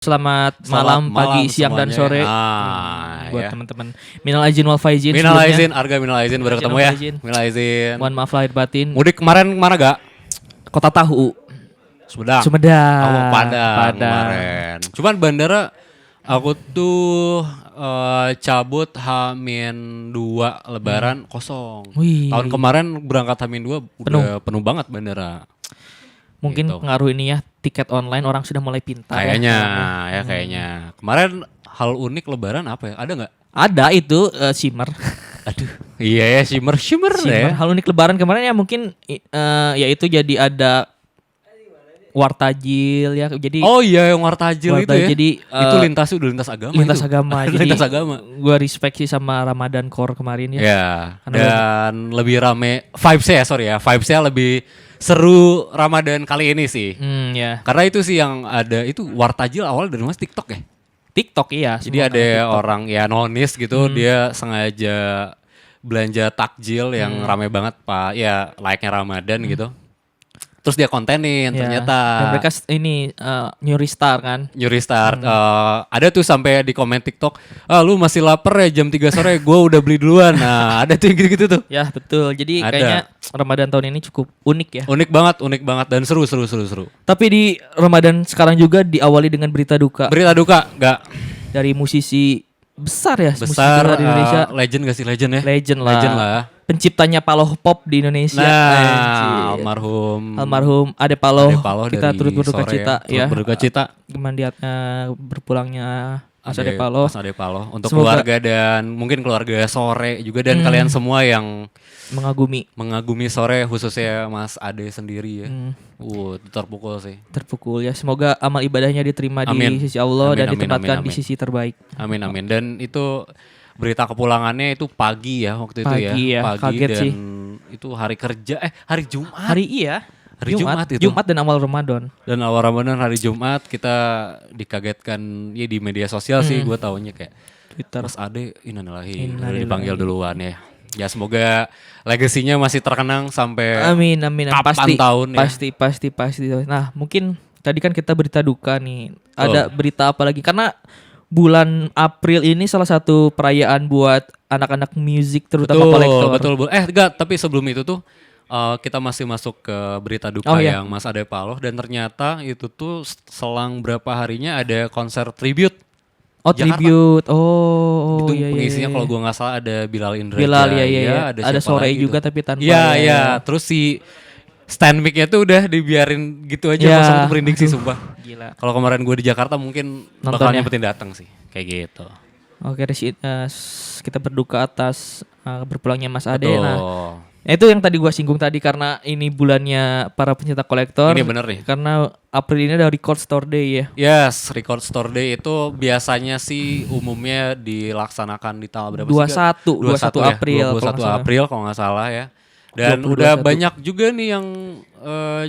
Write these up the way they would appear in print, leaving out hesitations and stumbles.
Selamat malam, pagi, siang dan sore. Buat ya. teman-teman. Minal aizin wal faizin. Minal aizin, arga minal aizin baru ketemu ya. Minal aizin. Mohon maaf lahir batin. Mudik kemarin mana gak? Kota Tahu. Sumedang. Sumedang. Kamu Padang kemarin. Cuman bandara aku tuh cabut H-2 lebaran kosong. Wih. Tahun kemarin berangkat H-2 udah penuh banget bandara. Mungkin Gitu. pengaruh ini ya, tiket online orang sudah mulai pintar. Kayaknya. Kemarin hal unik lebaran apa ya? Ada nggak? Ada itu shimmer. Aduh. Iya ya, shimmer ya. Hal unik lebaran kemarin ya mungkin yaitu jadi ada wartajil ya. Jadi Oh iya yang wartajil itu ya. Jadi itu udah lintas agama. lintas agama. Jadi lintas agama. Gua respect sih sama Ramadan Core kemarin ya. Ya. Dan lebih rame vibes-nya lebih seru Ramadan kali ini sih. Ya. Karena itu sih yang ada itu wartajil awal dari Mas TikTok ya. TikTok iya. Jadi ada orang ya nonis gitu dia sengaja belanja takjil yang rame banget Pak. Ya layaknya Ramadan gitu. Terus dia kontenin ternyata. Dan mereka ini nyuri star kan. Nyuri start. Ada tuh sampai di komen TikTok, lu masih lapar ya jam 3 sore, gue udah beli duluan. Nah ada tuh yang gitu-gitu tuh. Ya betul. Jadi Ada. kayaknya Ramadan tahun ini cukup unik ya. Unik banget dan seru. Tapi di Ramadan sekarang juga diawali dengan berita duka Berita duka nggak? dari musisi besar ya. Musisi Besar di Indonesia. legend gak sih legend ya? Legend Legend lah. lah. Penciptanya Paloh Pop di Indonesia. Nah, Anjir. almarhum Ade Paloh. Ade Kita dari turut berduka sore cita ya. Berduka cita. Kemandiatnya berpulangnya Mas Ade Paloh. Mas Ade Paloh. Untuk Semoga keluarga dan mungkin keluarga sore juga dan kalian semua yang mengagumi sore khususnya Mas Ade sendiri ya. Terpukul sih. terpukul ya. Semoga amal ibadahnya diterima Amin. di sisi Allah dan Amin, ditempatkan di amin. sisi terbaik. Amin. Dan itu berita kepulangannya itu pagi ya waktu itu ya. Pagi ya, kaget dan sih. itu hari kerja hari Jumat. Hari Jumat itu. Jumat dan awal Ramadan. Dan awal Ramadan hari Jumat kita dikagetkan ya di media sosial sih gue taunya kayak Twitter. Mas Ade innalillahi udah Innalillahi. dipanggil duluan ya. Ya semoga legasinya masih terkenang sampai Amin. kapan tahun ya. Pasti. Nah, mungkin tadi kan kita berita duka nih. Ada berita apa lagi? Karena bulan April ini salah satu perayaan buat anak-anak musik terutama kolektor. Betul. Enggak, tapi sebelum itu tuh kita masih masuk ke berita duka yang Mas Ade Paloh dan ternyata itu tuh selang berapa harinya ada konser tribute. Oh, Jakarta. tribute. Itu Iya. pengisinya kalau gue nggak salah ada Bilal Indra. Iya. Ada siapa sore lagi juga tuh? tapi tanpa. Iya. Terus si stand mic-nya tuh udah dibiarin gitu aja. Langsung tuh merinding sih sumpah. Gila. Kalau kemarin gue di Jakarta mungkin bakal Nontonnya. nyempetin datang sih. Kayak gitu. Oke, kita berduka atas berpulangnya Mas Ade. Betul. Nah, itu yang tadi gua singgung tadi karena ini bulannya para pencinta kolektor. Ini bener nih. Karena April ini ada Record Store Day ya. Yes, Record Store Day itu biasanya sih umumnya dilaksanakan di tanggal berapa sih? 21 April. 21 April kalau nggak salah ya. Dan 20, udah 21. banyak juga nih yang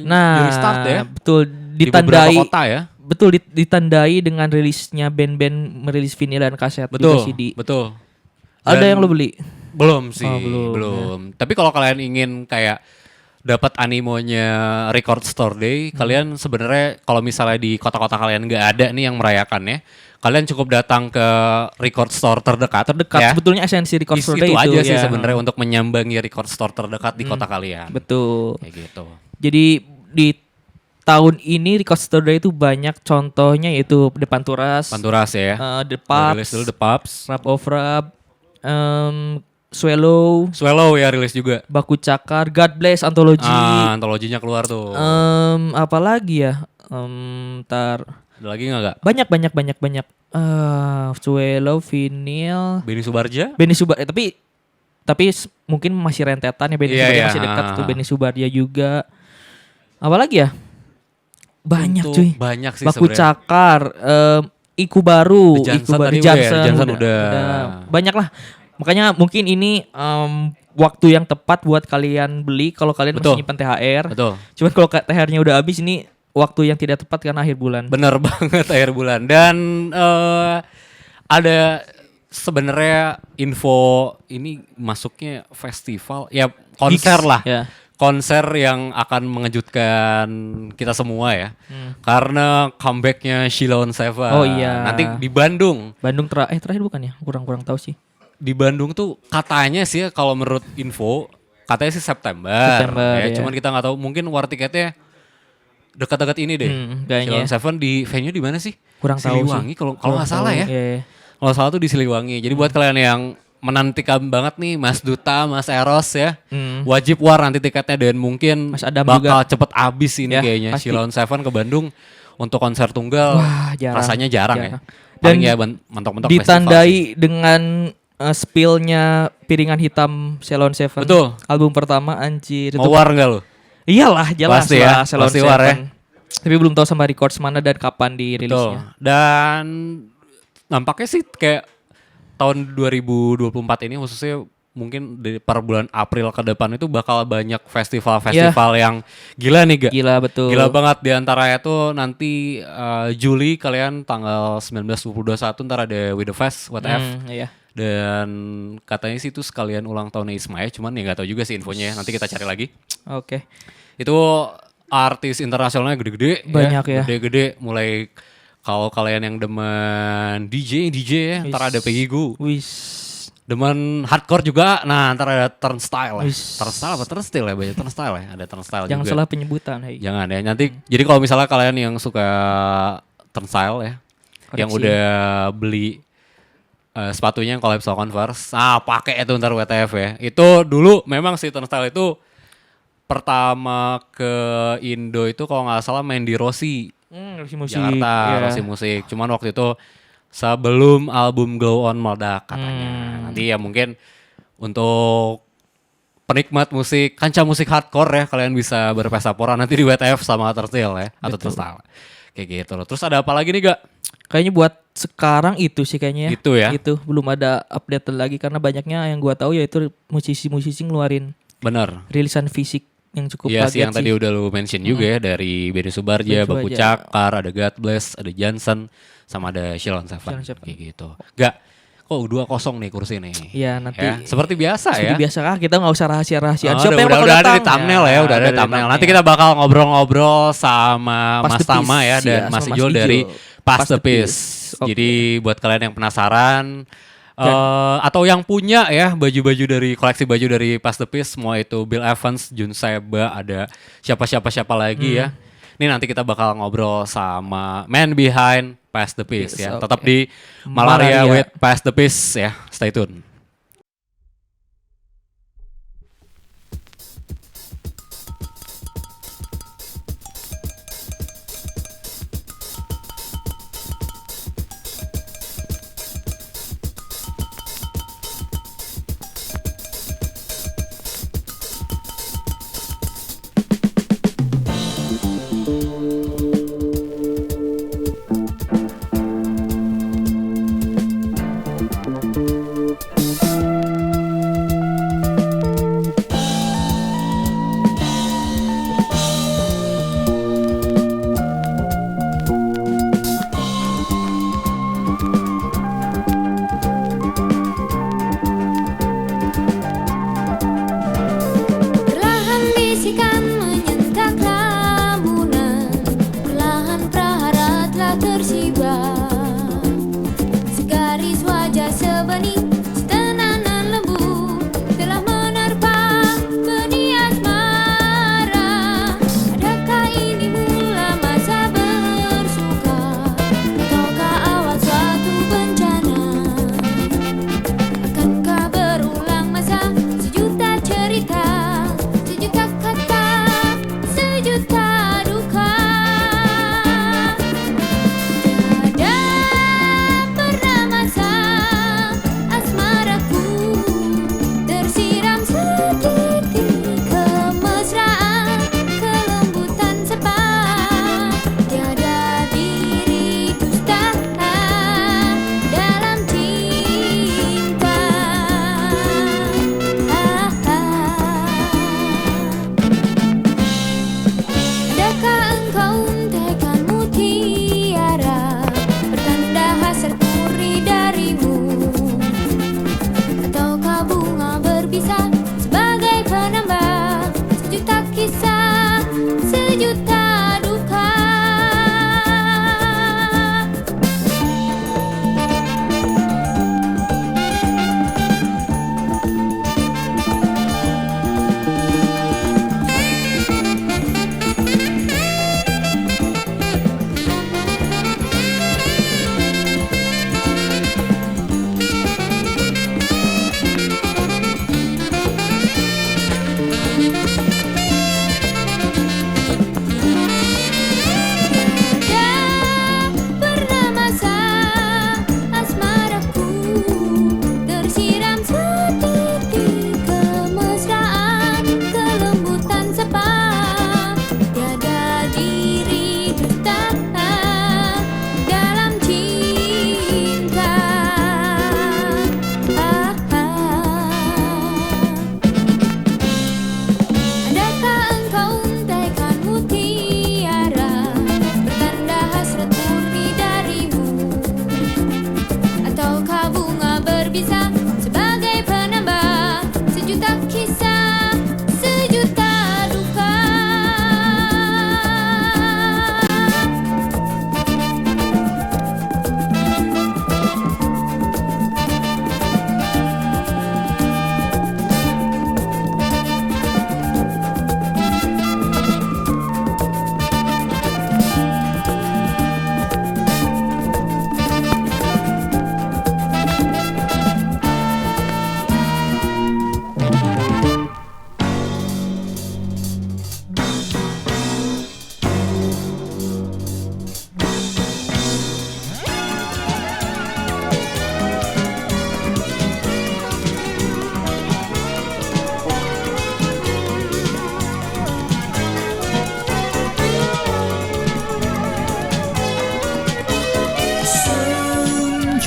Nah, jadi start ya. betul Di beberapa ditandai. kota ya. Betul ditandai dengan rilisnya band-band merilis vinyl dan kaset juga CD. Betul. Ada yang lo beli? Belum sih, Oh, belum. Tapi kalau kalian ingin kayak dapat animonya Record Store Day, kalian sebenarnya kalau misalnya di kota-kota kalian nggak ada nih yang merayakannya, kalian cukup datang ke Record Store terdekat. Ya. Sebetulnya esensi Record Di Store situ Day aja itu sih ya. sebenarnya untuk menyambangi Record Store terdekat di kota kalian. Betul. Kayak gitu. Jadi di tahun ini Record Store Day itu banyak contohnya yaitu The Panturas, Panturas ya. The Rilis Pups, dulu The Pups. Rap of Rap, Swallow, Swallow ya rilis juga. Baku Cakar, God Bless Anthology. Antologinya keluar tuh. Apa lagi ya? Ntar Ada lagi nggak? banyak. Swallow, Vinyl, Benny Subarja? Benny Subarja. Tapi mungkin masih rentetan ya Benny Subarja masih dekat tuh Benny Subarja juga. Apa lagi ya? Banyak cuy. Banyak sih Baku sebenarnya. Cakar, Iku Baru, The Johnson tadi Johnson udah. banyak lah. Makanya mungkin ini waktu yang tepat buat kalian beli kalau kalian masih nyimpan THR. Betul. Cuman kalau THR-nya udah habis ini waktu yang tidak tepat karena akhir bulan. Bener banget akhir bulan. Dan ada sebenarnya info ini masuknya festival ya konser Gigs, lah. ya. konser yang akan mengejutkan kita semua ya. Karena comebacknya Sheila on Seven. Oh iya. Nanti di Bandung. Bandung terakhir bukan ya? Kurang tahu sih. Di Bandung tuh katanya sih ya, kalau menurut info katanya sih September ya. Iya. Cuman kita nggak tahu, mungkin war tiketnya dekat-dekat ini deh. Kayaknya. Sheila on Seven di venue di mana sih? Kurang tahu Siliwangi sih. kalau nggak salah ya. Iya. Kalau salah tuh di Siliwangi. Jadi buat kalian yang menantikan banget nih Mas Duta, Mas Eros ya. Wajib war nanti tiketnya dan mungkin Mas Adam bakal juga. cepet habis ini Ya, kayaknya. pasti. Sheila on Seven ke Bandung untuk konser tunggal. Wah, jarang. Rasanya jarang ya. Dan Paling ya mentok-mentok festival sih. ditandai dengan spill-nya piringan hitam Ceylon Seven. Betul. Album pertama anjir. Mau war nggak lu? Iyalah, jelas Pasti lah ya, Ceylon pasti war ya. Seven. Tapi belum tahu sama records mana dan kapan Betul. dirilisnya. Dan nampaknya sih kayak tahun 2024 ini khususnya mungkin per bulan April ke depan itu bakal banyak festival-festival yang gila nih gak? Gila betul. Gila banget, di antaranya tuh nanti Juli kalian tanggal 19, 20, 21 ntar ada With The Fest, WTF. Iya. Dan katanya sih itu sekalian ulang tahunnya Ismail, cuman ya gak tahu juga sih infonya ya. Nanti kita cari lagi. Oke. Itu artis internasionalnya gede-gede. Banyak ya. Gede-gede, mulai kalau kalian yang demen DJ ya, ntar ada Peggy Goo. Wis. Demen hardcore juga, nah ntar ada Turnstile ya. Wis. Turnstile apa Turnstile ya? Banyak Turnstile ya, ada Turnstile Jangan juga. salah penyebutan, hei. Jangan ya, nanti jadi kalau misalnya kalian yang suka Turnstile ya, yang Koreksi. udah beli sepatunya yang collapse Converse, pakai itu ntar WTF ya. Itu dulu memang si Turnstile itu pertama ke Indo itu kalau nggak salah main di Rossi, Rossi Musik. Jakarta, Iya. Rossi Musik. Cuman waktu itu sebelum album Glow On meledak katanya. Nanti ya mungkin untuk penikmat musik, kancah musik hardcore ya, kalian bisa berpesta pora nanti di WTF sama Turnstile ya, atau Turnstile. Kayak gitu loh. Terus ada apa lagi nih, Gak? Kayaknya buat sekarang itu sih kayaknya. Itu ya? Itu belum ada update lagi karena banyaknya yang gua tahu yaitu musisi-musisi ngeluarin Bener. rilisan fisik yang cukup Iya kaget sih yang tadi udah lu mention juga ya, dari Benny Subarja, Benny Baku Subarja. Cakar, ada God Bless, ada Johnson, sama ada Sheila on Seven. Sheila on Seven. Kayak gitu. Gak, kok 2-0 nih kursi nih. Iya nanti. Ya, seperti biasa ya. Seperti biasa kah kita nggak usah rahasia-rahasiaan. Oh, Siapa yang bakal udah ada datang? di thumbnail ya, udah ada di thumbnail. Nanti kita bakal ngobrol-ngobrol sama Pas Mas The Tama Peace, ya dan ya, Mas sama Mas Ijul Ijul. dari Pas The The Peace. Peace. Oke. Jadi buat kalian yang penasaran atau yang punya ya baju-baju dari koleksi baju dari Pas The Peace, semua itu Bill Evans, Jun Seba, ada siapa lagi ya. Ini nanti kita bakal ngobrol sama man behind Pas The Peace Yes, ya. oke. Tetap di Malaria Malaria. with Pas The Peace ya. Stay tune.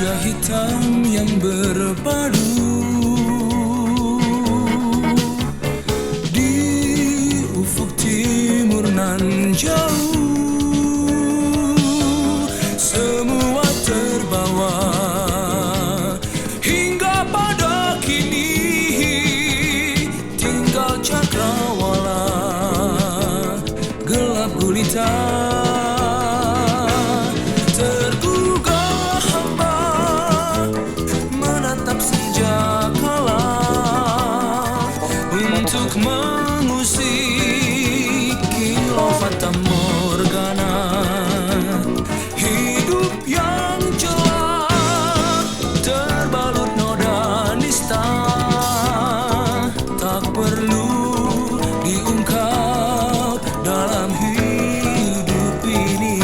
hitam yang berpadu di ufuk timur nan jauh, semua terbawa hingga pada kini tinggal cakrawala gelap gulita. Untuk mengusik kilau fata morgana, hidup yang gelap terbalut noda nista, tak perlu diungkap dalam hidup ini.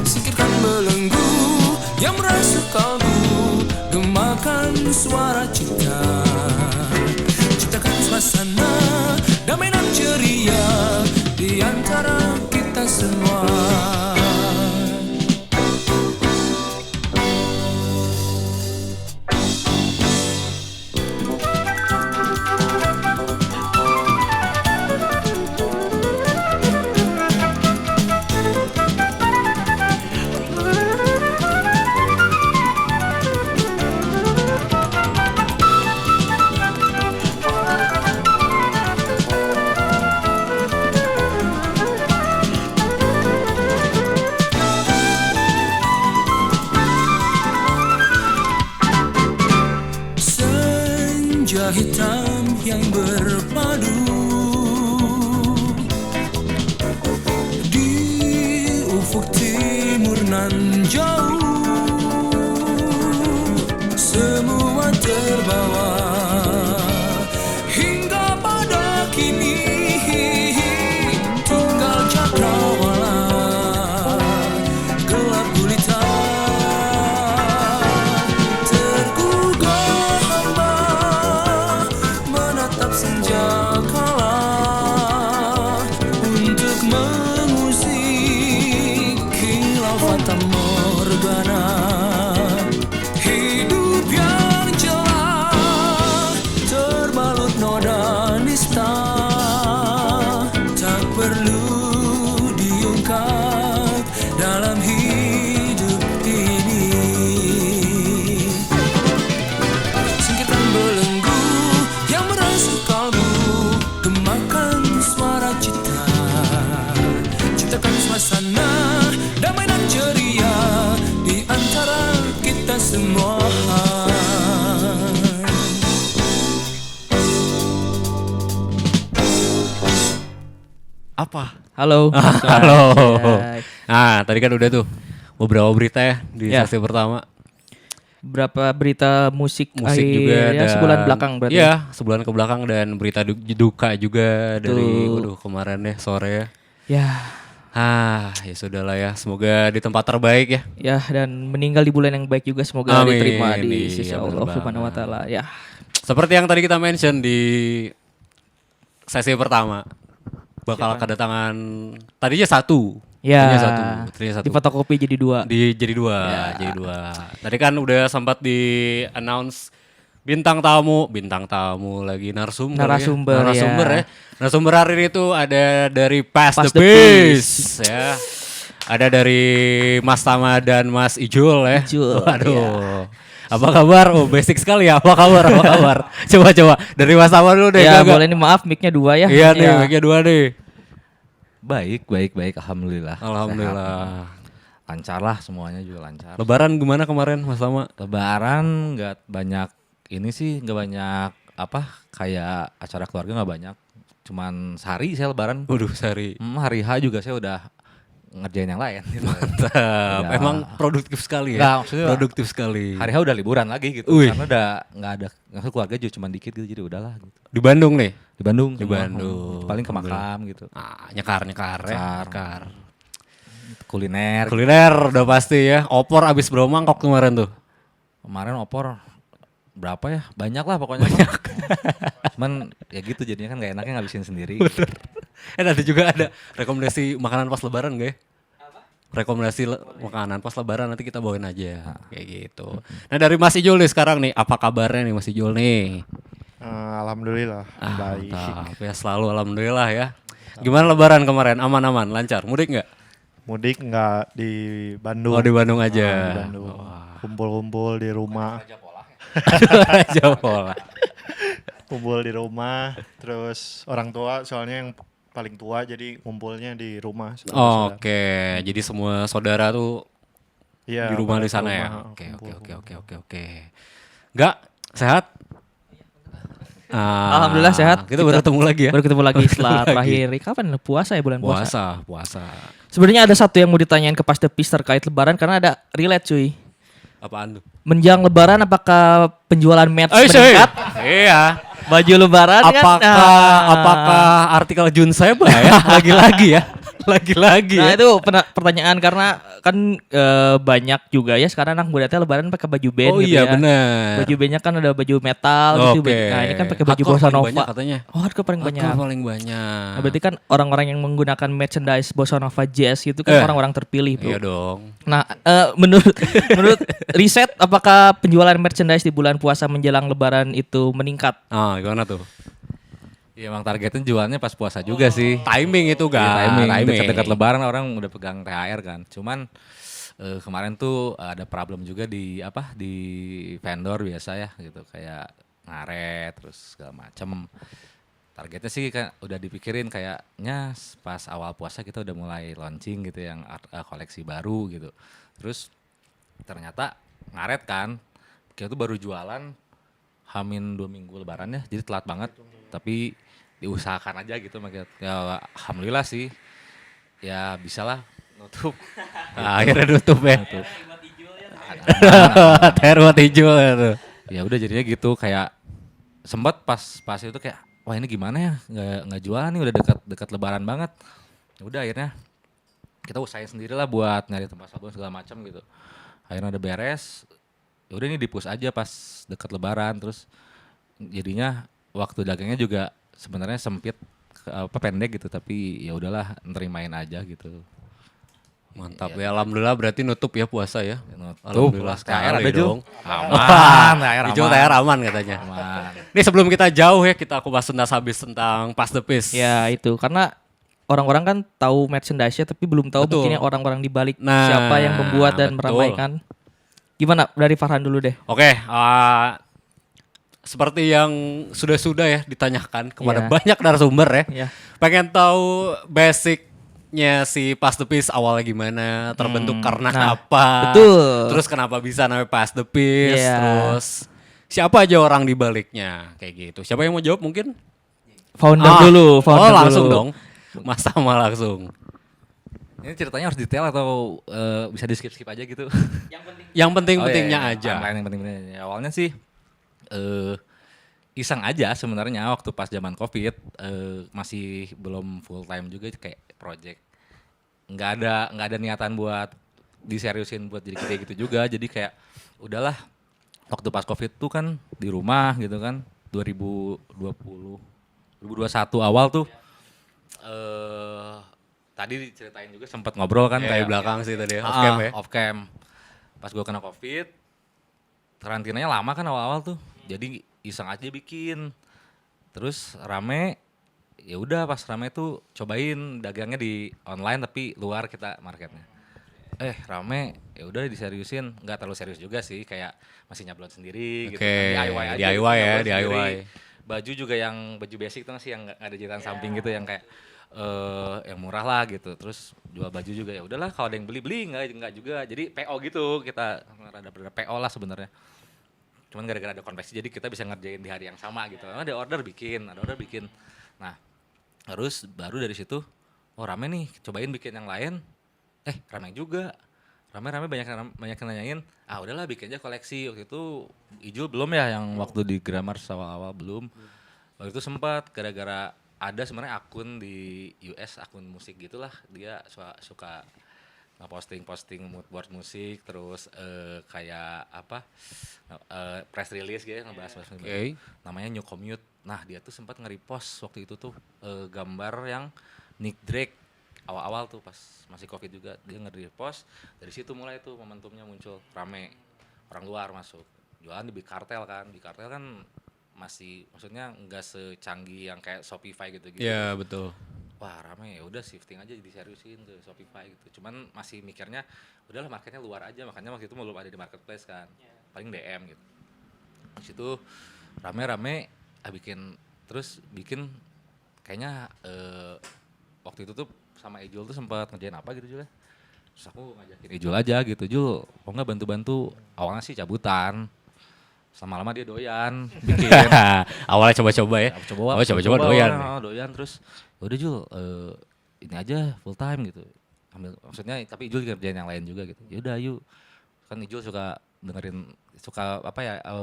Singkirkan belenggu yang merasuk kalbu, gemakan suara cipta, ciptakan suasana damai dan ceria di antara kita semua. Senja hitam yang berpadu di ufuk timur nan jauh, semua terbawa hingga pada kini tinggal cakrawala gelap gulita. Senja kalah untuk mengusik kilau fata morgana, hidup yang celah terbalut noda nista, tak perlu diungkap dalam hidup ini. Singkirkan belenggu yang merasuk kalbu, gemakan suara cita, ciptakan suasana damai dan ceria di antara kita semua. Apa? Halo. Halo. Hai. Nah, tadi kan udah tuh beberapa berita ya di Ya. sesi pertama. Berapa berita musik Musik akhir juga ya, dan sebulan belakang berarti. Iya, sebulan ke belakang dan berita duka juga dari Betul. kemarin ya sore ya. Ya, Ya sudahlah ya. Semoga di tempat terbaik ya. ya dan meninggal di bulan yang baik juga, semoga Amin. diterima di Iya, sisi bener Allah banget. Subhanahu wa taala. Ya. Seperti yang tadi kita mention di sesi pertama, bakal kedatangan tadinya satu. Ya. Tadinya satu. Di fotokopi jadi dua. Jadi dua, Ya. jadi dua. Tadi kan udah sempat di announce bintang tamu lagi narasumber Narasumber, ya. Narasumber hari ini tuh ada dari Pass Pass the the Peace ya. Ada dari Mas Tama dan Mas Ijul ya. Ijul, Waduh. Apa kabar? Oh, basic sekali ya. Apa kabar? Coba dari Mas Tama dulu deh. Ya, Gak? boleh nih, maaf mic-nya dua ya. Iya nih, Ya. mic-nya dua nih. Baik, alhamdulillah. Alhamdulillah. Sehat. Lancar lah, semuanya juga lancar. Lebaran gimana kemarin Mas Tama? Lebaran nggak banyak ini sih, nggak banyak apa kayak acara keluarga nggak banyak. Cuman sehari saya Lebaran. Waduh, sehari. Hari H juga saya udah ngerjain yang lain. Gitu. Mantap. Ya. Emang produktif sekali ya. Nggak, maksudnya produktif sekali. Hari H udah liburan lagi gitu. Wih. Karena udah nggak ada keluarga juga cuma dikit gitu, jadi udahlah gitu. Di Bandung nih. Di Bandung. Di semua. Bandung. Paling ke makam gitu. Nyekar ya. Nyekar. Kuliner. Kuliner udah pasti ya. Opor abis berapa mangkok kemarin tuh? Kemarin opor berapa ya? Banyak lah pokoknya. Banyak. Cuman ya gitu jadinya kan gak enaknya ngabisin sendiri. Gitu. Nanti juga ada rekomendasi makanan pas lebaran gak ya? rekomendasi makanan pas lebaran nanti kita bawain aja kayak gitu. Nah dari Mas Ijul nih sekarang nih, apa kabarnya nih Mas Ijul nih? Alhamdulillah baik. Mantap ya, selalu alhamdulillah ya. Gimana lebaran kemarin? Aman-aman, lancar? Mudik nggak? Mudik nggak di Bandung. Oh di Bandung aja. Di Bandung. Kumpul-kumpul di rumah. Aja pola. Kumpul di rumah. Terus orang tua soalnya yang paling tua jadi kumpulnya di rumah. saudara-saudara. Oke, jadi semua saudara tuh Iya, di rumah pada di sana ke ya. rumah, Oke, kumpul. oke. Enggak sehat? Alhamdulillah sehat. Kita baru ketemu lagi ya. Baru ketemu lagi setelah lagi. terakhir. Kapan puasa ya, bulan puasa? Puasa. Sebenarnya ada satu yang mau ditanyain ke Pas The Peace terkait lebaran karena ada relate cuy. Apaan tuh? Menjelang lebaran apakah penjualan merch Shay. meningkat? Iya. Baju lebaran kan? Apakah artikel Jun Seba ya? Lagi-lagi ya. Lagi-lagi Nah ya. itu pertanyaan karena kan banyak juga ya sekarang anak muda teh lebaran pakai baju band Oh gitu iya ya. benar. Baju bandnya kan ada baju metal gitu. Oke. Nah ini kan pakai baju Hardcore bossa paling nova. banyak katanya. Oh hardcore paling banyak. Hardcore paling banyak. Nah, berarti kan orang-orang yang menggunakan merchandise bossa nova jazz itu kan orang-orang terpilih bro. Iya dong. Nah menurut riset apakah penjualan merchandise di bulan puasa menjelang lebaran itu meningkat? Gimana tuh? Ya emang targetnya jualnya pas puasa juga sih. Timing itu Iya, kan. timing. Dekat-dekat lebaran orang udah pegang THR kan. Cuman kemarin tuh ada problem juga di vendor biasa ya gitu kayak ngaret terus segala macem. Targetnya sih kan udah dipikirin kayaknya pas awal puasa kita udah mulai launching gitu yang koleksi baru gitu. Terus ternyata ngaret kan. Kita tuh baru jualan Hamin 2 minggu lebaran ya. Jadi telat banget. Tapi diusahakan aja gitu makanya ya alhamdulillah sih ya bisalah nutup. Akhirnya nutup ya. Nutup. Terwat hijau ya tuh. Ya udah jadinya gitu kayak sempat pas itu kayak wah ini gimana ya nggak jualan nih udah dekat lebaran banget. Ya udah akhirnya kita usahain sendiri lah buat nyari tempat sabun segala macam gitu. Akhirnya udah beres. Ya udah ini dipus aja pas dekat lebaran terus jadinya waktu dagangnya juga sebenarnya sempit pendek gitu tapi ya udahlah nerimain aja gitu. Mantap ya, alhamdulillah berarti nutup ya puasa ya. Alhamdulillah THR sekali ada dong. Aman, Hijau THR aman katanya. Aman. Ini sebelum kita jauh ya kita kupas tuntas habis tentang Pas The Peace. Ya itu karena orang-orang kan tahu merchandise-nya tapi belum tahu Betul. mungkin orang-orang di balik Nah, siapa yang membuat dan betul. meramaikan. Gimana dari Farhan dulu deh. Oke, seperti yang sudah ya ditanyakan kepada Iya. banyak narasumber ya. Ya. Pengen tahu basicnya si Pas The Peace awalnya gimana, terbentuk karena Nah, apa. betul. Terus kenapa bisa namanya Pas The Peace, Iya. terus siapa aja orang di baliknya kayak gitu. Siapa yang mau jawab mungkin? Founder dulu. Langsung dong. Mas Tama langsung. Ini ceritanya harus detail atau bisa di skip aja gitu? Yang penting-pentingnya Oh, iya, aja. Timeline yang penting-pentingnya. Ya, awalnya sih iseng aja sebenarnya waktu pas zaman COVID masih belum full time juga kayak project. Nggak ada niatan buat diseriusin buat jadi kayak gitu juga. Jadi kayak udahlah waktu pas COVID tuh kan di rumah gitu kan 2021 awal tuh tadi diceritain juga sempat ngobrol kan Kayak kayak belakang sih tadi ya, off cam ya. off cam. Pas gue kena COVID, karantinanya lama kan awal-awal tuh. Jadi iseng aja bikin. Terus rame, ya udah pas rame tuh cobain dagangnya di online tapi luar kita marketnya. Rame, ya udah diseriusin. Nggak terlalu serius juga sih, kayak masih nyablon sendiri gitu. Oke, kan. DIY aja. DIY gitu, ya, nyablon sendiri. DIY. Baju juga yang baju basic tuh masih yang nggak ada jahitan samping gitu yang kayak yang murah lah gitu. Terus jual baju juga ya udahlah kalau ada yang beli enggak juga. Jadi PO gitu kita rada PO lah sebenarnya. Cuman gara-gara ada konversi jadi kita bisa ngerjain di hari yang sama gitu. Ada order bikin. Nah, terus baru dari situ oh rame nih, cobain bikin yang lain. Rame juga. Rame banyak yang nanyain, udahlah bikin aja koleksi. Waktu itu Ijul belum ya yang waktu di Grammar awal-awal belum. Waktu itu sempat gara-gara ada sebenarnya akun di US, akun musik gitulah, dia suka nge-posting mood board musik, terus kayak press release gitu, ngebahas musik. Namanya New Commute. Nah dia tuh sempat nge-repost waktu itu tuh gambar yang Nick Drake awal-awal tuh pas masih Covid juga dia nge-repost, dari situ mulai tuh momentumnya muncul rame orang luar masuk jualan di Big Cartel kan masih maksudnya nggak secanggih yang kayak Shopify gitu-gitu. Iya, betul. Wah rame, ya udah shifting aja diseriusin ke Shopify gitu. Cuman masih mikirnya udahlah marketnya luar aja, makanya waktu itu belum ada di marketplace kan. Paling DM gitu. Di situ rame-rame bikin kayaknya waktu itu tuh sama Ijul tuh sempat ngerjain apa gitu Jul ya. Terus aku ngajakin Ijul aja gitu, Jul mau nggak bantu-bantu. Awalnya sih cabutan, lama-lama dia doyan bikin. Awalnya coba-coba ya. Coba-coba doyan terus udah Jul ini aja full time gitu. Ambil maksudnya tapi Ijul kerjain yang lain juga gitu. Ya udah yuk. Kan Ijul suka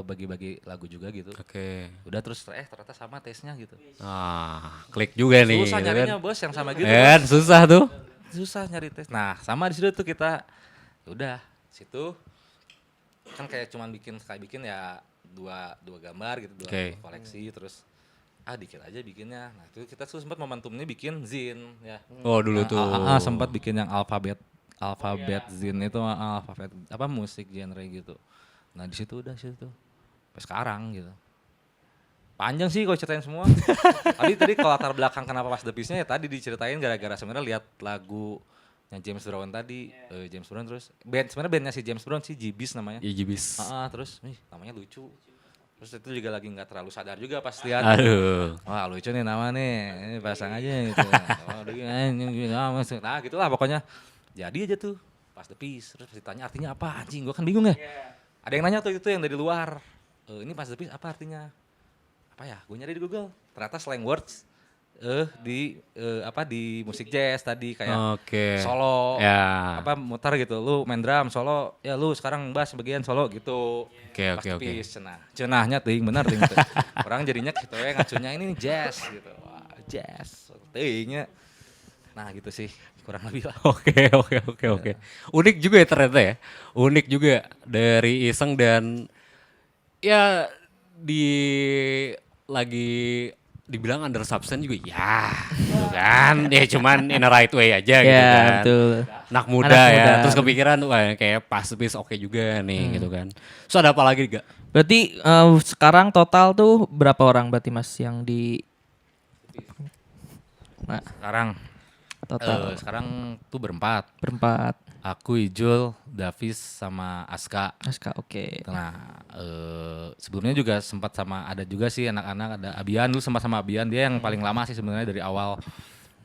bagi-bagi lagu juga gitu. Oke. Udah terus ternyata sama taste-nya gitu. Klik juga nih. Susah gitu nyarinya kan. bos yang sama gitu. Kan susah tuh. Susah nyari taste. Nah, sama di situ tuh kita udah situ kan kayak cuman bikin ya dua gambar gitu, dua Oke. koleksi terus dikit aja bikinnya. Nah, itu kita tuh sempat momentumnya bikin zin ya. Oh, dulu tuh. Sempat bikin yang alfabet zin itu alfabet musik genre gitu. Nah, di situ udah situ. Sampai sekarang gitu. Panjang sih kalau ceritain semua. tadi kalau latar belakang kenapa pas The Peace-nya ya tadi diceritain gara-gara sebenarnya lihat lagunya James Brown tadi, James Brown terus sebenarnya bandnya si James Brown sih G-Beast namanya. Gibis. Terus namanya lucu. Terus itu juga lagi nggak terlalu sadar juga pas lihat. Aduh. Wah lucu nih nama nih, ini pasang aja gitu. Nah gitulah pokoknya. Jadi aja tuh pas The Peace, terus ditanya artinya apa anjing, gue kan bingung ya. Ada yang nanya tuh itu yang dari luar, ini pas The Peace apa artinya? Apa ya? Gue nyari di Google, ternyata slang words di musik jazz tadi kayak solo, mutar gitu. Lu main drum solo, ya lu sekarang bass bagian solo gitu. Oke. Cenahnya ting bener ting. Orang jadinya gitu ya ngacunya ini jazz gitu. Wah, jazz. Tingnya. Nah, gitu sih kurang lebih lah. Oke. Unik juga ya ternyata ya. Unik juga dari Iseng dan ya lagi dibilang under substance juga ya gitu kan ya cuman in a right way aja gitu kan betul. Anak muda ya terus kepikiran wah kayak pas the Peace oke juga nih gitu kan. So ada apa lagi gak? Berarti sekarang total tuh berapa orang berarti Mas yang di Sekarang tuh berempat. Aku, Ijul, Davis sama Aska, oke. Nah, sebelumnya juga sempat ada juga sih anak-anak, ada Abian dulu sempat sama Abian, dia yang paling lama sih sebenarnya dari awal.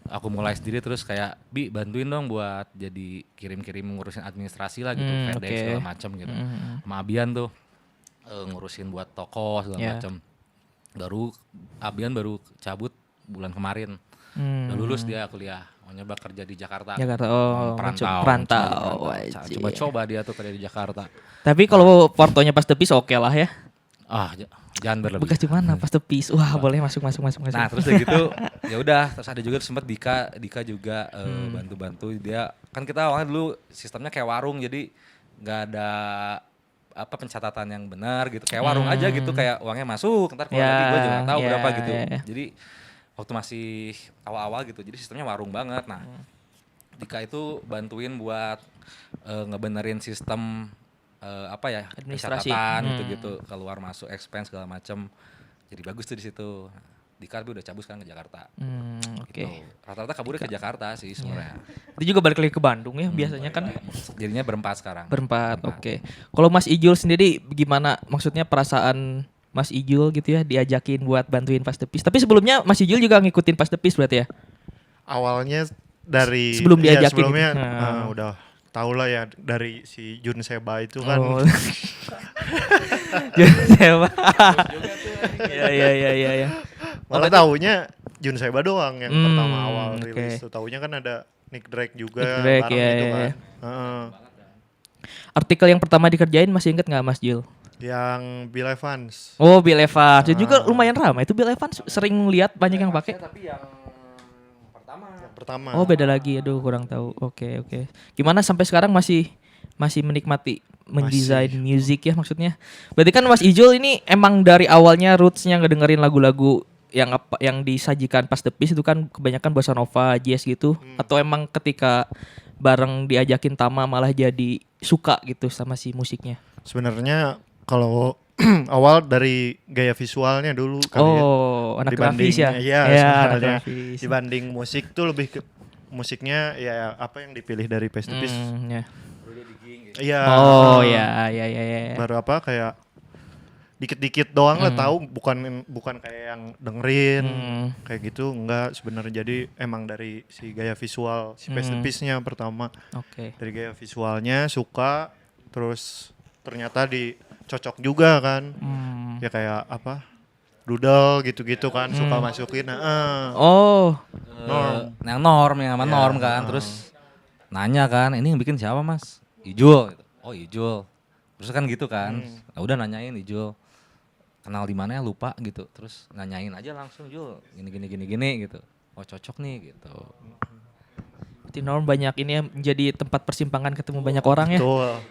Aku mulai sendiri terus kayak Bi bantuin dong buat jadi kirim-kirim ngurusin administrasi lah gitu, FedEx segala macam gitu. Sama Abian tuh ngurusin buat toko segala macam. Abian baru cabut bulan kemarin. Udah lulus dia kuliah. Nyoba kerja di Jakarta. Perantau. Coba-coba dia tuh kerja di Jakarta. Tapi kalau fotonya pas The Peace oke lah ya. Jangan berlebih. Bekas di mana pas The Peace? Wah, boleh masuk. Nah, terus kayak gitu ya udah, terus ada juga sempat Dika juga bantu-bantu dia. Kan kita awalnya dulu sistemnya kayak warung, jadi enggak ada pencatatan yang benar gitu. Kayak warung aja gitu, kayak uangnya masuk, ntar keluar lagi gue juga enggak tahu berapa gitu. Jadi waktu masih awal-awal gitu, jadi sistemnya warung banget. Nah, Dika itu bantuin buat ngebenerin sistem administrasi gitu keluar masuk expense segala macem. Jadi bagus tuh di situ. Dika udah cabut sekarang ke Jakarta. Oke. Gitu. Rata-rata kaburnya ke Jakarta sih sebenarnya. Itu juga balik lagi ke Bandung ya biasanya kan. Jadinya berempat sekarang. Oke. Kalau Mas Ijul sendiri gimana? Maksudnya perasaan Mas Ijul gitu ya diajakin buat bantuin pas The Peace. Tapi sebelumnya Mas Ijul juga ngikutin pas The Peace berarti ya? Awalnya dari sebelum diajakin. Sebelumnya udah tau lah ya dari si Jun Seba itu kan. Jun Seba. Iya. Malah taunya Jun Seba doang yang pertama awal rilis tuh. Taunya kan ada Nick Drake juga bareng gitu kan. Artikel yang pertama dikerjain masih inget gak Mas Jul? Yang Bill Evans. Oh, Bill Evans. Itu juga lumayan ramai. Itu Bill Evans sering lihat banyak yang pakai. Tapi yang pertama. Oh, beda lagi. Aduh, kurang tahu. Oke. Gimana sampai sekarang masih menikmati mendesain musik ya maksudnya. Berarti kan Mas Ijul ini emang dari awalnya rootsnya ngedengerin lagu-lagu yang disajikan pas The Peace itu kan kebanyakan bossa nova, jazz gitu, atau emang ketika bareng diajakin Tama malah jadi suka gitu sama si musiknya? Sebenarnya kalau awal dari gaya visualnya dulu kali ya. Oh, anak grafis ya? Iya, Ya, anak sebenarnya grafis. dibanding musik tuh lebih ke musiknya ya apa yang dipilih dari Face to Face. Ya. Iya. Oh ya, ya. Baru apa kayak dikit-dikit doang lah tahu, bukan kayak yang dengerin kayak gitu, enggak sebenarnya. Jadi emang dari si gaya visual si Face to Face-nya pertama. Oke. Dari gaya visualnya suka, terus ternyata dicocok juga kan. Ya kayak apa? Doodle gitu-gitu kan suka masukin. Oh, Yang sama norm kan, terus nanya kan, ini yang bikin siapa mas? Ijul. Gitu. Oh Ijul. Terus kan gitu kan, nah, udah nanyain Ijul. Kenal di mana ya lupa gitu, terus nanyain aja langsung Jul, gini gitu. Oh cocok nih gitu. berarti Norm banyak ini ya menjadi tempat persimpangan ketemu banyak orang ya. Betul.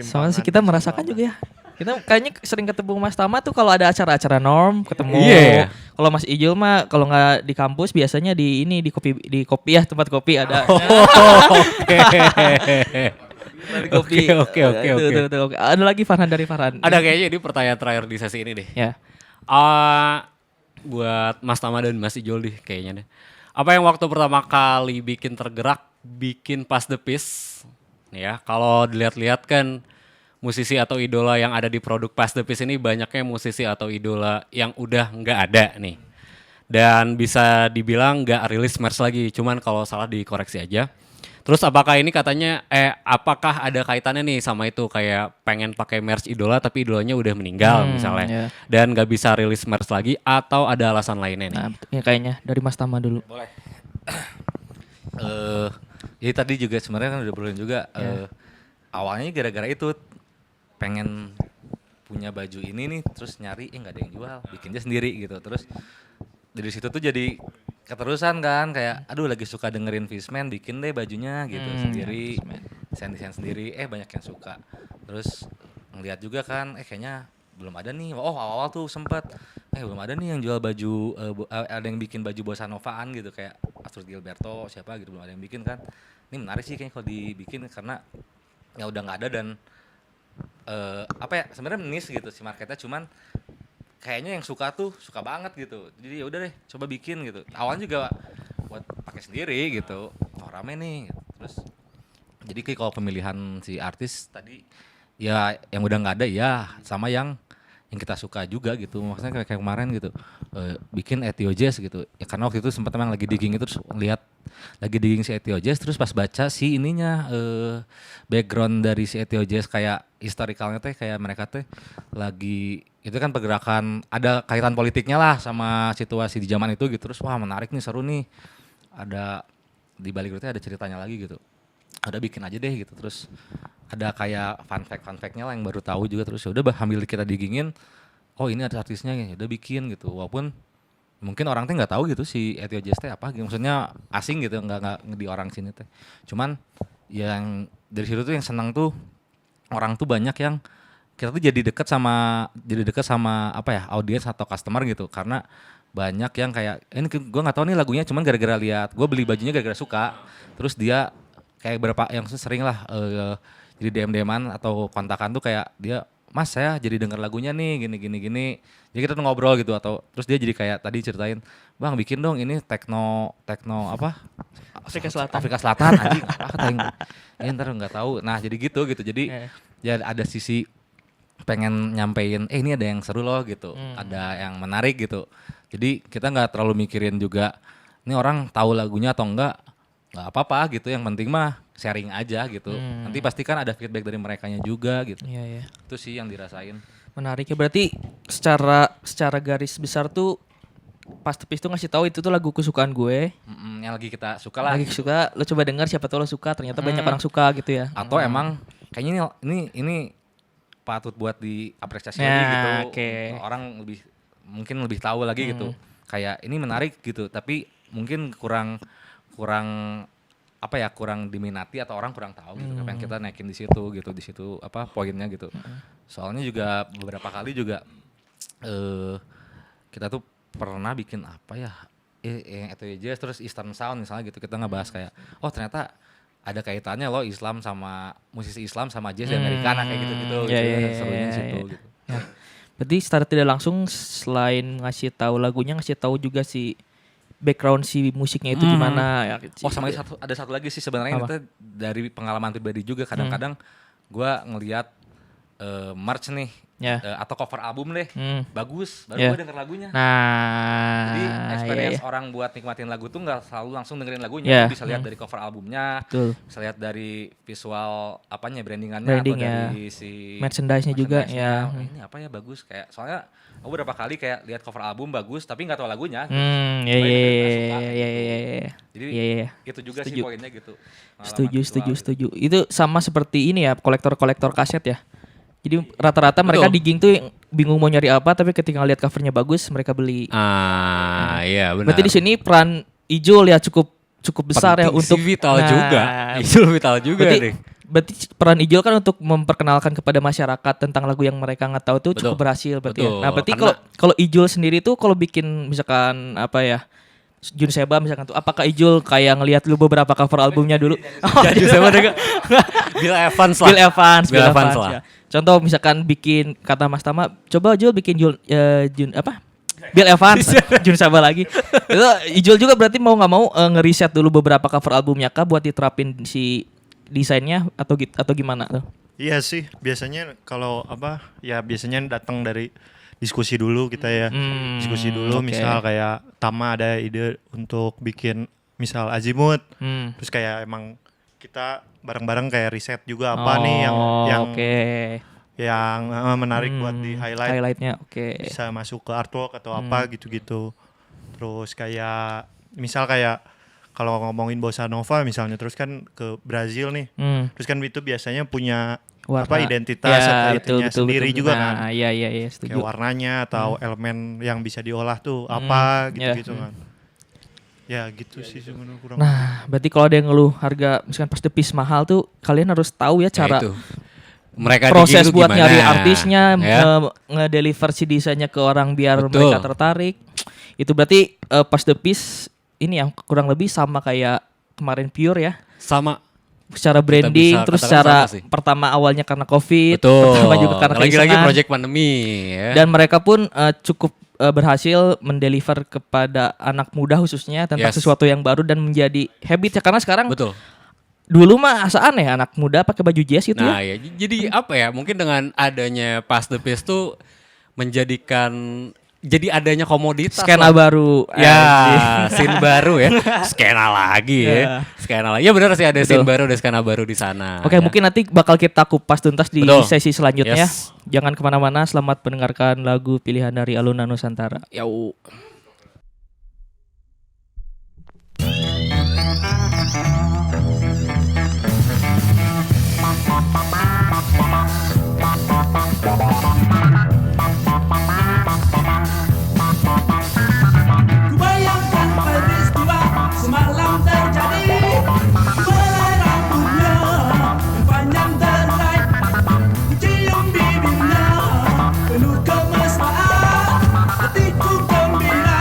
Soalnya sih kita merasakan juga ya. Kita kayaknya sering ketemu Mas Tama tuh kalau ada acara-acara Norm ketemu. Iya. Kalau Mas Ijul mah kalau nggak di kampus biasanya di kopi ya, tempat kopi ada. Kopi. Oke. Tuh. Ada lagi Farhan dari Farhan. Ada kayaknya ini pertanyaan terakhir di sesi ini deh. Ya. Buat Mas Tama dan Mas Ijol deh kayaknya deh. Apa yang waktu pertama kali bikin tergerak, bikin Pas The Peace? Ya, kalau dilihat-lihat kan musisi atau idola yang ada di produk Pas The Peace ini banyaknya musisi atau idola yang udah nggak ada nih. Dan bisa dibilang nggak rilis merch lagi, cuman kalau salah dikoreksi aja. Terus apakah ini katanya, apakah ada kaitannya nih sama itu kayak pengen pakai merch idola tapi idolanya udah meninggal misalnya. Iya. Dan gak bisa rilis merch lagi atau ada alasan lainnya nih? Nah, ya kayaknya dari Mas Tama dulu. Boleh. Jadi tadi juga sebenarnya kan udah berulin juga. Awalnya gara-gara itu pengen punya baju ini nih, terus nyari nggak ada yang jual, bikinnya sendiri gitu. Terus dari situ tuh jadi keterusan kan, kayak aduh lagi suka dengerin Fishman, bikin deh bajunya gitu sendiri, desain sendiri, banyak yang suka. Terus ngeliat juga kan, kayaknya belum ada nih. Oh awal-awal tuh sempet belum ada nih yang jual baju, ada yang bikin baju bossa novaan gitu kayak Astrid Gilberto siapa gitu, belum ada yang bikin kan. Ini menarik sih kayaknya kalau dibikin karena ya udah nggak ada dan sebenarnya niche gitu si marketnya, cuman kayaknya yang suka tuh suka banget gitu. Jadi ya udah deh coba bikin gitu. Awalnya juga buat pakai sendiri gitu. Oh rame nih gitu. Terus jadi kayak kalau pemilihan si artis tadi ya yang udah nggak ada ya sama yang kita suka juga gitu. Maksudnya kayak kemarin gitu. Bikin Ethio Jazz gitu. Ya karena waktu itu sempat emang lagi digging itu, terus lihat lagi digging si Ethio Jazz, terus pas baca si ininya background dari si Ethio Jazz kayak historicalnya teh kayak mereka teh lagi itu kan pergerakan ada kaitan politiknya lah sama situasi di zaman itu gitu. Terus wah menarik nih, seru nih. Ada di balik itu ada ceritanya lagi gitu. Udah bikin aja deh gitu. Terus ada kayak fun fact-nya lah yang baru tahu juga, terus ya udah sambil kita diggingin, oh ini ada artisnya ya udah bikin gitu. Walaupun mungkin orang teh nggak tahu gitu si Ethio Jazz teh apa gitu. Maksudnya asing gitu, nggak di orang sini teh. Cuman yang dari situ tuh yang senang tuh orang tuh banyak yang kita tuh jadi dekat sama apa ya, audiens atau customer gitu, karena banyak yang kayak ini gue nggak tahu nih lagunya, cuman gara-gara lihat gue beli bajunya gara-gara suka, terus dia kayak berapa yang sering lah jadi DM-an atau kontakan tuh kayak dia, mas saya jadi denger lagunya nih gini, jadi kita tuh ngobrol gitu, atau terus dia jadi kayak tadi ceritain, bang bikin dong ini tekno apa Afrika Selatan anjing apa katanya, ya ntar nggak tahu. Nah jadi gitu jadi ya ada sisi pengen nyampein ini ada yang seru loh gitu, ada yang menarik gitu. Jadi kita nggak terlalu mikirin juga ini orang tahu lagunya atau nggak apa-apa gitu, yang penting mah sharing aja gitu. Nanti pasti kan ada feedback dari merekanya juga gitu. Iya. Itu sih yang dirasain. Menarik ya, berarti secara garis besar tuh Pas The Peace tuh ngasih tahu itu tuh lagu kesukaan gue. Yang lagi kita suka lah. Lagi suka, lo coba dengar siapa tahu lo suka, ternyata banyak orang suka gitu ya. Atau emang kayaknya ini patut buat diapresiasi Ya, lagi gitu. oke. Orang mungkin lebih tahu lagi gitu. Kayak ini menarik gitu, tapi mungkin kurang kurang diminati atau orang kurang tahu gitu. Apa yang kita naikin di situ apa poinnya gitu. Soalnya juga beberapa kali juga kita tuh pernah bikin apa ya? Yang itu jazz terus Eastern Sound misalnya gitu, kita ngebahas kayak oh ternyata ada kaitannya loh Islam sama musisi Islam sama jazz di Amerika kayak gitu-gitu Ya, gitu. ya, Serunya ya, situ ya. gitu. Ya. Berarti secara tidak langsung selain ngasih tahu lagunya, ngasih tahu juga si background si musiknya itu gimana ya. Oh sama ada satu lagi sih sebenarnya Apa? itu dari pengalaman pribadi juga, kadang-kadang gua ngelihat merch nih Ya. atau cover album deh bagus, baru Ya. gua denger lagunya. Nah, Jadi experience iya, iya. orang buat nikmatin lagu tuh nggak selalu langsung dengerin lagunya, Ya. Lu bisa lihat dari cover albumnya, Betul. bisa lihat dari visual apanya brandingannya Branding, atau ya. dari si Merchandise-nya juga, ya. Oh, ini apa ya bagus kayak soalnya aku beberapa kali kayak lihat cover album bagus tapi nggak tahu lagunya. Ya, Cobain ya, dengerin, nggak ya, suka, ya, gitu. ya, ya. Jadi Iya, iya. itu juga sih Setuju. poinnya gitu. Pengalaman Setuju, visual setuju, gitu. setuju. Itu sama seperti ini ya, kolektor-kolektor kaset ya. Jadi rata-rata mereka di Ging tuh bingung mau nyari apa, tapi ketika lihat covernya bagus, mereka beli. Iya benar. Berarti di sini peran Ijul ya cukup besar ya Penting untuk sih, vital Nah, juga. Itu vital juga berarti, deh. berarti peran Ijul kan untuk memperkenalkan kepada masyarakat tentang lagu yang mereka nggak tahu tuh Betul. cukup berhasil berarti ya. Betul, Nah, berarti karena- kalau Ijul sendiri tuh kalau bikin misalkan apa ya? Jun Seba misalkan tuh, apakah Ijul kayak ngelihat lu beberapa cover albumnya dulu? Oh, Jadi sama dengan Bill Evans lah. Bill Evans lah. ya. Contoh misalkan bikin kata Mas Tama, coba Jul bikin Jun apa? Bill Evans, Jun Saba lagi. Itu Ijul juga berarti mau nggak mau ngeriset dulu beberapa cover albumnya kah buat diterapin si desainnya atau gimana tuh? Iya sih, biasanya kalau apa ya biasanya datang dari diskusi dulu kita ya. Diskusi dulu oke. misal kayak Tama ada ide untuk bikin misal Azimut. Terus kayak emang kita bareng-bareng kayak riset juga apa nih yang oke. yang menarik buat di highlight. Highlightnya oke. Bisa masuk ke artwork atau apa gitu-gitu. Terus kayak misal kayak kalau ngomongin bossa nova misalnya terus kan ke Brazil nih. Terus kan itu biasanya punya apa identitas atau itunya sendiri juga kan. Nah, iya setuju. Kayak warnanya atau elemen yang bisa diolah tuh apa gitu-gitu kan. Ya gitu sih sebenarnya kurang. Nah, berarti kalau ada yang ngeluh harga misalkan pas The Piece mahal tuh kalian harus tahu ya cara itu. Mereka proses di Ging tuh buat gimana, nyari artisnya, ya? nge-deliver si desainnya ke orang biar Betul. mereka tertarik. Itu berarti pas The Piece ini yang kurang lebih sama kayak kemarin Pure ya. Sama. Secara branding, bisa terus katakan secara sama sih. pertama awalnya karena Covid, Betul. pertama juga karena Lagi-lagi keisengan. project pandemi ya. Dan mereka pun cukup berhasil mendeliver kepada anak muda khususnya tentang Yes. sesuatu yang baru dan menjadi habit ya, karena sekarang Betul. dulu mah asa aneh anak muda pakai baju jazz gitu Nah ya. ya, jadi apa ya? Mungkin dengan adanya Pass the Pace tuh menjadikan jadi adanya komoditas Skena lah. baru. Ya, Anjing. scene baru ya. Skena lagi ya. Skena lagi. Ya benar sih ada scene Betul. baru, ada skena baru di sana. Oke, ya. mungkin nanti bakal kita kupas tuntas di Betul. sesi selanjutnya. Yes. Jangan kemana-mana, selamat mendengarkan lagu pilihan dari Aluna Nusantara. Yau. Kubayangkan peristiwa semalam terjadi. Belai rambutnya panjang terai, cium bibirnya penuh kemesraan, hatiku gembira.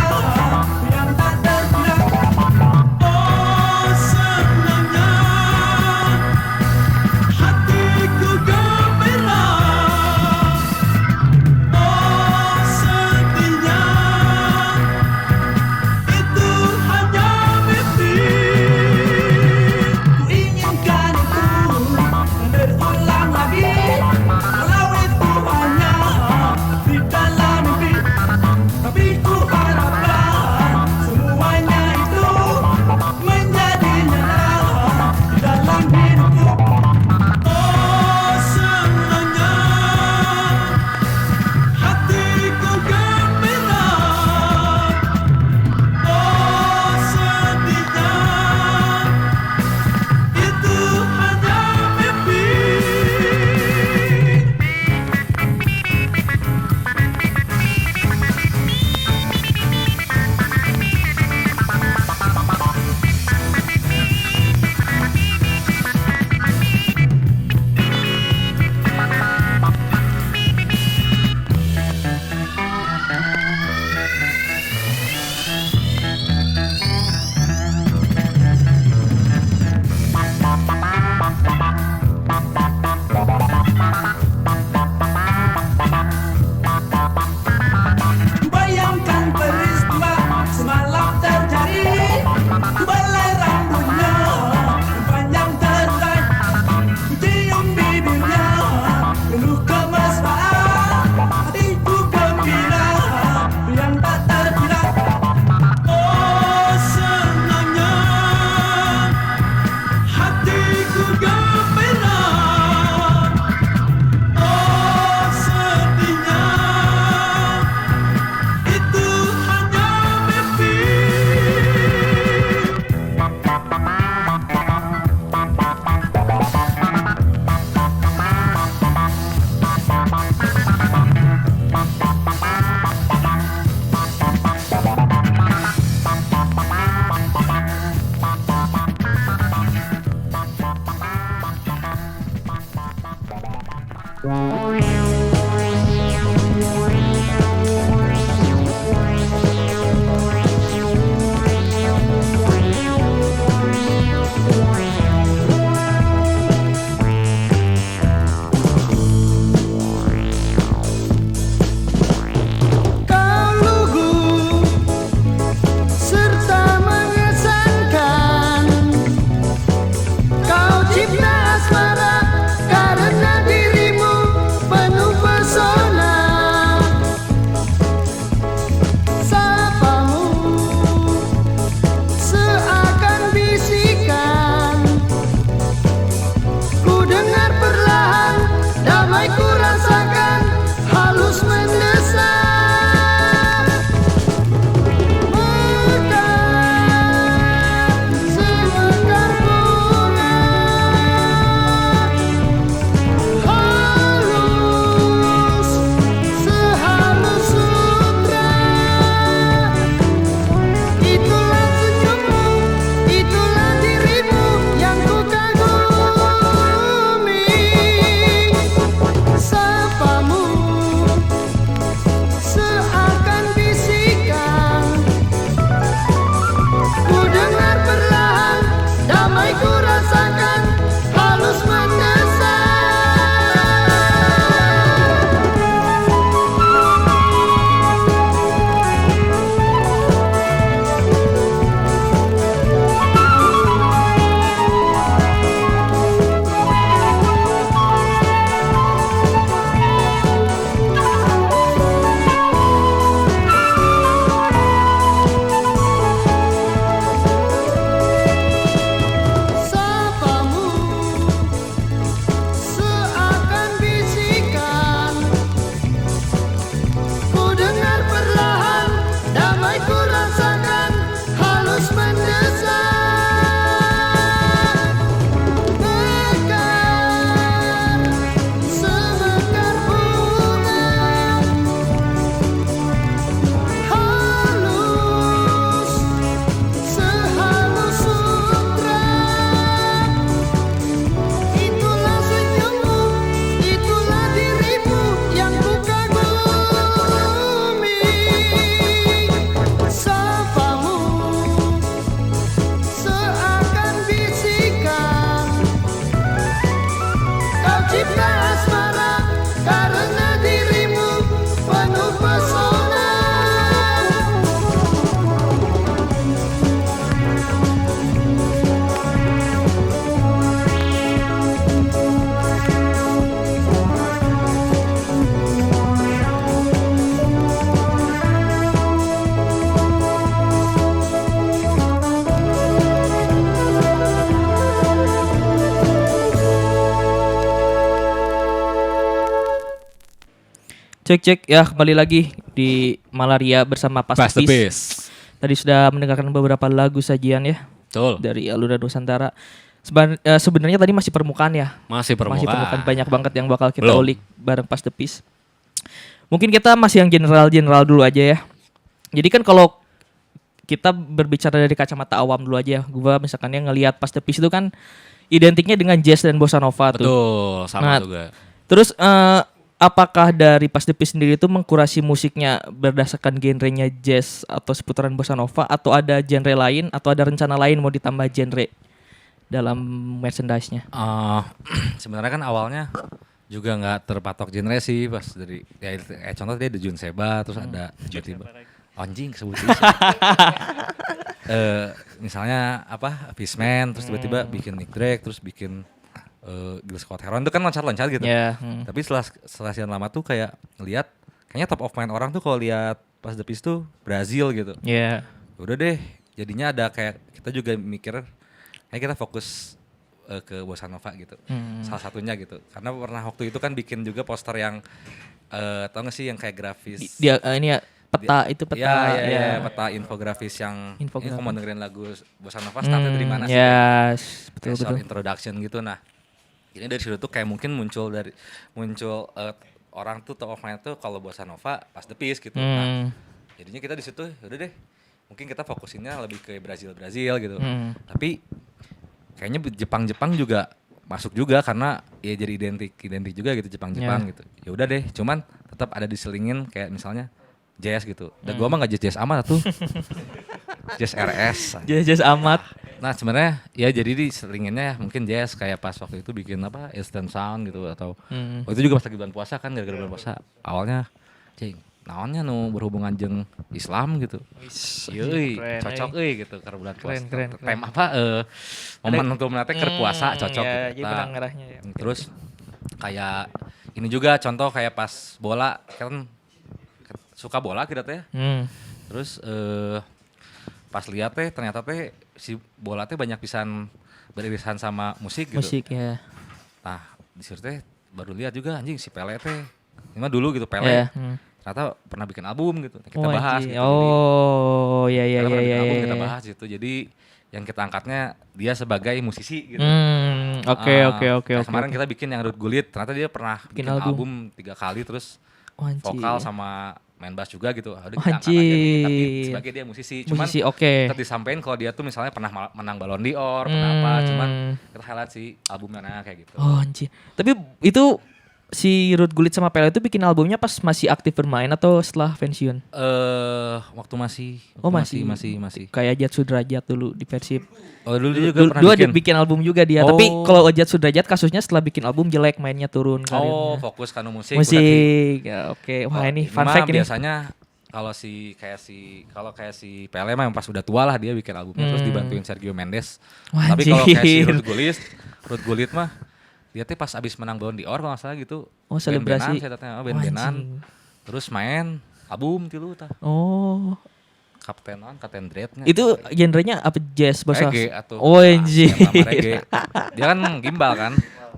Kau lugu serta mengesankan. Kau cipta asmara karena dirimu penuh pesona. Sapamu seakan bisikan. Ku dengar perlahan, damai ku rasakan, halus mendesak. Mekar semekar bunga, halus sehalus sutra. Itulah senyummu, itulah dirimu yang ku kagumi. Sapamu seakan bisikan. Ku dengar perlahan, damai ku rasakan, halus mendesak. Sapamu seakan bisikan. Ku dengar perlahan, damai ku rasakan, halus mendesak. Mekar semekar bunga, halus sehalus sutra. Itulah senyummu, itulah dirimu yang ku kagumi. Sapamu seakan bisikan. Kau cipta asmara karena dirimu penuh pesona. Cek ya, kembali lagi di Malaria bersama Pas Pas the the Peace. Beast. Tadi sudah mendengarkan beberapa lagu sajian ya Betul. dari Alunan Nusantara. Sebenarnya tadi masih permukaan ya. Masih Masih permukaan, banyak banget yang bakal kita Belum. ulik bareng Pas the Peace. Mungkin kita masih yang general-general dulu aja ya. Jadi kan kalau kita berbicara dari kacamata awam dulu aja ya. Gua misalkan yang ngelihat Pas the Peace itu kan identiknya dengan jazz dan bossa nova tuh. Betul, sama Nah, juga. Terus apakah dari Pas the Peace sendiri itu mengkurasi musiknya berdasarkan genrenya jazz atau seputaran bossa nova, atau ada genre lain atau ada rencana lain mau ditambah genre dalam merchandise-nya? Sebenarnya kan awalnya juga nggak terpatok genre sih, pas dari ya contoh dia ada Jun Seba, terus ada tiba-tiba anjing sebutin. Misalnya apa Fishman, terus tiba-tiba bikin Nick Drake, terus bikin Gil Scott Heron, itu kan loncat-loncat gitu. Ya. Tapi setelah sekian lama tuh kayak ngeliat, kayaknya top of mind orang tuh kalau lihat Pas the Peace tuh Brazil gitu. Ya. Udah deh, jadinya ada kayak kita juga mikir, kayak kita fokus ke bossa nova gitu. Salah satunya gitu. Karena pernah waktu itu kan bikin juga poster yang tau gak sih yang kayak grafis. Dia ini ya peta itu peta ya, peta infografis yang Infografis. ini kalau mau dengerin lagu bossa nova startnya dari mana sih? Yes, Kayak betul short betul. introduction gitu. Nah, ini dari situ tuh kayak mungkin muncul orang tuh top of mind tuh kalau bossa nova Pas the Peace gitu. Nah, jadinya kita di situ udah deh, mungkin kita fokusinnya lebih ke Brazil gitu. Tapi kayaknya Jepang juga masuk juga karena ya jadi identik juga gitu Jepang gitu. Ya udah deh, cuman tetap ada diselingin kayak misalnya jazz gitu. Dan gua mah nggak jazz amat tuh. Jazz RS. Jazz amat. Nah sebenarnya ya jadi diselinginnya mungkin jazz kayak pas waktu itu bikin apa Eastern Sound gitu atau waktu itu juga pas lagi bulan puasa kan gara-gara bulan puasa awalnya cing naonnya nu berhubungan jeung Islam gitu. Yeuy, keren, cocok gitu karena bulan puasa. Keren. Tema apa momen untuk menate keur puasa cocok ya, gitu. jadi benang merahnya ya. Terus kayak ini juga contoh kayak pas bola kan suka bola kita teh. Terus pas lihat teh ternyata teh si bola teh banyak pisan beririsan sama musik gitu. Musik ya. Nah, di situ teh baru lihat juga anjing si Pele teh. Ini mah dulu gitu Pele. Ternyata pernah bikin album gitu. Kita bahas gitu. Oh, iya. Kita pernah bikin album kita bahas gitu. Jadi yang kita angkatnya dia sebagai musisi gitu. Oke. Kemarin kita bikin yang Ruth Gullit, ternyata dia pernah bikin album 3 kali terus vokal sama main bass juga gitu. Udah kita angkat aja nih, tapi sebagai dia musisi. Cuman kita disampaikan kalau dia tuh misalnya pernah menang Ballon d'Or, pernah apa, cuman kita highlight sih albumnya kayak gitu. Oh anjir. Tapi itu si Ruth Gullit sama Pele itu bikin albumnya pas masih aktif bermain atau setelah pensiun? Waktu masih. Kayak Ojat Sudrajat dulu di Persib. Oh dulu dia juga pernah bikin album juga dia. Tapi kalau Ojat Sudrajat kasusnya setelah bikin album jelek, mainnya turun karirnya. Oh fokus kan musik. Ya, oke. Wah ini fun fact ini. Biasanya kalau kayak si Pele mah yang pas udah tua lah dia bikin albumnya terus dibantuin Sergio Mendes. Wah, tapi kalau kayak si Ruth Gullit mah dia teh pas abis menang Ballon d'Or kalau nggak salah gitu. Oh selebrasi. Ben-benan. Terus main album tilu tah. Oh. Kapten Dread-nya. Itu genrenya apa jazz bahasa? Reggae atuh. Oh anjir. Dia kan gimbal kan.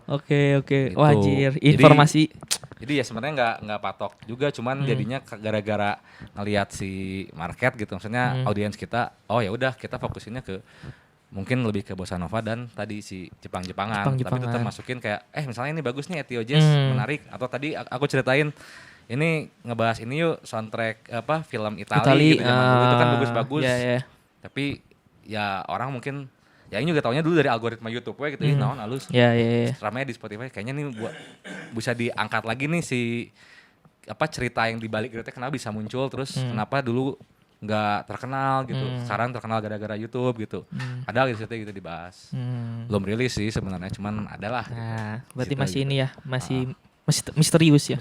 Oke. Gitu. Wah anjir, informasi. Jadi ya sebenarnya nggak patok juga, cuman jadinya gara-gara ngelihat si market gitu, maksudnya audiens kita, oh ya udah kita fokusinnya ke mungkin lebih ke bossa nova dan tadi si Jepang-Jepangan. Tapi tetap masukin kayak misalnya ini bagus nih Etio Jazz menarik, atau tadi aku ceritain ini ngebahas ini yuk soundtrack apa film Itali gitu, zaman dulu itu kan bagus-bagus. Tapi ya orang mungkin ya ini juga taunya dulu dari algoritma YouTube gitu, naon halus. Ramai di Spotify kayaknya nih buat bisa diangkat lagi nih si apa cerita yang dibalik gitu kenapa bisa muncul terus kenapa dulu nggak terkenal gitu, sekarang terkenal gara-gara YouTube gitu. Ada di situ gitu dibahas. Belum rilis sih sebenarnya, cuman adalah. Nah, berarti masih gitu. Ini ya, masih misterius ya.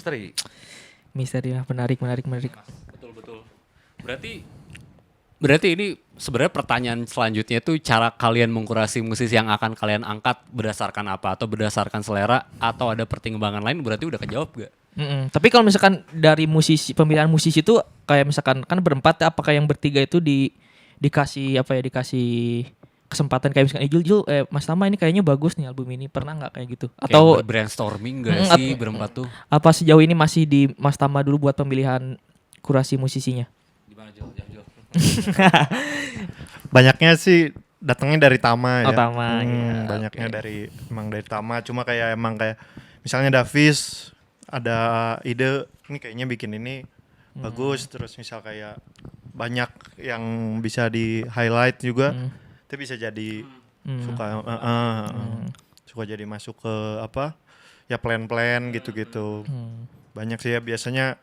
Misteri, menarik. Betul. Berarti ini sebenarnya pertanyaan selanjutnya tuh cara kalian mengkurasi musisi yang akan kalian angkat berdasarkan apa, atau berdasarkan selera, atau ada pertimbangan lain, berarti udah kejawab gak? Tapi kalau misalkan dari pemilihan musisi itu kayak misalkan kan berempat, apakah yang bertiga itu dikasih kesempatan kayak misalkan Jul Mas Tama ini kayaknya bagus nih album ini, pernah nggak kayak gitu? Atau brainstorming gak sih berempat tuh? Apa sejauh ini masih di Mas Tama dulu buat pemilihan kurasi musisinya? Gimana Jul? Banyaknya sih datangnya dari Tama ya. Tama. Banyaknya dari Tama, cuma kayak misalnya Davis ada ide ini kayaknya bikin ini bagus, terus misal kayak banyak yang bisa di highlight juga, itu bisa jadi suka jadi masuk ke apa ya plan-plan gitu-gitu. Banyak sih ya, biasanya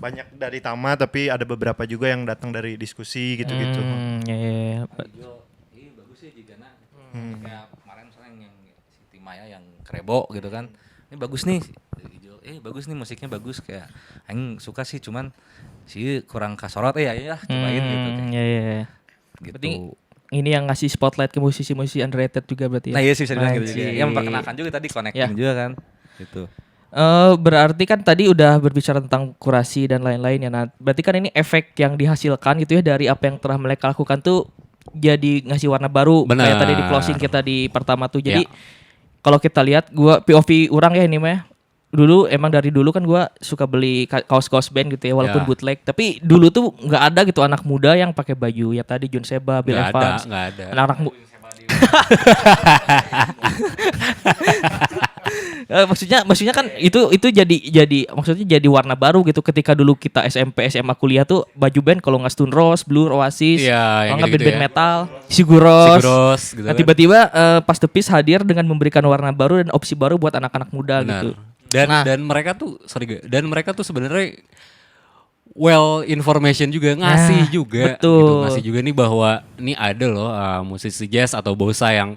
banyak dari Tama tapi ada beberapa juga yang datang dari diskusi gitu-gitu. Iya. Ini bagus sih jigana. Kayak kemarin misalnya yang si Timaya yang Krebo gitu kan. Ini bagus nih. Bagus nih musiknya bagus, kayak aing suka sih cuman sih kurang kasorot ya cobain gitu. Iya. Gitu. Berarti ini yang ngasih spotlight ke musisi-musisi underrated juga berarti ya. Nah iya sih bisa bilang gitu juga. Yang memperkenalkan juga tadi connecting juga kan. Gitu. Berarti kan tadi udah berbicara tentang kurasi dan lain-lain ya. Nah, berarti kan ini efek yang dihasilkan gitu ya dari apa yang telah mereka lakukan tuh jadi ngasih warna baru. Bener. Kayak tadi di closing kita di pertama tuh. Jadi kalau kita lihat gua POV orang ya ini mah. Dari dulu kan gua suka beli kaos-kaos band gitu ya walaupun bootleg. Tapi dulu tuh nggak ada gitu anak muda yang pakai baju ya tadi Jun Seba, Bill Evans. Nggak ada. Anak-anak Maksudnya kan itu jadi maksudnya jadi warna baru gitu ketika dulu kita SMP SMA kuliah tuh baju band kalau nggak Stone Roses, Blur, Oasis, Iya, yang kalau nggak gitu-gitu band-band ya. metal, Sigur Rós. gitu Nah kan. tiba-tiba pas The Peace hadir dengan memberikan warna baru dan opsi baru buat anak-anak muda Benar. gitu. Dan Nah. dan mereka tuh mereka tuh sebenarnya well information juga ngasih Nah, juga betul. gitu, ngasih juga nih bahwa ini ada loh musisi jazz atau bossa yang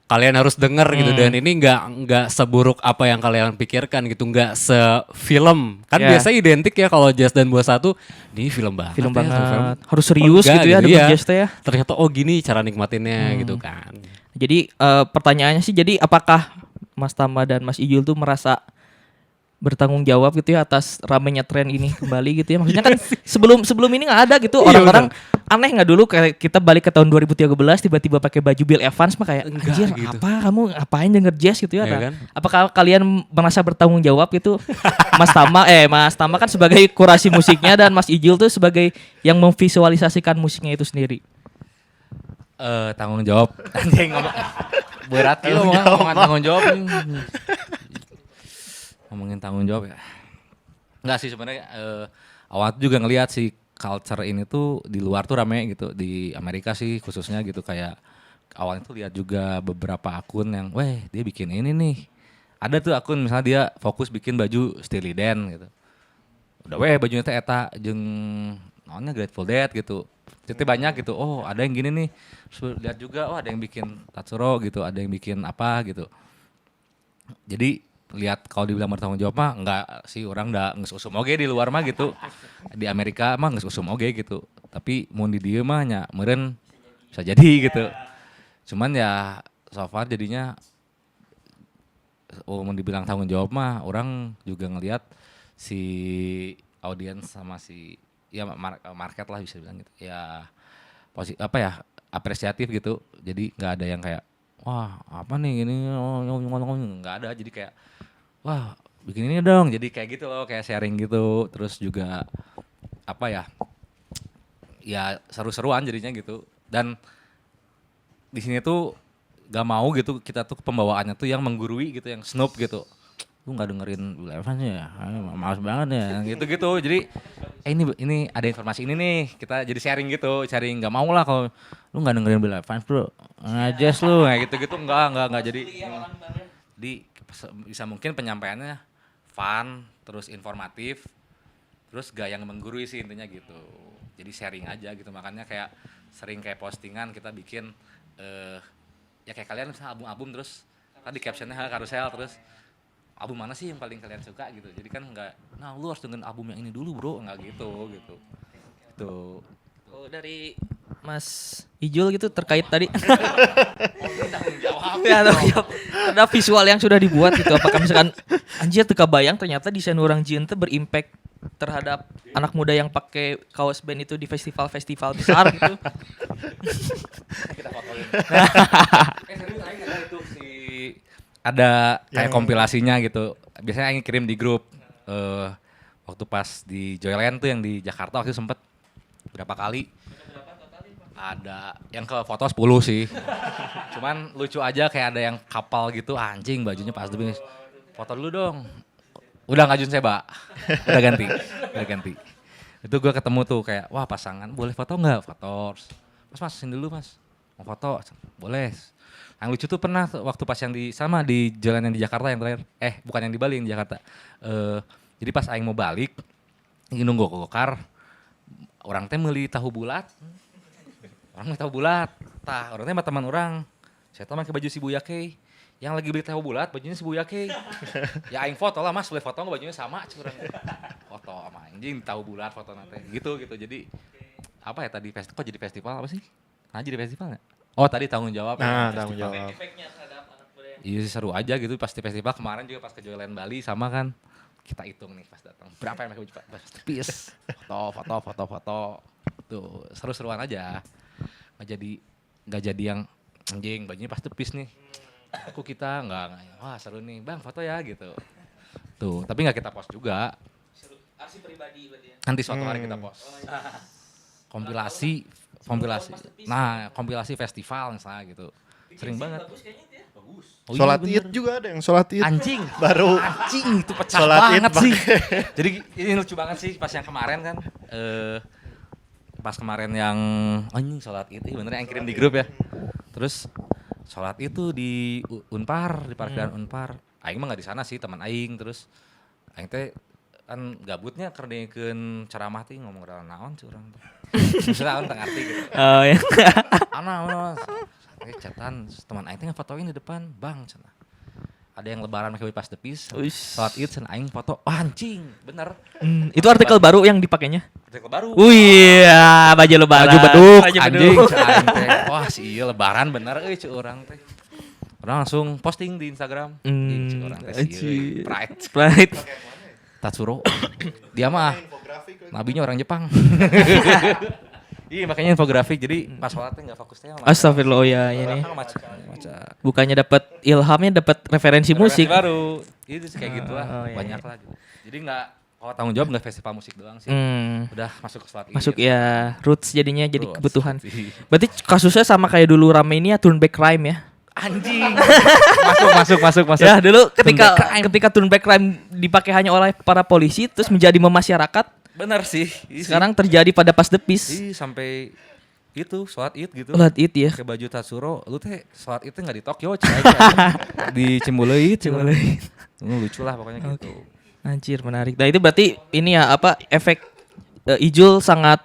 kalian harus denger gitu, dan ini nggak seburuk apa yang kalian pikirkan gitu, nggak sefilm kan. Ya. Biasanya identik ya kalau jazz dan bossa tuh ini film banget Film ya, banget. atau film. Harus serius enggak gitu ya dengan iya. jazz teh ya. Ternyata gini cara nikmatinnya gitu kan. Jadi pertanyaannya sih jadi apakah Mas Tama dan Mas Ijul tuh merasa bertanggung jawab gitu ya atas ramenya tren ini kembali gitu ya. Maksudnya kan sebelum ini nggak ada gitu, orang-orang aneh nggak dulu kayak kita balik ke tahun 2013 tiba-tiba pakai baju Bill Evans mah kayak Enggak anjir gitu. apa kamu ngapain denger jazz gitu ya. Iya Nah, kan? apakah kalian merasa bertanggung jawab itu Mas Tama kan sebagai kurasi musiknya dan Mas Ijul tuh sebagai yang memvisualisasikan musiknya itu sendiri. Tanggung jawab. Anjing ngomong berat gitu ngomongin tanggung jawab. Ngomongin tanggung jawab ya. Enggak sih sebenarnya awal tuh juga ngelihat si culture ini tuh di luar tuh rame gitu, di Amerika sih khususnya gitu, kayak awalnya tuh lihat juga beberapa akun yang dia bikin ini nih. Ada tuh akun misalnya dia fokus bikin baju Steely Dan gitu. Udah bajunya teh eta jeung naonnya Grateful Dead gitu. Jadi banyak gitu. Oh, ada yang gini nih. Terus lihat juga ada yang bikin Tatsuro gitu, ada yang bikin apa gitu. Jadi lihat kalau dibilang bertanggung jawab mah enggak sih, orang udah geus usum oge di luar mah gitu. Di Amerika mah geus usum oge gitu. Tapi mun di dieu mah nya meureun bisa jadi gitu. Cuman ya so far jadinya mau dibilang tanggung jawab mah orang juga ngelihat si audiens sama si ya market lah bisa bilang gitu. Ya apa ya apresiatif gitu. Jadi nggak ada yang kayak wah apa nih ini nggak ada, jadi kayak wah bikin ini dong, jadi kayak gitu loh, kayak sharing gitu. Terus juga apa ya seru-seruan jadinya gitu. Dan di sini tuh gak mau gitu kita tuh pembawaannya tuh yang menggurui gitu, yang snob gitu. Lu nggak dengerin Bill Evans ya, males banget ya, gitu-gitu. Jadi ini ada informasi ini nih, kita jadi sharing gitu, sharing. Nggak mau lah kalau lu nggak dengerin Bill Evans bro, jazz lu kayak gitu-gitu, nggak jadi. Jadi bisa mungkin penyampaiannya fun, terus informatif, terus gak yang menggurui sih intinya gitu. Jadi sharing aja gitu, makanya kayak sering kayak postingan kita bikin ya kayak kalian misalnya album-album, terus tadi captionnya karusel, terus album mana sih yang paling kalian suka gitu. Jadi kan enggak, nah lu harus dengerin album yang ini dulu bro, enggak gitu. Gitu. Oh, dari Mas Ijul gitu terkait tadi. Ya, ada visual yang sudah dibuat gitu. Apakah misalkan anjir teu kabayang ternyata desain orang Jin teh berimpact terhadap anak muda yang pakai kaos band itu di festival-festival besar gitu. Kita fotoin. Serius aing ada itu ada kayak kompilasinya gitu. Biasanya aing kirim di grup. Waktu pas di Joyland tuh yang di Jakarta waktu itu sempet berapa kali. Ada yang ke foto 10 sih. Cuman lucu aja kayak ada yang kapal gitu, anjing bajunya pas demi. Foto dulu dong. Udah ngajuin saya, Mbak. Udah ganti. Itu gue ketemu tuh kayak, wah pasangan boleh foto nggak? Foto. Mas sini dulu mas. Mau foto? Boleh. Yang lucu tuh pernah tuh, waktu pas yang di jalan yang di Jakarta yang terakhir. Bukan yang di Bali, yang di Jakarta. Jadi pas aing mau balik, ingin nunggu gokar. Orang teh meuli tahu bulat. Orang tahu bulat. Tah, orang teh sama teman orang. Saya tahu pakai baju si Buyake. Yang lagi beli tahu bulat, bajunya si Buyake. Ya aing foto lah mas, boleh foto nggak bajunya sama curang. Foto sama anjing tahu bulat foto nanti. Gitu. Jadi apa ya tadi kok jadi festival apa sih? Nah jadi festival nggak? Oh tadi tanggung jawab. Nah, tanggung jawab. Iya sih seru aja gitu pasti festival. Kemarin juga pas ke Joyland Bali sama kan. Kita hitung nih pas datang. Berapa yang pakai baju Masterpiece? Foto. Tuh seru-seruan aja. Nggak jadi yang anjing bajunya Masterpiece nih. Aku kita nggak, wah seru nih bang foto ya gitu. Tuh tapi nggak kita post juga. Arsip pribadi berarti ya. Nanti suatu hari kita post. Kompilasi. Nah kompilasi festival misalnya gitu. Sering banget. Oh, iya, Sholat bener. Id juga ada yang sholat Id. Anjing. Baru Anjing itu pecah Sholat Id banget sih. Jadi ini lucu banget sih pas yang kemarin kan. Pas kemarin yang anjing sholat Id, bener yang kirim di grup ya. Terus sholat itu di Unpar, di parkiran Unpar. Aing mah nggak di sana sih, teman Aing. Terus Aing teh kan gabutnya kerdekeun ceramah teh ngomong rada naon sih urang teh. Maksudnya orang teu ngarti gitu. Oh ya. Ana. Chatan teman Aing teh ngefotoin di depan, Bang cenah. Ada yang lebaran pakai pas depis, Uish. sholat Id cenah Aing foto. Wah, anjing, bener. Itu artikel baru yang dipakainya. Artikel baru. Wih, ya, baju lebaran. Baju beduk, Baju anjing, beduk. cek Aing teh. Wah, si iya lebaran bener euy cek urang teh. Orang langsung posting di Instagram. Ih, cek urang teh si anjir. Pride. Pride. Tatsuro. Dia mah nabinya orang Jepang. Iya, makanya infografik. Jadi pas sholatnya enggak fokus teh. Astagfirullah, oh ya ini. Maca. Bukannya dapat ilhamnya, dapat referensi musik. Baru. Itu sih kayak gitu lah. Oh, iya, Banyak lah gitu. Jadi enggak kalau tanggung jawab enggak festival musik doang sih. Udah masuk ke sholat Id. Masuk ya roots jadinya jadi Roots. kebutuhan. Iya. Berarti kasusnya sama kayak dulu rame ini ya Turn Back Crime ya. Anjing. masuk. Ya dulu Turn Back Crime. ketika Turn Back Crime dipakai hanya oleh para polisi terus menjadi memasyarakat. Bener sih. Sekarang terjadi pada pas depis. sampai itu sholat Id gitu. Sholat Id ya. Pakai baju Tatsuro, lu teh sholat Id teh enggak di Tokyo, aja. Di Cimbuleuit. Lucu lah pokoknya gitu. Anjir menarik. Nah itu berarti ini ya apa efek Ijul sangat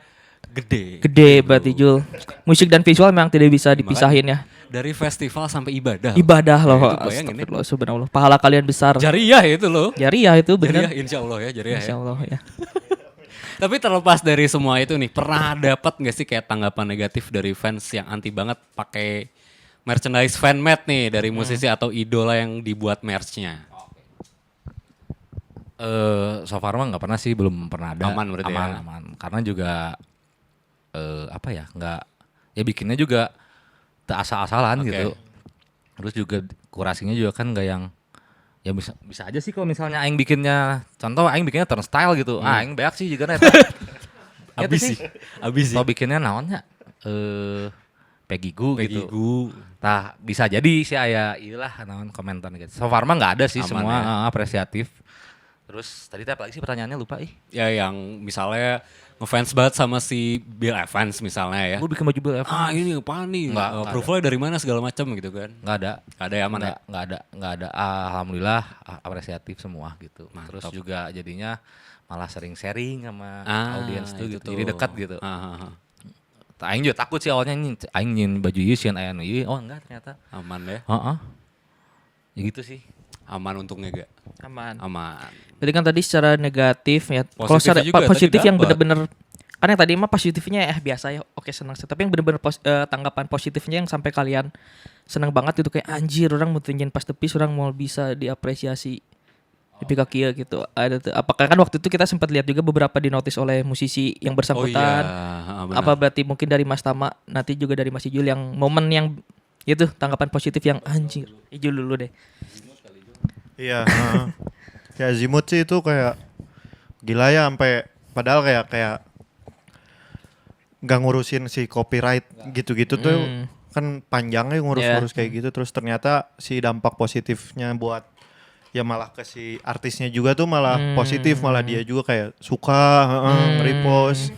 gede berarti Jul. Musik dan visual memang tidak bisa dipisahin ya. Dari festival sampai ibadah. Ibadah loh. Ya, itu bayangin ya. Astagfirullah, subhanallah. Pahala kalian besar. Jariah itu loh. Jariah itu bener. Jariah insya Allah ya, jariah Insya ya. Allah ya. Tapi terlepas dari semua itu nih, pernah dapat gak sih kayak tanggapan negatif dari fans yang anti banget pakai merchandise fan-made nih dari musisi atau idola yang dibuat merch-nya? So far mah nggak pernah sih, belum pernah ada. Aman berarti ya? Aman. Karena juga apa ya, nggak ya bikinnya juga tak asal-asalan Oke. gitu. Terus juga kurasinya juga kan nggak yang ya bisa aja sih kalau misalnya aing bikinnya, contoh aing bikinnya turnstile gitu. Aing beak sih juga net. Abis sih. Kalau bikinnya naonnya Pegigu gitu. Pegigu. Tah bisa jadi sih aya iyalah naon komentar gitu. So far mah nggak ada sih, Aman semua ya. apresiatif. Terus tadi apa lagi sih pertanyaannya, lupa ih. Ya yang misalnya ngefans banget sama si Bill Evans misalnya ya. Lu bikin baju Bill Evans? Ah ini apaan nih? Nggak Approval-nya dari mana segala macam gitu kan. Nggak ada. Nggak ada ya, aman ya? Nggak ada. Alhamdulillah apresiatif semua gitu. Mantap. Terus juga jadinya malah sering sharing sama Ah, audiens tuh itu gitu. Jadi dekat gitu. Ah. Aing juga takut sih awalnya nih, aing nyin baju ieu sieun aya nu ieu. Oh enggak ternyata. Aman ya. Heeh. Ya gitu sih. Aman untungnya gak? Aman. Aman. Berarti kan tadi secara negatif ya. Kalau Positifnya secara juga positif tadi yang dapat. bener-bener kan yang tadi mah positifnya biasa ya. Oke senang sih. Tapi yang bener-bener tanggapan positifnya yang sampai kalian senang banget gitu kayak anjir orang mau tunjukin pas tepis orang mau bisa diapresiasi. Di pihak kia gitu. Ada tuh. Apakah kan waktu itu kita sempat lihat juga beberapa dinotis oleh musisi yang bersangkutan. benar. Apa berarti mungkin dari Mas Tama, nanti juga dari Mas Ijul yang momen yang itu tanggapan positif yang anjir. Ijul dulu deh. Iya, heeh. Kayak Azimut sih itu kayak gila ya sampai padahal kayak nggak ngurusin si copyright gitu-gitu tuh kan panjang ya ngurus-ngurus kayak gitu, terus ternyata si dampak positifnya buat ya malah ke si artisnya juga tuh malah positif, malah dia juga kayak suka, repost.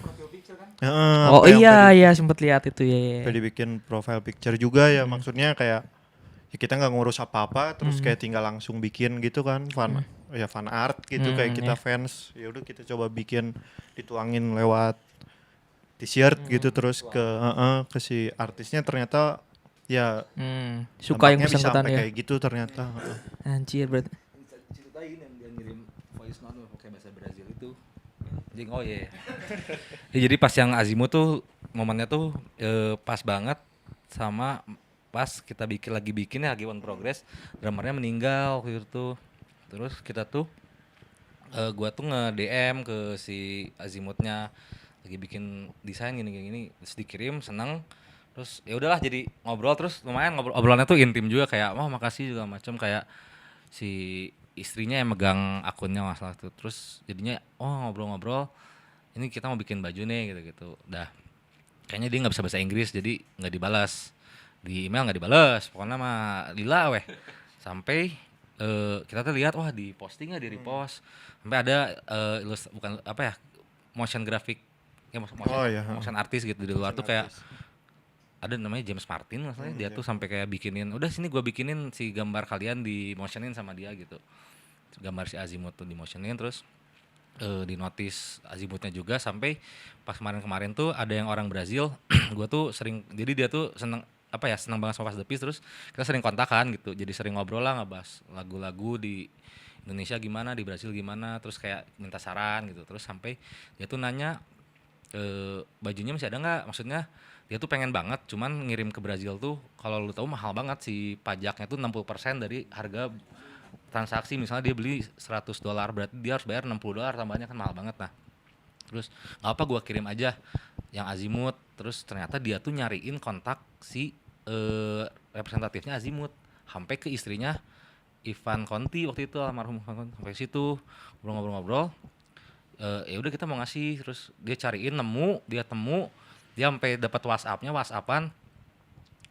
Oh iya sempat lihat itu ya. Sampai dibikin profile picture juga ya, maksudnya kayak ya kita nggak ngurus apa-apa, terus kayak tinggal langsung bikin gitu kan, fan art gitu, kayak kita fans ya udah kita coba bikin, dituangin lewat t-shirt gitu, terus ke si artisnya ternyata ya Suka yang dampaknya bisa bersangkutan sampai ya. kayak gitu ternyata. Anjir berarti. Ceritain yang dia ngirim voice note pakai bahasa Brazil itu. Anjing, oh iya. Ya, jadi pas yang Azimut tuh momennya tuh pas banget sama pas kita lagi bikin lagi on progress, drummernya meninggal waktu itu. Terus kita tuh gua tuh nge-DM ke si Azimutnya lagi bikin desain gini terus dikirim, seneng. Terus ya udahlah jadi ngobrol, terus lumayan obrolannya tuh intim juga, kayak makasih juga macam kayak si istrinya yang megang akunnya masalah itu. Terus jadinya ngobrol-ngobrol, ini kita mau bikin baju nih gitu-gitu. Dah kayaknya dia nggak bisa bahasa Inggris jadi nggak dibalas. di email nggak dibales, pokoknya mah lila weh. Sampai kita tuh lihat wah di posting nggak di repost, sampai ada bukan apa ya, motion graphic ya motion artist gitu di luar tuh kayak ada namanya James Martin maksudnya dia tuh sampai kayak bikinin udah sini gua bikinin si gambar kalian di motionin sama dia gitu, gambar si Azimuth tuh di motionin terus di notice Azimuthnya juga. Sampai pas kemarin tuh ada yang orang Brazil gua tuh sering, jadi dia tuh seneng banget sama Pas The Peace, terus kita sering kontakan gitu, jadi sering ngobrol lah ngebahas lagu-lagu di Indonesia gimana, di Brazil gimana, terus kayak minta saran gitu. Terus sampai dia tuh nanya bajunya masih ada nggak, maksudnya dia tuh pengen banget, cuman ngirim ke Brazil tuh kalau lu tahu mahal banget si pajaknya tuh 60% dari harga transaksi. Misalnya dia beli $100 berarti dia harus bayar $60 tambahnya, kan mahal banget. Nah terus nggak apa gua kirim aja yang Azimuth, terus ternyata dia tuh nyariin kontak si representatifnya Azimuth sampai ke istrinya Ivan Conti waktu itu, almarhum Ivan Conti, sampai situ ngobrol-ngobrol. Ya udah kita mau ngasih, terus dia cariin dia sampai dapat WhatsAppan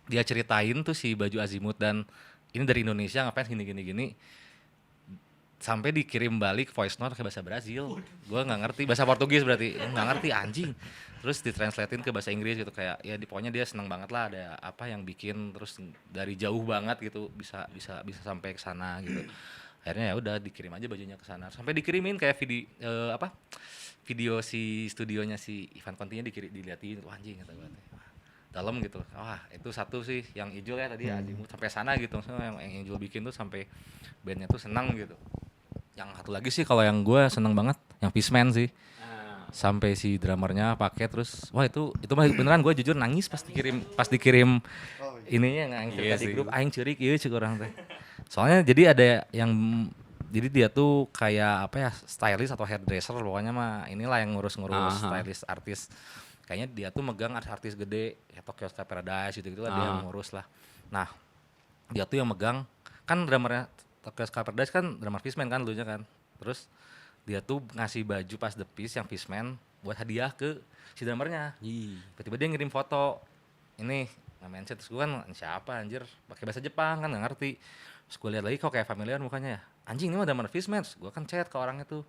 dia ceritain tuh si baju Azimuth dan ini dari Indonesia ngapain gini sampai dikirim balik voice note ke bahasa Brazil. Gua nggak ngerti bahasa Portugis, berarti nggak ngerti anjing, terus ditranslatein ke bahasa Inggris gitu, kayak ya pokoknya dia seneng banget lah ada apa yang bikin, terus dari jauh banget gitu bisa sampai ke sana gitu. Akhirnya ya udah dikirim aja bajunya ke sana, sampai dikirimin kayak video si studionya si Ivan Conti-nya diliatin, wah anjing kata gue dalam gitu. Wah itu satu sih yang Ijul ya tadi Azimuth sampai sana gitu, maksudnya yang Ijul bikin tuh sampai bandnya tuh senang gitu. Yang satu lagi sih kalau yang gue seneng banget yang Fishman sih, sampai si drummernya pakai, terus wah itu mah beneran gue jujur nangis pas dikirim ininya yang cerita di grup aing ceurik ieu ceuk urang teh. Soalnya jadi ada yang jadi dia tuh kayak apa ya, stylist atau hairdresser pokoknya mah inilah yang ngurus stylist artis. Kayaknya dia tuh megang artis gede ya, Tokyo Star Paradise gitu lah dia ngurus lah. Nah dia tuh yang megang, kan drummernya Tokyo Star Paradise kan drummer Fishman kan dulunya kan. Terus dia tuh ngasih baju Pas The Peace yang Fishman buat hadiah ke si drummernya. Tiba-tiba dia ngirim foto ini nge-mention, terus gue kan siapa anjir pakai bahasa Jepang kan nggak ngerti. Terus gue lihat lagi kok kayak familiar mukanya ya, anjing ini mah drummer Fishman. Gue kan chat ke orangnya tuh,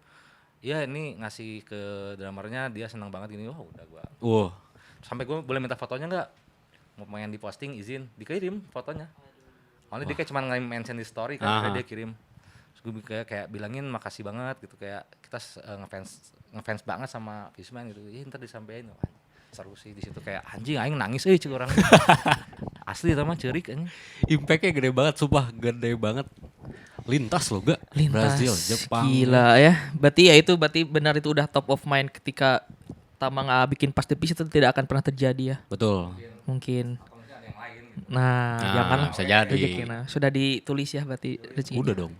iya ini ngasih ke drummernya, dia senang banget gini. Oh udah gue sampai gue boleh minta fotonya nggak, mau main di posting izin, dikirim fotonya. Awalnya dia kayak cuma nge-mention di story kan, dia kirim. Terus gue kayak bilangin makasih banget gitu, kayak kita ngefans banget sama Fishman gitu. Ya ntar disampein. Seru sih di situ, kayak anjing aing nangis cik orang. Asli sama ceurik anjing. Impact-nya gede banget, sumpah gede banget. Lintas loh gak? Lintas, Brazil, Jepang. gila ya. Berarti benar itu udah top of mind ketika Tama nggak bikin Pas The Peace, itu tidak akan pernah terjadi ya. Betul. Mungkin. Nah, jangan bisa jadi. rezekinya. Sudah ditulis ya berarti rezekinya. Udah dong.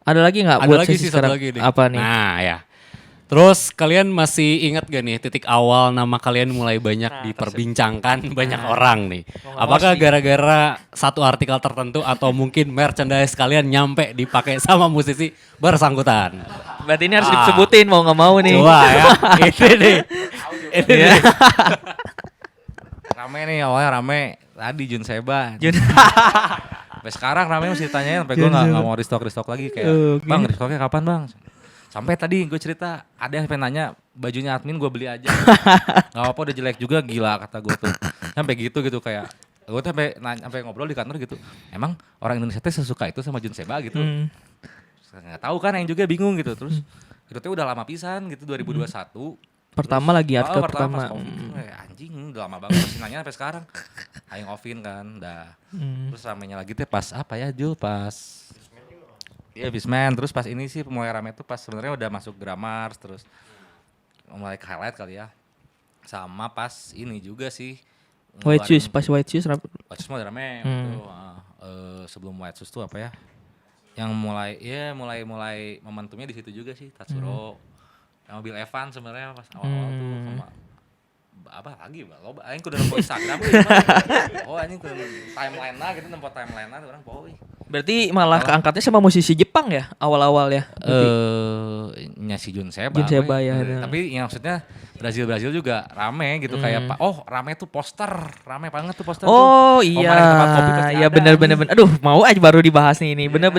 Ada lagi nggak Ada buat lagi sesi sih sekarang? satu lagi nih. Apa nih? Nah ya. Terus kalian masih ingat gak nih titik awal nama kalian mulai banyak diperbincangkan banyak orang nih? Apakah gara-gara satu artikel tertentu atau mungkin merchandise kalian nyampe dipakai sama musisi bersangkutan? Berarti ini harus disebutin mau nggak mau nih. Coba ya. Ini nih. Ini nih. Rame nih awalnya rame tadi Jun Seba. Sampai sekarang rame masih ditanyain, sampai gue nggak mau restock lagi kayak bang restocknya kapan bang? Sampai tadi gue cerita ada yang pengen nanya bajunya admin gue beli aja. Gak apa-apa udah jelek juga, gila kata gue tuh. Sampai gitu kayak gue tuh sampai ngobrol di kantor gitu. Emang orang Indonesia tuh sesuka itu sama Jun Seba gitu. Nggak tahu kan, yang juga bingung gitu. Terus itu tuh udah lama pisan gitu 2021. Pertama Terus, lagi artikel pertama. pas COVID, anjing udah lama banget masih nanya sampai sekarang. Aing offin kan, dah. Terus ramenya lagi tuh pas apa ya Jul, pas iya Fishman. Terus pas ini sih mulai rame tuh pas sebenarnya udah masuk Grammars, terus mulai ke highlight kali ya. Sama pas ini juga sih. White Shoes, pas White Shoes White Shoes udah rame gitu. Sebelum White Shoes tuh apa ya? Yang mulai momentumnya di situ juga sih, Tatsuro. Yang mobil Evan sebenarnya pas awal-awal tuh sama apa lagi loba aing kudu nempo Instagram. Oh anjing kudu timeline-na gitu, nempo timeline-na orang poe. Berarti malah keangkatnya sama musisi Jepang ya awal-awal ya. Nya si Jun Seba. Jun Seba ya. Tapi yang maksudnya Brazil juga rame gitu kayak rame tuh poster, rame banget tuh poster Oh tuh. iya, Kemarin tempat kopi pasti iya ada. benar. Aduh, mau aja baru dibahas nih ini. Bener.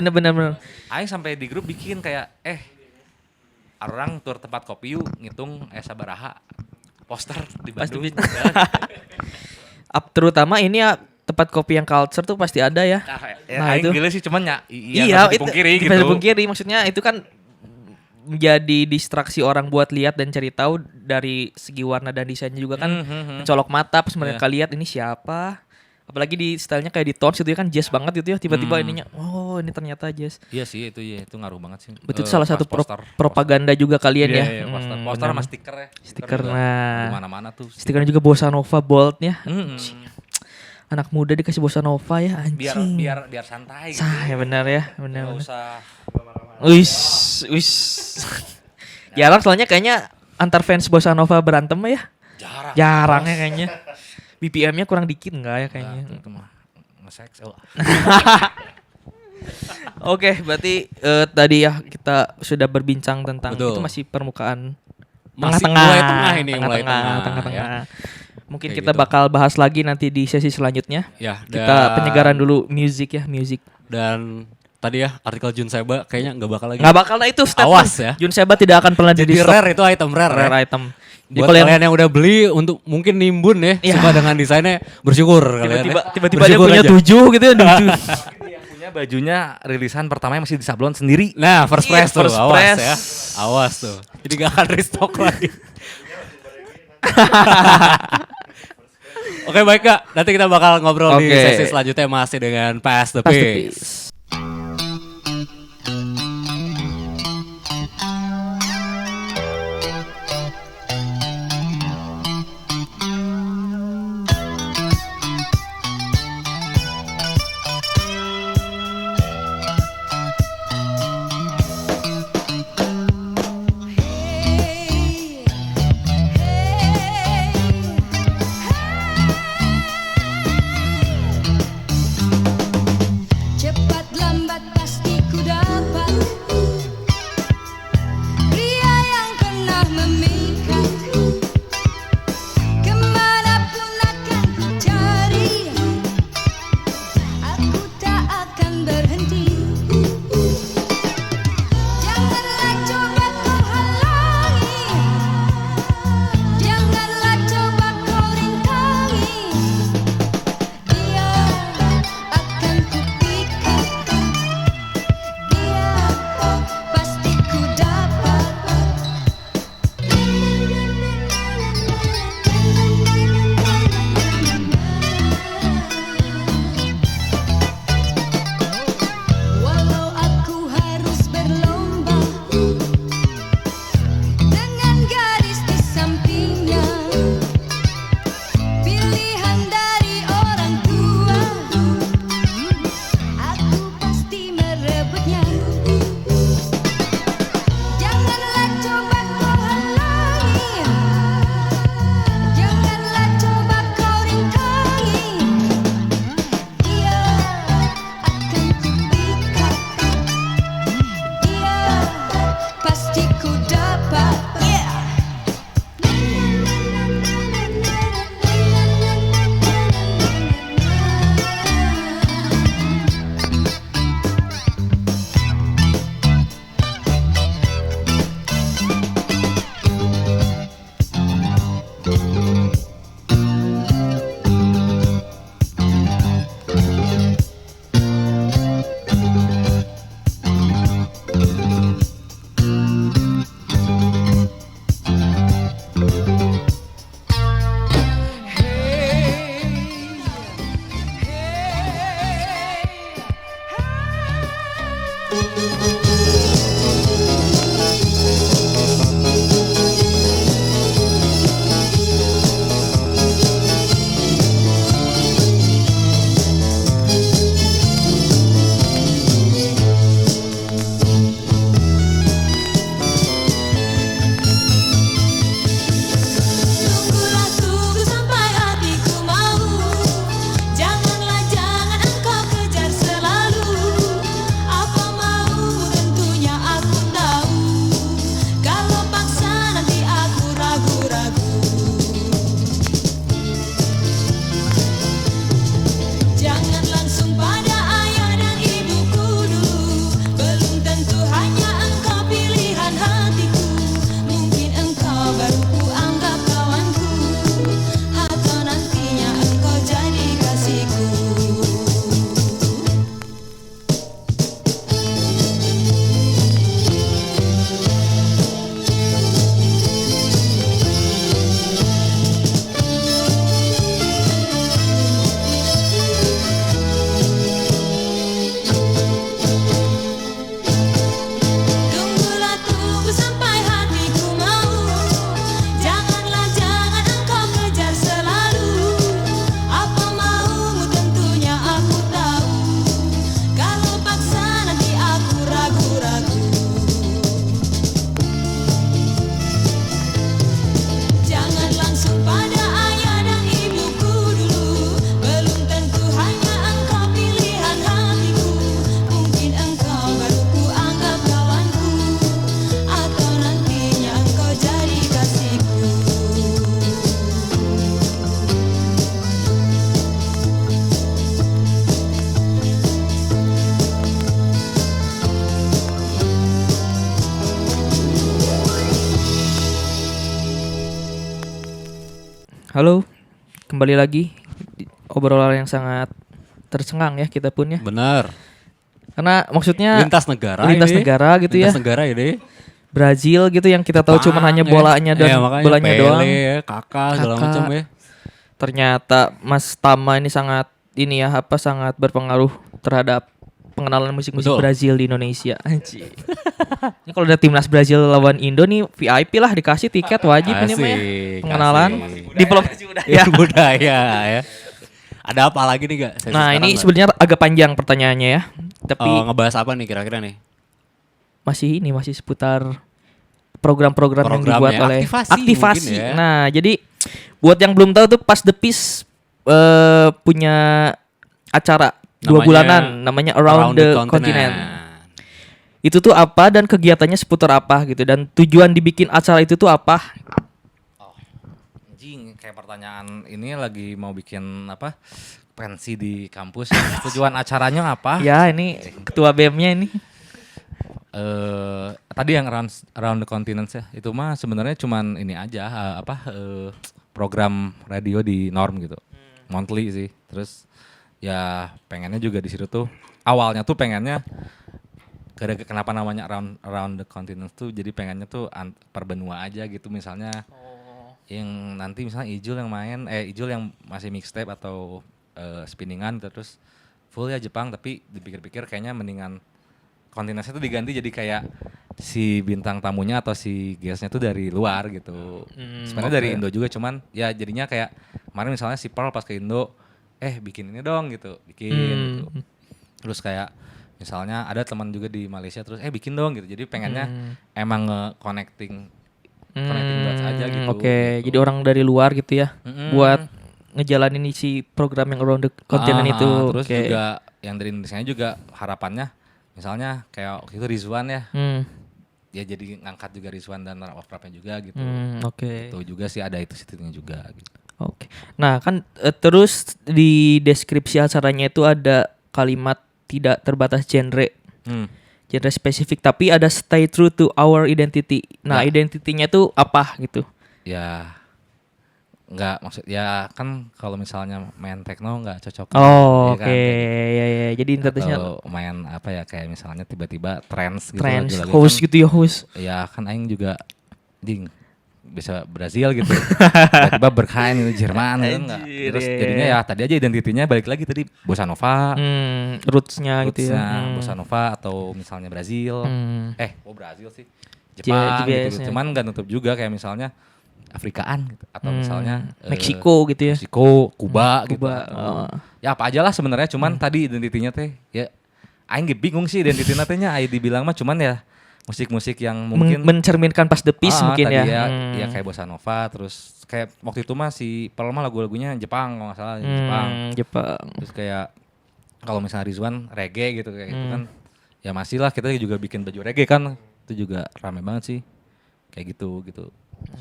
Aing sampai di grup bikin kayak orang tur tempat kopi yuk ngitung sabaraha poster di Pasti Bandung. Terutama ini ya tempat kopi yang culture tuh pasti ada ya. Nah, itu. Aing gila sih cuman Iya, nggak dipungkiri itu gitu. bisa dipungkiri. Maksudnya itu kan menjadi distraksi orang buat lihat dan cari tahu dari segi warna dan desainnya juga kan mencolok mata pas mereka lihat ini siapa. Apalagi di stylenya kayak di Tones itu ya kan jazz banget gitu ya. Tiba-tiba ininya, oh ini ternyata jazz. Iya sih itu ngaruh banget sih. Betul itu salah satu poster. propaganda juga kalian ya. Iya, poster sama stiker ya. Stiker, juga nah. di mana-mana tuh. Stikernya juga bossa nova boldnya. Mm-mm. Anak muda dikasih bossa nova ya anjing. Biar santai gitu. Sah ya benar ya, benar. Nggak usah Wis. Jarang soalnya kayaknya antar fans bossa nova berantem ya. Jarang ya kayaknya. BPM-nya kurang dikit enggak ya kayaknya. itu mah nge-sex. Oke, berarti tadi ya kita sudah berbincang tentang Betul. itu masih permukaan Masih tengah-tengah, mulai tengah ini, mulai tengah, tengah-tengah. ya. Mungkin Kayak kita gitu. bakal bahas lagi nanti di sesi selanjutnya. Ya, Kita penyegaran dulu music. Dan tadi ya artikel Jun Seba kayaknya nggak bakal lagi. Nggak bakal lah itu statement. Awas ya. Jun Seba tidak akan pernah Jadi jadi rare itu item rare. ya. rare item. Jadi Buat kalau yang kalian yang udah beli untuk mungkin nimbun ya, Iya. suka dengan desainnya bersyukur kalian ya. tiba-tiba dia Bersyukur punya aja. 7 gitu ya, 7. Yang punya bajunya rilisan pertamanya masih di sablon sendiri. Nah, first Iya, press tuh, first awas press. ya. Awas tuh. Jadi gak akan restock lagi. Oke baik Kak, nanti kita bakal ngobrol di Oke. sesi selanjutnya masih dengan Pass the Pass the Peace. Peace. Cepat Halo, kembali lagi di obrolan yang sangat tercengang ya kita pun ya. Bener. Karena maksudnya Lintas negara gitu ya. Lintas negara ini. Brazil gitu yang kita tahu cuma hanya bolanya dan bolanya Pele, doang. Kakak segala macam ya. Ternyata Mas Tama ini sangat sangat berpengaruh terhadap pengenalan musik-musik Betul. Brazil di Indonesia. Anjir. Ini kalau ada timnas Brazil lawan Indo nih VIP lah, dikasih tiket wajib ini mah ya. Pengenalan diplomasi budaya. Budaya ya. Ada apa lagi nih, Gak? Nah, ini sebenarnya agak panjang pertanyaannya ya. Tapi ngebahas apa nih kira-kira nih? masih seputar program-program yang Program dibuat ya, oleh aktivasi mungkin ya. Nah, jadi buat yang belum tahu tuh Pas The Peace punya acara 2 bulanan namanya Around the Continent. Itu tuh apa dan kegiatannya seputar apa gitu dan tujuan dibikin acara itu tuh apa? Anjing, kayak pertanyaan ini lagi mau bikin apa? Pensi di kampus. Tujuan acaranya apa? Ya, ini ketua BEM-nya ini. Tadi yang around the continent ya. Itu mah sebenarnya cuman ini aja program radio di Norm gitu. Monthly sih. Terus ya pengennya juga di situ tuh awalnya tuh pengennya kenapa namanya around the continent tuh jadi pengennya tuh per benua aja gitu misalnya. Yang nanti misalnya Ijul yang main Ijul yang masih mixtape atau spinningan terus full ya Jepang tapi dipikir-pikir kayaknya mendingan kontinennya tuh diganti jadi kayak si bintang tamunya atau si guestnya tuh dari luar gitu. Sebenarnya dari Indo juga cuman ya jadinya kayak kemarin misalnya si Pearl pas ke Indo bikin ini dong gitu, bikin gitu. Terus kayak misalnya ada teman juga di Malaysia terus bikin dong gitu. Jadi pengennya emang connecting dots aja gitu. Oke, gitu. jadi orang dari luar gitu ya buat ngejalanin si program yang Around the Continent itu. Terus Oke. juga yang dari Indonesia juga harapannya misalnya kayak waktu itu Rizwan ya. Ya jadi ngangkat juga Rizwan dan Rafrafnya juga gitu. Oke. Itu juga sih ada itu situnya juga gitu. Oke. Nah, kan terus di deskripsi acaranya itu ada kalimat tidak terbatas genre. Genre spesifik tapi ada stay true to our identity. Nah, identitinya tuh apa gitu? Ya nggak maksud ya kan kalau misalnya main techno nggak cocok. Oh, ya oke. Ya. Jadi intinya Atau main apa ya kayak misalnya tiba-tiba trance gitu trans lagu-lagu host kan, gitu ya host. ya kan aing juga ding bisa Brazil gitu. Tiba-tiba berkain gitu Jerman gitu enggak. Anjir, Terus iya. jadinya ya tadi aja identitinya balik lagi tadi bossa nova. Rootsnya gitu ya. Bossa nova atau misalnya Brazil. Brazil sih. biasanya. Jepang gitu. Cuman nggak nutup juga kayak misalnya Afrikaan gitu. Atau misalnya Meksiko gitu ya. Meksiko, Kuba gitu. Kuba, Atau, ya apa aja lah sebenarnya cuman tadi identitinya teh ya aing ge bingung sih identitinya tehnya aing dibilang mah cuman ya musik-musik yang mungkin mencerminkan Pas The Peace mungkin tadi ya. ya kayak bossa nova terus kayak waktu itu mah si Pearl mah lagu-lagunya Jepang kalau nggak salah Jepang. terus kayak kalau misalnya Rizwan reggae gitu kayak gitu kan ya masih lah kita juga bikin baju reggae kan itu juga rame banget sih kayak gitu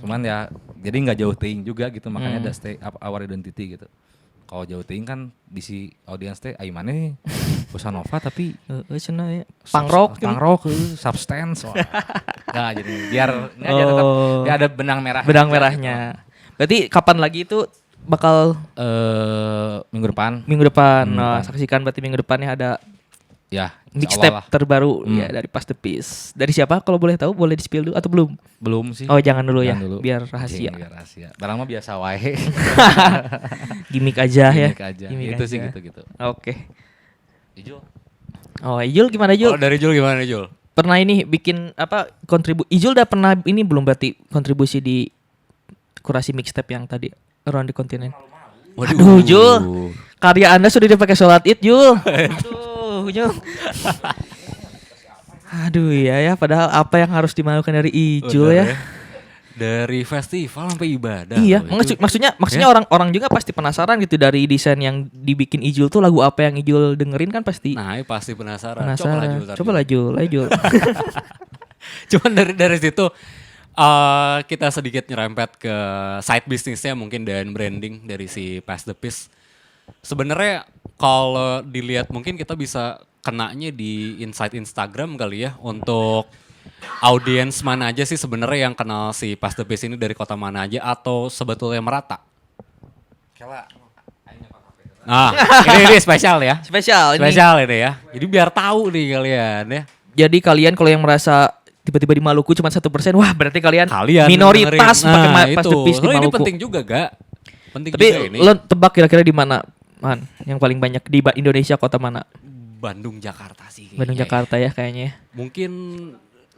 cuman ya jadi nggak jauh teing juga gitu makanya ada stay up our identity gitu. Kalau jauh teing kan di si audiens teh ayo mana bossa nova tapi Cenah ya. Punk rock, substance. Nah, jadi biar ini aja tetap ya ada benang merah. benang aja merahnya. Berarti kapan lagi itu bakal gitu. Minggu depan minggu depan. Nah, saksikan berarti minggu depannya ada ya mixtape terbaru ya dari Pas The Peace. Dari siapa kalau boleh tahu? Boleh di-spill dulu atau belum? belum sih. Oh, jangan dulu ya. Jangan dulu. Biar rahasia. Biar rahasia. Barang mah biasa wae. Gimik aja ya. Gimik aja. Gimik Itu aja. sih gitu. Oke. Ijul. Oh, Ijul gimana Jul? Kalau dari Jul gimana Jul? Pernah ini bikin apa Ijul udah pernah ini belum berarti kontribusi di kurasi mixtape yang tadi Around the Continent? Aduh, Jul. Karya Anda sudah dipakai sholat Id, Jul. Aduh, Jul. Aduh ya padahal apa yang harus dimalukan dari Ijul ya. Dari festival sampai ibadah. Iya, loh, itu. maksudnya orang-orang juga pasti penasaran gitu dari desain yang dibikin Ijul tuh lagu apa yang Ijul dengerin kan pasti. Nah, pasti penasaran. Penasaran. Coba lah Jul. Jul. Cuman dari situ kita sedikit nyerempet ke side bisnisnya mungkin dan branding dari si Pas The Peace. Sebenarnya kalau dilihat mungkin kita bisa kenanya di insight Instagram kali ya untuk audiens mana aja sih sebenarnya yang kenal si Pas The Peace ini dari kota mana aja atau sebetulnya merata? Kela. Nah, ini spesial ya. Spesial ini. Spesial ini ya. Jadi biar tahu nih kalian ya. Jadi kalian kalau yang merasa tiba-tiba di Maluku cuma 1%, wah berarti kalian, Kalian minoritas dengerin. pakai Nah, pas itu. the Peace di Soalnya ini Maluku. penting juga, Gak? Penting Tapi juga ini. lo tebak kira-kira di mana, Man? Yang paling banyak di Indonesia kota mana? Bandung, Jakarta sih. kayaknya. Bandung, Jakarta ya kayaknya. Mungkin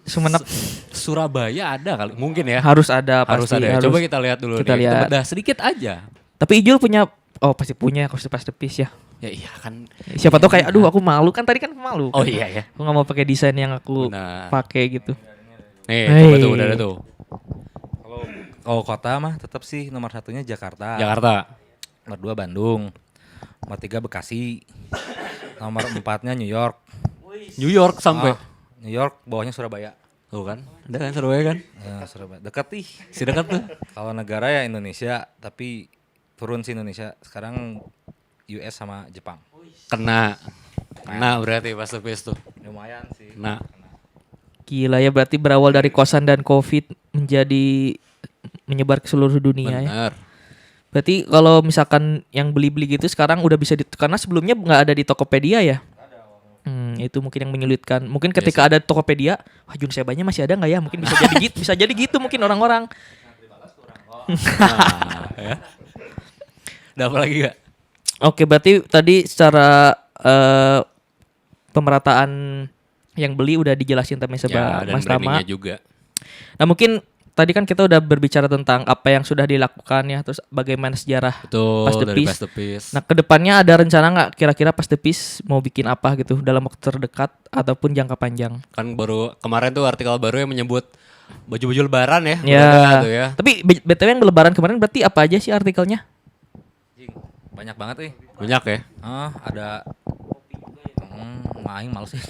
Sumenep Surabaya ada kali. Mungkin ya. harus ada Harus pasti. ada. Coba kita lihat dulu kita nih. Kita lihat. bedah sedikit aja. Tapi Ijul punya, pasti punya kostum pas the Peace ya. Ya iya kan. Siapa tahu kayak, aduh aku malu kan tadi kan malu. Oh kan. iya ya. Aku nggak mau pakai desain yang aku Benar. pakai gitu. Nih, Hey. coba tuh udah ada tuh. Kalau kota mah tetap sih nomor 1-nya Jakarta. Jakarta. Nomor 2 Bandung. Nomor 3 Bekasi. Nomor 4-nya New York. New York sampai. New York bawahnya Surabaya. Tuh kan. Ada kan Surabaya kan? Ya, Surabaya. Dekat ih. Si dekat tuh. Kalau negara ya Indonesia, tapi turun sih Indonesia. Sekarang US sama Jepang. Kena. Kena berarti pas The Peace tuh. Lumayan sih. Nah. Gila ya, berarti berawal dari kosan dan COVID menjadi menyebar ke seluruh dunia ya. Bener. Berarti kalau misalkan yang beli-beli gitu sekarang udah bisa karena sebelumnya nggak ada di Tokopedia ya. Itu mungkin yang menyulitkan. Mungkin ketika ada Tokopedia, wah Jun Sebanya masih ada nggak ya? Mungkin bisa jadi gitu, bisa jadi gitu mungkin orang-orang. Nah, ya. Ada apa lagi gak? Oke, berarti tadi secara pemerataan yang beli udah dijelasin sama Ya, dan Mas Tama. brandingnya juga. Nah mungkin tadi kan kita udah berbicara tentang apa yang sudah dilakukan ya, terus bagaimana sejarah Betul, Pas the dari Peace. Pas The Peace. Nah kedepannya ada rencana nggak kira-kira Pas the Peace mau bikin apa gitu dalam waktu terdekat ataupun jangka panjang? Kan baru kemarin tuh artikel baru yang menyebut baju-baju lebaran ya. Ya. Bener tuh ya. Tapi BTW yang lebaran kemarin berarti apa aja sih artikelnya? Jing, banyak banget nih. Banyak ya. Ada main males sih.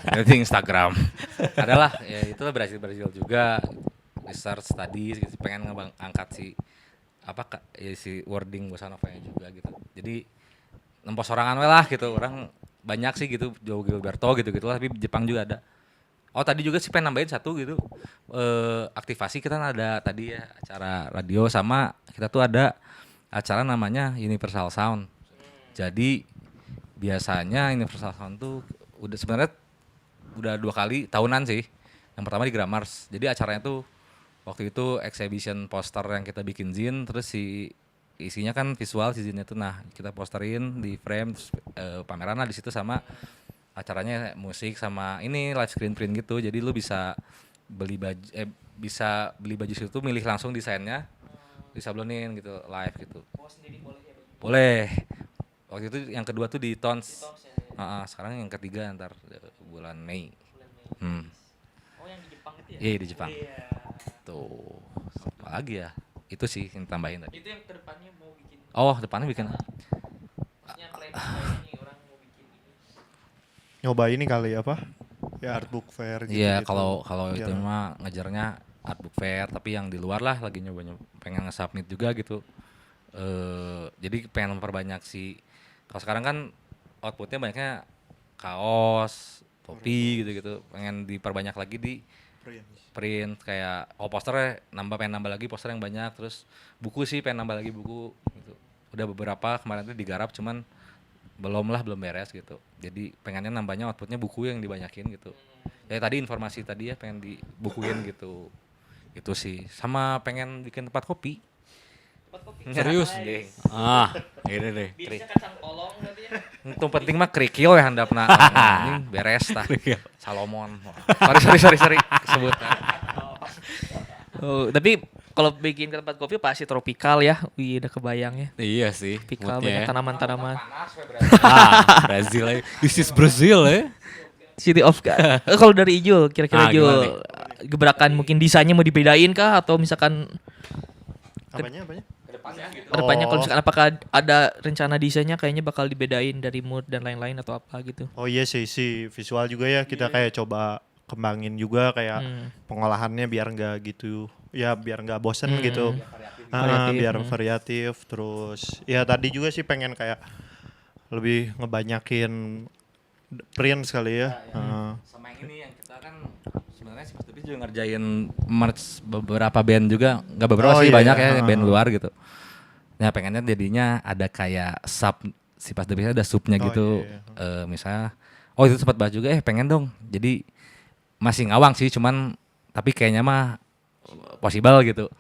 Nanti Instagram. Adalah ya itulah Brazil juga. Research studies gitu, pengen angkat si wording bossa novanya juga gitu. Jadi nempos sorangan we lah gitu. Orang banyak sih gitu, Joe Gilberto gitu-gitu lah, tapi Jepang juga ada. Oh tadi juga sih pengen nambahin satu gitu. Aktivasi kita ada tadi ya acara radio sama kita tuh ada acara namanya Universal Sound. Jadi biasanya Universal Sound tuh sebenarnya udah 2 kali tahunan sih. Yang pertama di Grammars. Jadi acaranya tuh waktu itu exhibition poster yang kita bikin zin, terus isinya kan visual si zinnya tuh. Nah, kita posterin di frame terus, pameran lah di situ sama acaranya musik sama ini live screen print gitu. Jadi lu bisa beli baju situ, milih langsung desainnya, disablonin gitu live gitu. Boleh. Waktu itu yang kedua tuh di Tons. Sekarang yang ketiga ntar bulan Mei. Oh yang di Jepang itu ya? Iya di Jepang. Tuh, apa lagi ya? Itu sih yang tambahin tadi. Itu yang kedepannya mau bikin. Oh, depannya bikin. Maksudnya planning orang mau bikin ini. Nyoba ini kali apa? Ya art book fair gitu. Iya, kalau itu Iya. mah ngejarnya art book fair, tapi yang di luar lah lagi nyoba pengen nge-submit juga gitu. Jadi pengen memperbanyak sih. Kalau sekarang kan outputnya banyaknya kaos, topi gitu-gitu. Pengen diperbanyak lagi di print kayak posternya pengen nambah lagi poster yang banyak, terus buku sih pengen nambah lagi buku gitu. Udah beberapa kemarin tuh digarap cuman belum beres gitu. Jadi pengennya nambahnya outputnya buku yang dibanyakin gitu. Ya tadi informasi tadi ya pengen dibukuin gitu. Itu sih. Sama pengen bikin tempat kopi. Serius? Ini deh. Bisnya kacang tolong berarti ya. Itu penting mah kerikil ya handapna. Ini beres tah. Salomon. Sorry sebut. Oh, tapi kalau bikin ke tempat kopi pasti tropikal ya. Wih, udah kebayang ya. Iya sih. Tropikal moodnya banyak ya. tanaman-tanaman. Brazil ya. This is Brazil ya. City of God. Kalau dari Ijul, kira-kira Gimana Ijul nih? gebrakan mungkin desainnya mau dibedain kah atau misalkan Apanya? kedepannya kalau misalkan apakah ada rencana desainnya kayaknya bakal dibedain dari mood dan lain-lain atau apa gitu. Oh iya sih, visual juga ya kita kayak coba kembangin juga kayak pengolahannya biar nggak gitu, ya biar nggak bosen gitu. Variatif. Biar variatif, terus ya tadi juga sih pengen kayak lebih ngebanyakin print sekali ya. Sama yang ini yang kita kan sebenarnya si Mas Depi juga ngerjain merch beberapa band juga, nggak beberapa Oh, sih iya, banyak iya. ya band luar gitu. Nah pengennya jadinya ada kayak sub si pas debisnya ada subnya Oh, gitu. iya. Misalnya, oh itu sempat bahas juga pengen dong. Jadi masih ngawang sih, cuman tapi kayaknya mah possible gitu.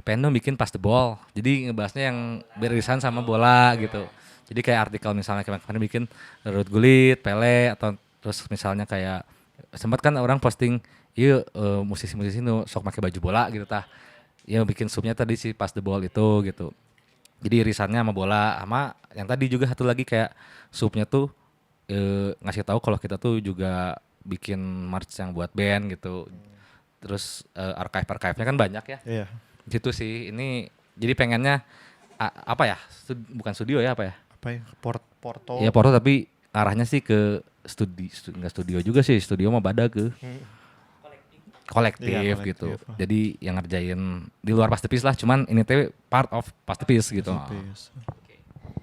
Pengen dong bikin pass the ball. Jadi ngebahasnya yang beririsan sama bola gitu. Jadi kayak artikel misalnya kemarin bikin Ruud Gullit, Pele atau terus misalnya kayak sempat kan orang posting, iya musisi-musisi nu sok pakai baju bola gitu tah. Ya bikin subnya tadi si pass the ball itu gitu. Jadi irisannya sama bola, sama yang tadi juga satu lagi kayak subnya tuh ngasih tahu kalau kita tuh juga bikin merch yang buat band gitu. Terus archive-nya kan banyak ya. Iya. Gitu sih. Ini jadi pengennya apa ya? Bukan studio ya, apa ya? Apa ya? Porto. Iya Porto, tapi arahnya sih ke enggak studio juga sih. Studio mah bada ke kolektif Iya, gitu. kolektif. Jadi yang ngerjain di luar Pas The Peace lah, cuman ini tuh part of Pas The Peace gitu. Peace.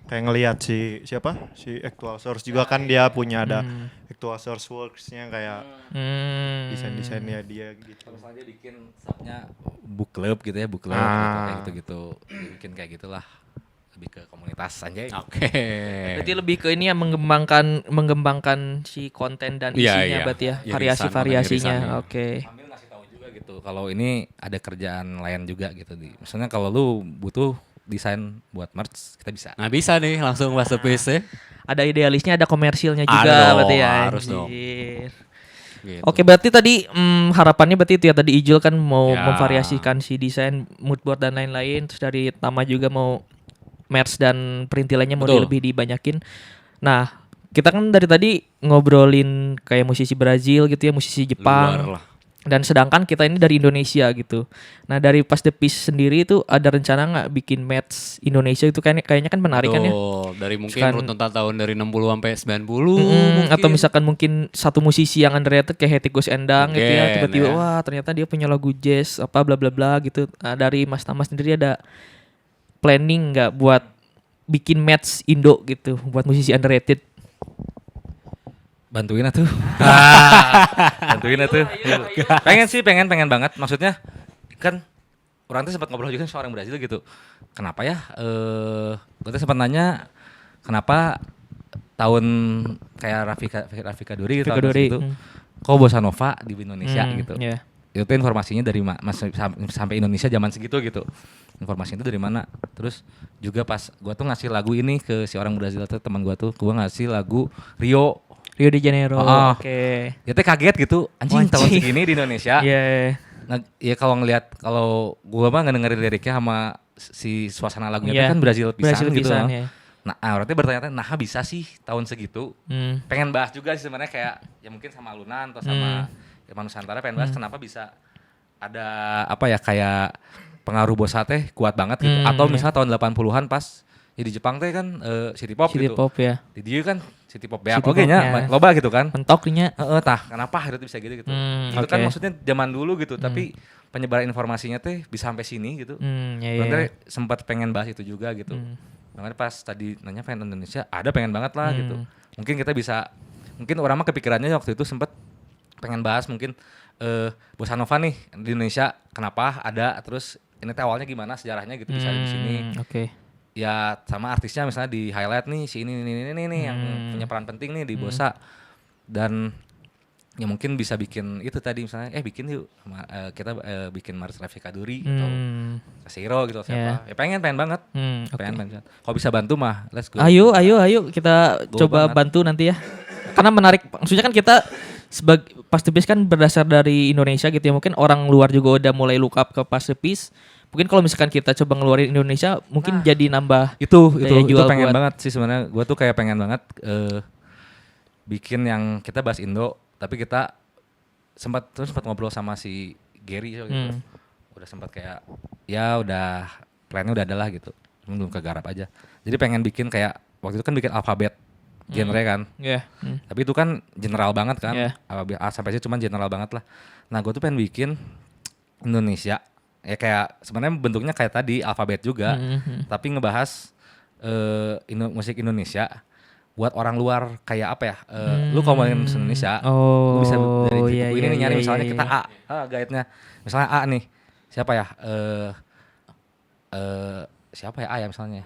Kayak ngelihat si siapa? Si Actual Source juga kan dia punya ada Actual Source Works-nya kayak desain-desainnya dia gitu. Misalnya dia bikin subnya book club gitu ya, book club gitu, kayak gitu-gitu. Dia bikin kayak gitulah. Lebih ke komunitas anjay. Oke. Berarti lebih ke ini ya mengembangkan si konten dan Iya, isinya iya. berarti ya, Irisan, variasi-variasinya. irisannya. Oke. Sambil ngasih tahu juga gitu. Kalau ini ada kerjaan lain juga gitu misalnya kalau lu butuh desain buat merch, kita bisa. Nah bisa nih langsung bahas The Peace ya. Ada idealisnya, ada komersilnya Ada juga dong, berarti ya. harus dong. Anjir. Gitu. Oke, berarti tadi harapannya berarti itu ya, tadi Ijul kan mau Ya. memvariasikan si desain mood board dan lain-lain, terus dari Tama juga mau merch dan perintilannya mau Betul. lebih dibanyakin. Nah, kita kan dari tadi ngobrolin kayak musisi Brazil gitu ya, musisi Jepang. Luar lah. Dan sedangkan kita ini dari Indonesia gitu. Nah, dari Pas The Peace sendiri itu ada rencana nggak bikin match Indonesia itu kayaknya kan menarik kan ya? Betul. Dari mungkin Misalkan- runtutan tahun dari 60 sampai 90 mungkin. Atau misalkan mungkin satu musisi yang underrated kayak Hetty Koes Endang gitu ya, Mungkin, tiba-tiba ya. wah ternyata dia punya lagu jazz apa bla bla bla gitu. Nah, dari Mas Tama sendiri ada planning nggak buat bikin match Indo gitu buat musisi underrated? Bantuin atuh. Bantuin atuh. Pengen sih, pengen banget. Maksudnya kan orang tuh sempat ngobrol juga sama orang Brazil gitu. Kenapa ya? Gue tuh sempat nanya kenapa tahun kayak Rafika Duri gitu, Rafika tahun Duri, segitu, kok bossa nova di Indonesia gitu. Iya. Itu informasinya dari sampai Indonesia zaman segitu gitu. Informasinya itu dari mana? Terus juga pas gua tuh ngasih lagu ini ke si orang Brazil tuh, teman gua tuh, gua ngasih lagu Rio. Rio de Janeiro. Oh. Oke. Dia teh kaget gitu, anjing tahun Anjing. segini di Indonesia. Iya. Nah, ya kalau gua mah ngedengerin liriknya sama si suasana lagunya Iya. teh kan Brazil pisan Brazil gitu. pisan, loh. ya. Nah, berarti bertanya nah bisa sih tahun segitu. Pengen bahas juga sih sebenarnya kayak ya mungkin sama Alunan atau sama Irman Nusantara pengen bahas kenapa bisa ada apa ya kayak pengaruh bossa teh kuat banget gitu. Atau misalnya tahun 80-an pas ya di Jepang teh kan city pop City gitu. pop ya. Di dia kan city pop City beak oke nya popnya. loba gitu kan. Mentoknya. Tah kenapa akhirnya bisa gitu gitu. Itu kan oke. maksudnya zaman dulu gitu, tapi penyebaran informasinya teh bisa sampai sini gitu. Ya, Berarti sempat pengen bahas itu juga gitu. Makanya pas tadi nanya pengen Indonesia, ada pengen banget lah gitu. Mungkin kita bisa, mungkin orang mah kepikirannya waktu itu sempet pengen bahas mungkin bossa nova nih di Indonesia kenapa ada, terus ini teh awalnya gimana sejarahnya gitu bisa di sini. Oke. Ya sama artisnya misalnya di highlight nih si ini nih yang punya peran penting nih di bossa, dan ya mungkin bisa bikin itu tadi misalnya bikin yuk kita bikin Maris Rafika Duri atau Kasiro gitu siapa. Ya pengen banget. Oke. Pengen. Kalau bisa bantu mah let's go. Ayo kita Go coba banget. bantu nanti ya. Karena menarik, maksudnya kan kita sebagai Pas The Peace kan berdasar dari Indonesia gitu ya. Mungkin orang luar juga udah mulai look up ke Pas The Peace. Mungkin kalau misalkan kita coba ngeluarin Indonesia, mungkin jadi nambah itu daya jual pengen buat- banget sih sebenarnya. Gue tuh kayak pengen banget bikin yang kita bahas Indo, tapi kita sempat ngobrol sama si Gary gitu. Udah sempat kayak ya udah plannya udah ada lah gitu. Cuma belum kegarap aja. Jadi pengen bikin kayak waktu itu kan bikin alfabet genre kan. ya. Tapi itu kan general banget kan. Iya. A sampai Z cuma general banget lah. Nah, gue tuh pengen bikin Indonesia ya kayak sebenarnya bentuknya kayak tadi alfabet juga, tapi ngebahas musik Indonesia buat orang luar kayak apa ya? Lu kalau mau musik Indonesia, lu bisa dari buku iya, ini nih nyari iya, misalnya iya, kita iya. guide-nya. Misalnya A nih. Siapa ya? siapa ya A ya misalnya.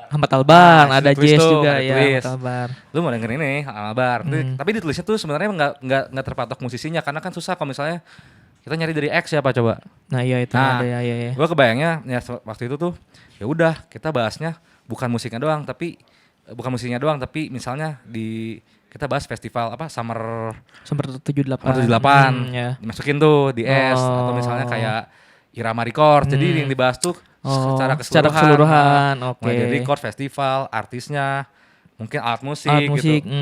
Ahmad Albar, Ah, ada Twist Jazz tuh, juga ada ya, Twist. Ahmad Albar. Lu mau dengerin ini Albar. Tapi di tulisnya tuh sebenarnya nggak terpatok musisinya karena kan susah kalau misalnya kita nyari dari X siapa coba. Nah iya itu Nah, ada ya. Gue kebayangnya ya waktu itu tuh ya udah kita bahasnya bukan musiknya doang tapi misalnya kita bahas festival apa Summer Sumber 78. 78 Ya. dimasukin tuh di S atau Oh. misalnya kayak Irama Record. Jadi yang dibahas tuh secara keseluruhan, oke. Mulai dari record, festival, artisnya, mungkin alat musik, Alat musik. gitu.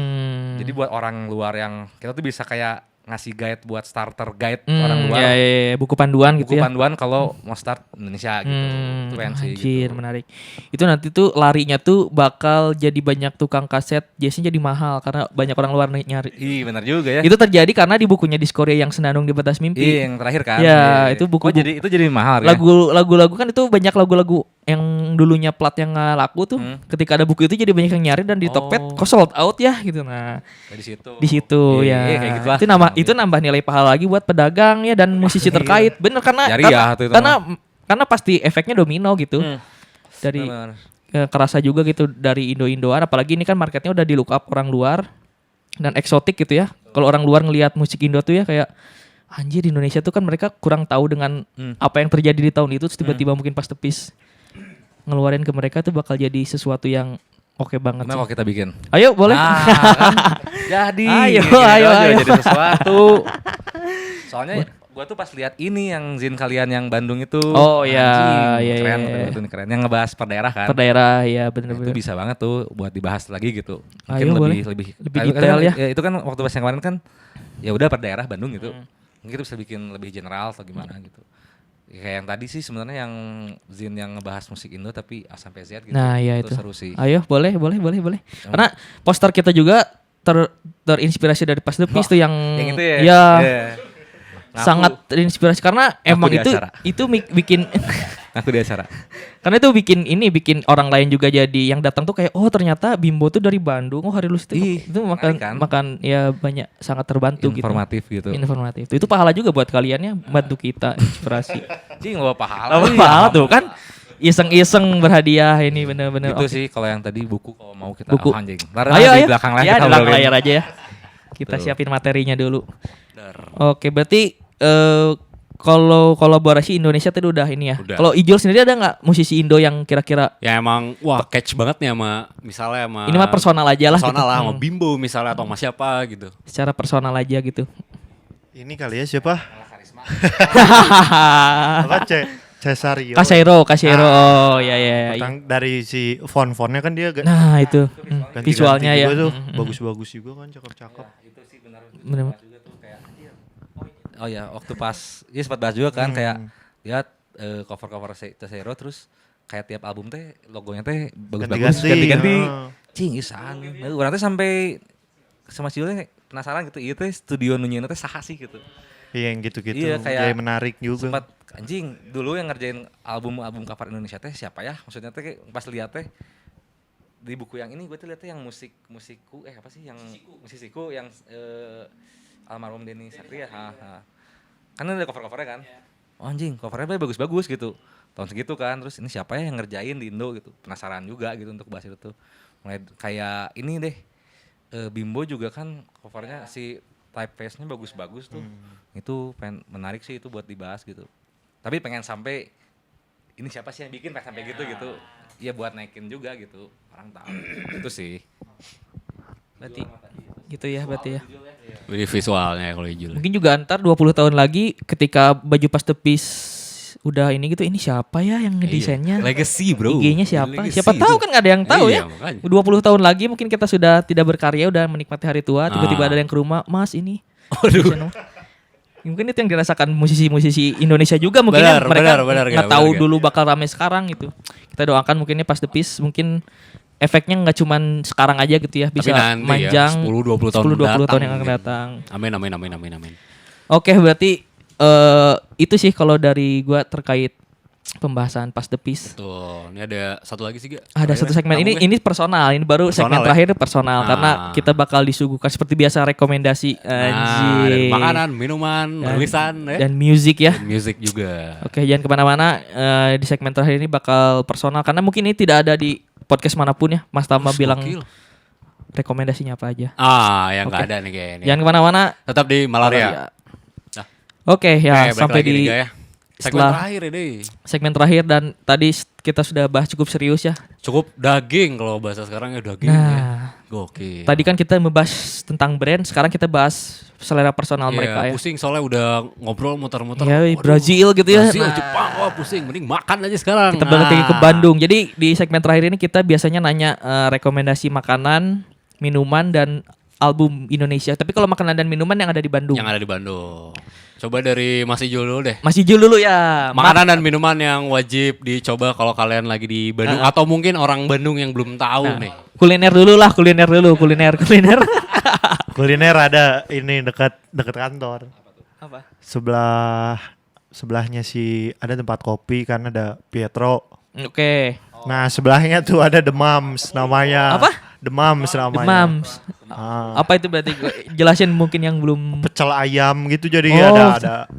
Jadi buat orang luar yang kita tuh bisa kayak ngasih guide buat starter guide orang luar. ya, buku panduan Buku gitu ya. panduan kalau mau start Indonesia gitu. Itu pensi Anjir, gitu. menarik. Itu nanti tuh larinya tuh bakal jadi banyak tukang kaset, jazznya jadi mahal karena banyak orang luar nyari. Ih, benar juga ya. Itu terjadi karena di bukunya Diskoria yang Senandung di Batas Mimpi. Iya, yang terakhir kan. Ya, Iya. itu buku- Oh, jadi itu jadi mahal ya. Lagu-lagu kan itu banyak lagu-lagu yang dulunya plat yang nggak laku tuh. Ketika ada buku itu jadi banyak yang nyari dan di Tokped kok sold out ya gitu. Nah, Di situ. di situ Iya, ya. kayak gitu lah. Itu nambah nilai pahala lagi buat pedagang ya dan musisi terkait. Bener karena Jariah tuh itu karena pasti efeknya domino gitu. Dari Benar. kerasa juga gitu dari Indo-Indoan, apalagi ini kan marketnya udah di look up orang luar dan eksotik gitu ya. Kalau orang luar ngelihat musik Indo tuh ya kayak anjir di Indonesia tuh kan mereka kurang tahu dengan apa yang terjadi di tahun itu terus tiba-tiba mungkin pas tepis ngeluarin ke mereka tuh bakal jadi sesuatu yang oke banget Gimana sih. kalau kita bikin? Ayo boleh. Ah, kan? Jadi. Ayo, gini-gini ayo, aja ayo. Jadi sesuatu. Soalnya gua tuh pas lihat ini yang zin kalian yang Bandung itu. Oh, iya, anjing, iya, keren, iya. betul-betul ini keren. Yang ngebahas per daerah kan. Per daerah ya Nah, itu bener-bener. bisa banget tuh buat dibahas lagi gitu. Ayo, boleh. lebih Lebih kan- detail kan- ya. Itu kan waktu pas yang kemarin kan ya udah per daerah Bandung gitu. Mungkin kita bisa bikin lebih general atau gimana gitu. Ya, kayak yang tadi sih sebenarnya yang zin yang ngebahas musik Indo tapi A sampai Z gitu. Nah, ya itu. seru sih. Ayo, boleh. Karena poster kita juga terinspirasi dari Pas the Peace tuh yang Yang itu ya. ya, Iya. Ngaku- sangat terinspirasi karena emang di itu acara. bikin Aku di acara. karena itu bikin orang lain juga jadi yang datang tuh kayak oh ternyata Bimbo tuh dari Bandung, oh Harilus itu makan menarik kan? makan ya banyak sangat terbantu Informatif gitu. Informatif. Itu pahala juga buat kalian ya, bantu kita inspirasi. Cing nggak pahala. Apa pahala tuh kan iseng-iseng berhadiah ini bener-bener. Itu Oke. sih kalau yang tadi buku kalau mau kita Buku. anjing. Ntar Ayo, di ayo. belakang layar Ya, kita di belakang ngobrolin. layar aja ya. Kita Tuh. siapin materinya dulu. Oke, berarti kalau kolaborasi Indonesia tadi udah ini ya. Udah. Kalau Ijul sendiri ada nggak musisi Indo yang kira-kira Ya emang wah catch banget nih sama misalnya sama ini mah personal aja lah personal gitu. lah sama Bimbo misalnya atau sama siapa gitu. Secara personal aja gitu. Ini kali ya siapa? Apa Cesario. Kasero. Oh ya ya. Dari si font-fontnya kan dia Nah, itu ganti-ganti visualnya ya. juga tuh. Bagus-bagus juga kan, cakep-cakep. Bener. Oh ya, waktu pas ya sempat bahas juga kan kayak lihat cover-cover Tesero terus kayak tiap album teh logonya teh bagus-bagus Ganti-ganti. ganti-ganti. Oh. Cing isan. Urang teh sampai sama si Julnya penasaran gitu, ieu teh studio nu nyieun teh saha sih gitu. Iya yang gitu-gitu. Iya, kayak Jadi menarik juga. Sempat anjing dulu yang ngerjain album cover Indonesia teh siapa ya? Maksudnya teh kayak pas lihat teh di buku yang ini gue tuh lihat teh yang musikku apa sih yang musisiku yang almarhum Denny Satria. Kan ada cover-covernya kan. Oh, anjing covernya bagus-bagus gitu. Tahun segitu kan, terus ini siapa ya yang ngerjain di Indo gitu. Penasaran juga gitu untuk bahas itu tuh. Mulai kayak ini deh. Bimbo juga kan covernya si typeface-nya bagus-bagus tuh. Itu menarik sih itu buat dibahas gitu. Tapi pengen sampai ini siapa sih yang bikin pengen sampai gitu. Iya buat naikin juga gitu. Orang tahu. Itu sih. Berarti gitu ya berarti ya. Jadi visualnya kalau Ijul. Mungkin juga antar 20 tahun lagi ketika baju Pas the Peace udah ini gitu, ini siapa ya yang ngedesainnya? Legacy bro. IG-nya siapa? Legacy Siapa tahu itu. kan nggak ada yang tahu Iya, ya. makanya. 20 tahun lagi mungkin kita sudah tidak berkarya, udah menikmati hari tua, tiba-tiba ada yang ke rumah, "Mas, ini." Aduh. Mungkin itu yang dirasakan musisi-musisi Indonesia juga mungkin Benar, ya. Mereka benar, nggak benar, tahu benar. dulu bakal rame sekarang gitu. Kita doakan mungkinnya Pas the Peace mungkin efeknya nggak cuman sekarang aja gitu ya, bisa nanti manjang ya, 10-20 tahun 10-20 tahun yang akan mendatang datang. Amin. Oke, berarti itu sih kalau dari gua terkait pembahasan Pas the Peace. Tuh, ini ada satu lagi sih, Ga. Ada satu segmen ini personal, ini baru segmen Personal ya? terakhir personal karena Ah. kita bakal disuguhkan seperti biasa rekomendasi Dari makanan, minuman, tulisan, dan music ya. dan music juga. Oke, jangan kemana-mana. Di segmen terakhir ini bakal personal karena mungkin ini tidak ada di podcast manapun ya. Mas Tama bilang Gokil. rekomendasinya apa aja. Yang nggak Oke. ada nih kayaknya. Jangan kemana-mana. Tetap di Malaria. Ya. Nah. Oke ya, Balik sampai lagi di nih, Ga, ya. Segmen setelah- terakhir ini. segmen terakhir dan tadi kita sudah bahas cukup serius ya. Cukup daging kalau bahasa sekarang ya daging. Nah. Ya. Gokil. Tadi kan kita membahas tentang brand, sekarang kita bahas selera personal Iya, mereka ya. pusing soalnya udah ngobrol muter-muter. Ya, Waduh, Brazil gitu ya. Brazil, Nah. Jepang, wah pusing. Mending makan aja sekarang. Kita balik lagi ke Nah. Bandung. Jadi di segmen terakhir ini kita biasanya nanya rekomendasi makanan, minuman dan album Indonesia. Tapi kalau makanan dan minuman yang ada di Bandung. Yang ada di Bandung. Coba dari Mas Ijul dulu deh. Mas Ijul dulu ya. Makanan dan minuman yang wajib dicoba kalau kalian lagi di Bandung atau mungkin orang Bandung yang belum tahu nih. Kuliner dulu lah, kuliner. Kuliner ada ini dekat kantor. Apa? Sebelahnya sih ada tempat kopi kan, ada Pietro. Oke. Nah, sebelahnya tuh ada The Moms namanya. Apa? The Moms namanya. Demams. Ah, Apa itu berarti? Jelasin mungkin yang belum. pecel ayam gitu, jadi Oh,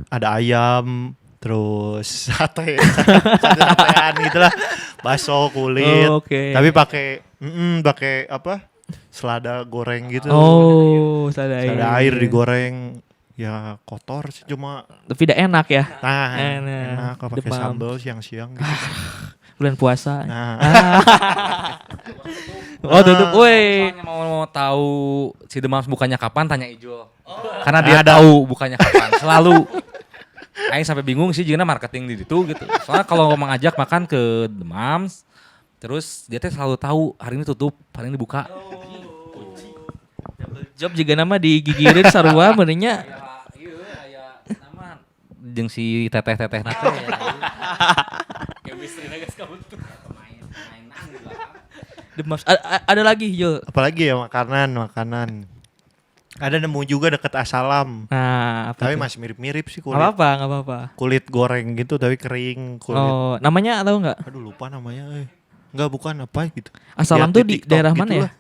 ada ayam, terus sate-satean gitulah. Bakso kulit. Oh, oke. Tapi pakai apa? Selada goreng gitu. Oh, selada Selada air digoreng. Ya kotor sih, cuma Tapi udah enak ya. enak kalau pakai Demam. sambal siang-siang gitu. Bulan puasa. Nah, Oh, tutup. Woi. Soalnya mau tahu si Demams bukannya kapan, tanya Ijul. Karena dia Ada. tahu bukannya kapan, selalu. Aing sampai bingung sih jika marketing di situ gitu. Soalnya kalau mau ngajak makan ke Demams, terus dia teh selalu tahu hari ini tutup, hari ini buka. Job juga nama digigireun sarua benernya. Jeung si teteh-teteh nate ya. Demams. Ada lagi, Jul. apalagi ya makanan. Ada nemu juga deket Asalam. Nah, apa Tapi tuh? masih mirip-mirip sih Nggak apa-apa, nggak apa-apa. kulit goreng gitu tapi kering kulit. Oh, namanya tahu nggak? Aduh lupa namanya. Enggak, bukan apa gitu. Asalam Lihat tuh di TikTok daerah gitu mana ya? lah.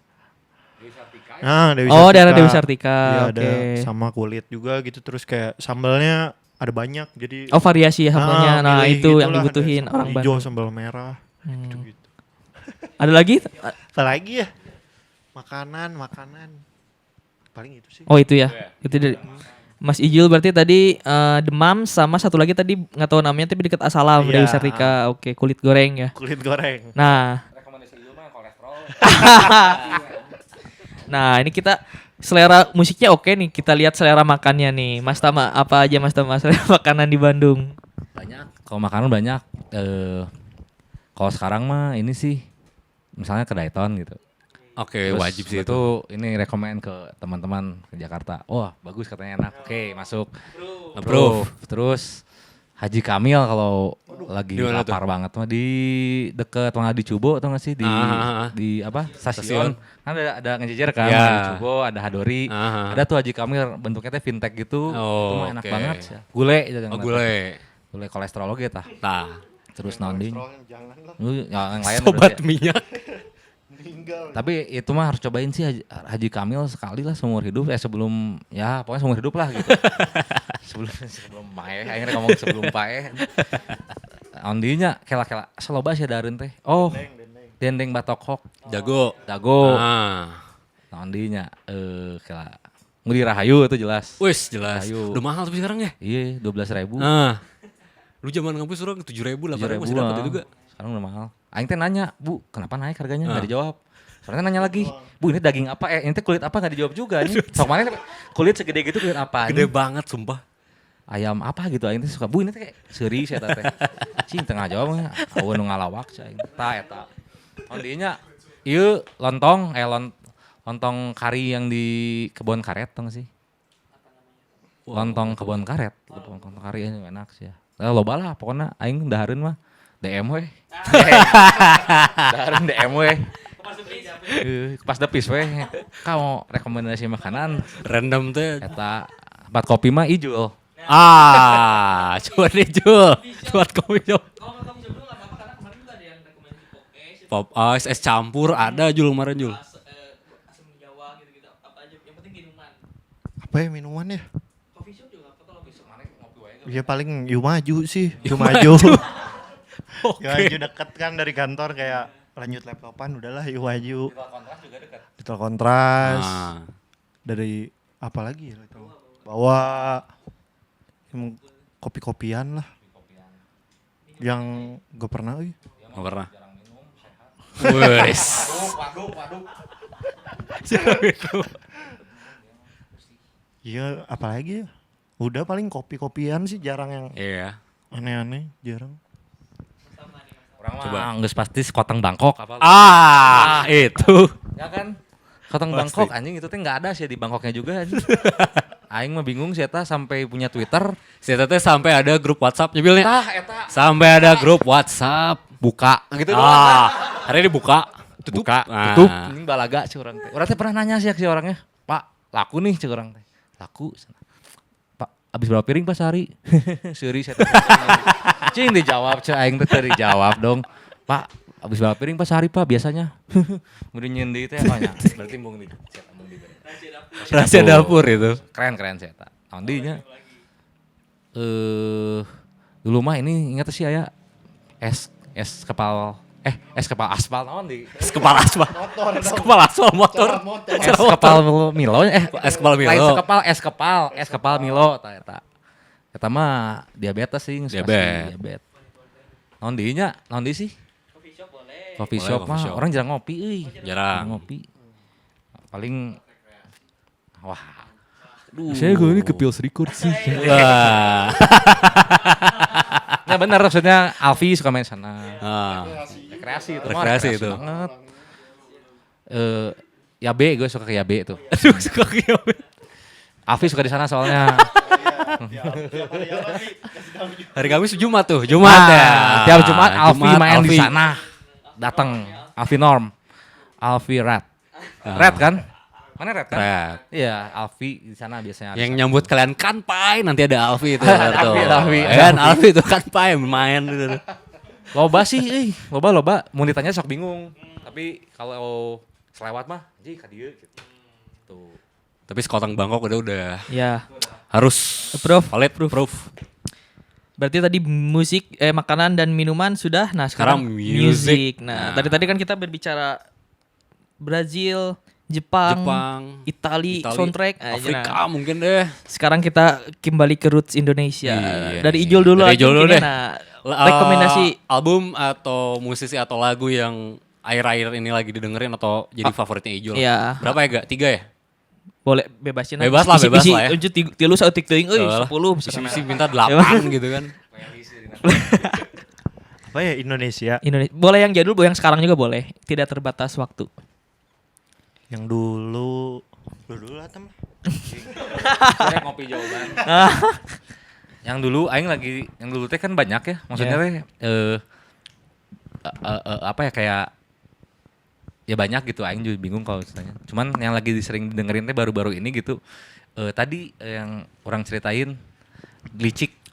Nah, Dewi Oh, Sartika. daerah Dewi Sartika. Iya, Oke. ada sama kulit juga gitu, terus kayak sambalnya ada banyak jadi Oh, variasi ya sambalnya. Nah, milih itu yang gitulah, dibutuhin ada orang sambal hijau, Bandung. sambal merah Hmm. gitu-gitu. Ada lagi? Apalagi ya? Makanan. Paling itu sih. Oh, itu ya. Itu dari Mas Ijul berarti tadi demam sama satu lagi tadi nggak tahu namanya tapi dekat Asalam Iya. Dewi Sartika. Oke, kulit goreng ya. Kulit goreng. Nah, nah ini kita selera musiknya oke nih. Kita lihat selera makannya nih. Mas Tama, apa aja Mas Tama selera makanan di Bandung? Banyak. Kalau makanan banyak. Kalau sekarang mah ini sih, misalnya ke Dayton gitu. Oke, Terus wajib sih itu. itu. Ini rekomend ke teman-teman ke Jakarta. Wah bagus katanya enak. Oke masuk. Approve. Terus Haji Kamil kalau lagi Di mana lapar banget mah di deket Mangga di Cubo atau nggak sih di apa stasiun. Kan ada ngejejer kan. Ya. Di Cubo ada Hadori. Aha. Ada tuh Haji Kamil bentuknya teh fintech gitu. Oh, itu mah enak oke. banget. Gule itu Oh, gulai. Gule kolesterol oge tah. Nah, Terus naonding. Jangan lah, Yang lain sobat berarti ya. minyak. meninggal. Tapi itu mah harus cobain sih Haji Kamil sekali lah seumur hidup sebelum ya pokoknya seumur hidup lah gitu. sebelum paeh akhirnya ngomong sebelum paeh. Ondinya kela-kela seloba sih dareun teh. Oh. Dendeng batok hok. Jago. Jago. Ah. Ondinya kela Ngudi Rahayu itu jelas. Wis jelas. Ayo. Udah mahal tapi sekarang ya. Iya 12.000. Ah. Lu zaman ngampus orang 7.000, 8.000 masih dapat juga. Sekarang udah mahal. Aing teh nanya, "Bu, kenapa naik harganya?" Enggak dijawab. Soalnya nanya lagi, "Bu, ini daging apa? Ini teh kulit apa?" Enggak dijawab juga nih. Sok mana kulit segede gitu kulit apa? Gede banget sumpah. Ayam apa gitu aing teh suka. "Bu, ini teh kayak seuri saya teh." Cing tengah jawab mah aweun nu ngalawak cai. Eta. Ondinya ieu lontong lontong kari yang di kebun karet tau gak sih? Lontong kebun karet, lontong kari ini enak sih ya. Loba lah pokoknya aing dahareun mah DM we. Dahareun DM we. Pas depis we. Kamu rekomendasi makanan Random teh. eta tempat kopi mah Ijul. Ah, coba deh Jul. Buat kopi dong. Pop ice, es campur ada Jul kemarin Jul. Asam Jawa gitu-gitu apa aja yang penting minuman. Apa ya minuman ya? Coffee shop juga apa kalau besok mana ngopi wae. Ya paling Yumaju sih, Yumaju. Yumaju deket kan dari kantor kayak lanjut laptopan udahlah Yumaju. Kontras juga dekat. Di tol Kontras. Nah, Dari apa lagi ya itu? Bawa yang kopi-kopian lah. Yang gak pernah nggak pernah. Wes. Waduh. Iya, apalagi ya? Udah paling kopi-kopian sih jarang yang Iya. aneh-aneh, jarang. Orang Coba. mah geus pasti sekoteng Bangkok apa. Itu. Ya kan? Sekoteng Pasti. Bangkok anjing itu teh enggak ada sih di Bangkoknya juga anjing. Aing mah bingung sih eta sampai punya Twitter. Si Eta teh sampai ada grup WhatsApp nyebilnya. Tah eta Sampai ada grup WhatsApp buka gitu doang. hari ini dibuka. Tutup. Buka. Tutup. Anjing balaga sih orang teh. Orang teh pernah nanya sih si orangnya. Pak, laku nih cik orang teh. Laku. Pak, abis berapa piring Pak sehari? Sehari saya teh. Cing dijawab cik aing teh dijawab dong. Pak, abis berapa piring Pak sehari Pak biasanya? Udah nyendi teh apanya? Berarti mung di. Rahasia dapur itu. Keren sih eta. Tahun dinya. Dulu mah ini ingat sih aya es kepal aspal naon di Es kepala aspal. Es kepala aspal motor. es kepal Milo Es kepal Milo. lain es kepal Milo eta mah diabetes sih geus pasti diabetes. Naon di sih coffee Boleh, shop coffee mah shop. orang jarang ngopi Jarang. ngopi paling wah Saya gue ini ke Pills Record sih. Wah. ya benar maksudnya Alfi suka main sana Ah. rekreasi itu Rekreasi itu. banget. Yabe gue suka ke Yabe itu. Aduh suka kiawe. Alfi suka di sana soalnya. Hari Kamis Jumat tuh, Jumat Nah, ya. tiap Jumat Alfi Jumat, main di Alfi. sana. Datang Alfi Norm. Alfi Red. Red kan? Mana Red kan? Red. Iya, Alfi di sana biasanya. Yang nyambut kalian kanpai nanti ada Alfi itu. Alfi. Dan Alfi itu kanpai main gitu. Loba sih, loba. Mau ditanya sok bingung. Tapi kalau selewat mah, jadi ka dieu gitu. Tuh. Tapi sekoteng Bangkok udah Ya. harus Approve. valid proof. Berarti tadi musik, makanan dan minuman sudah. Nah sekarang Sekarang music. Nah, Nah. tadi kan kita berbicara Brazil, Jepang, Itali, soundtrack. Afrika Nah, mungkin deh. sekarang kita kembali ke roots Indonesia. Iya, Dari iya. Ijul dulu. Dari aja Ijul dulu mungkin deh. ya. Nah, rekomendasi. Album atau musisi atau lagu yang akhir-akhir ini lagi didengerin atau jadi favoritnya Ijul. Iya. Berapa ya, Gak? 3 ya? Boleh bebasin aja. Bebas lah ya. Lanjut tilu satu tik teuing euy Soalnya 10 bisa Isi minta 8 gitu kan. Apa ya Indonesia? Indonesia. Boleh yang jadul, boleh yang sekarang juga boleh. Tidak terbatas waktu. Yang dulu lah teman. Saya ngopi jawaban. yang dulu teh kan banyak ya. Maksudnya teh apa ya kayak ya banyak gitu aing juga bingung kalau misalnya. Cuman yang lagi sering dengerin teh baru-baru ini gitu. Tadi yang orang ceritain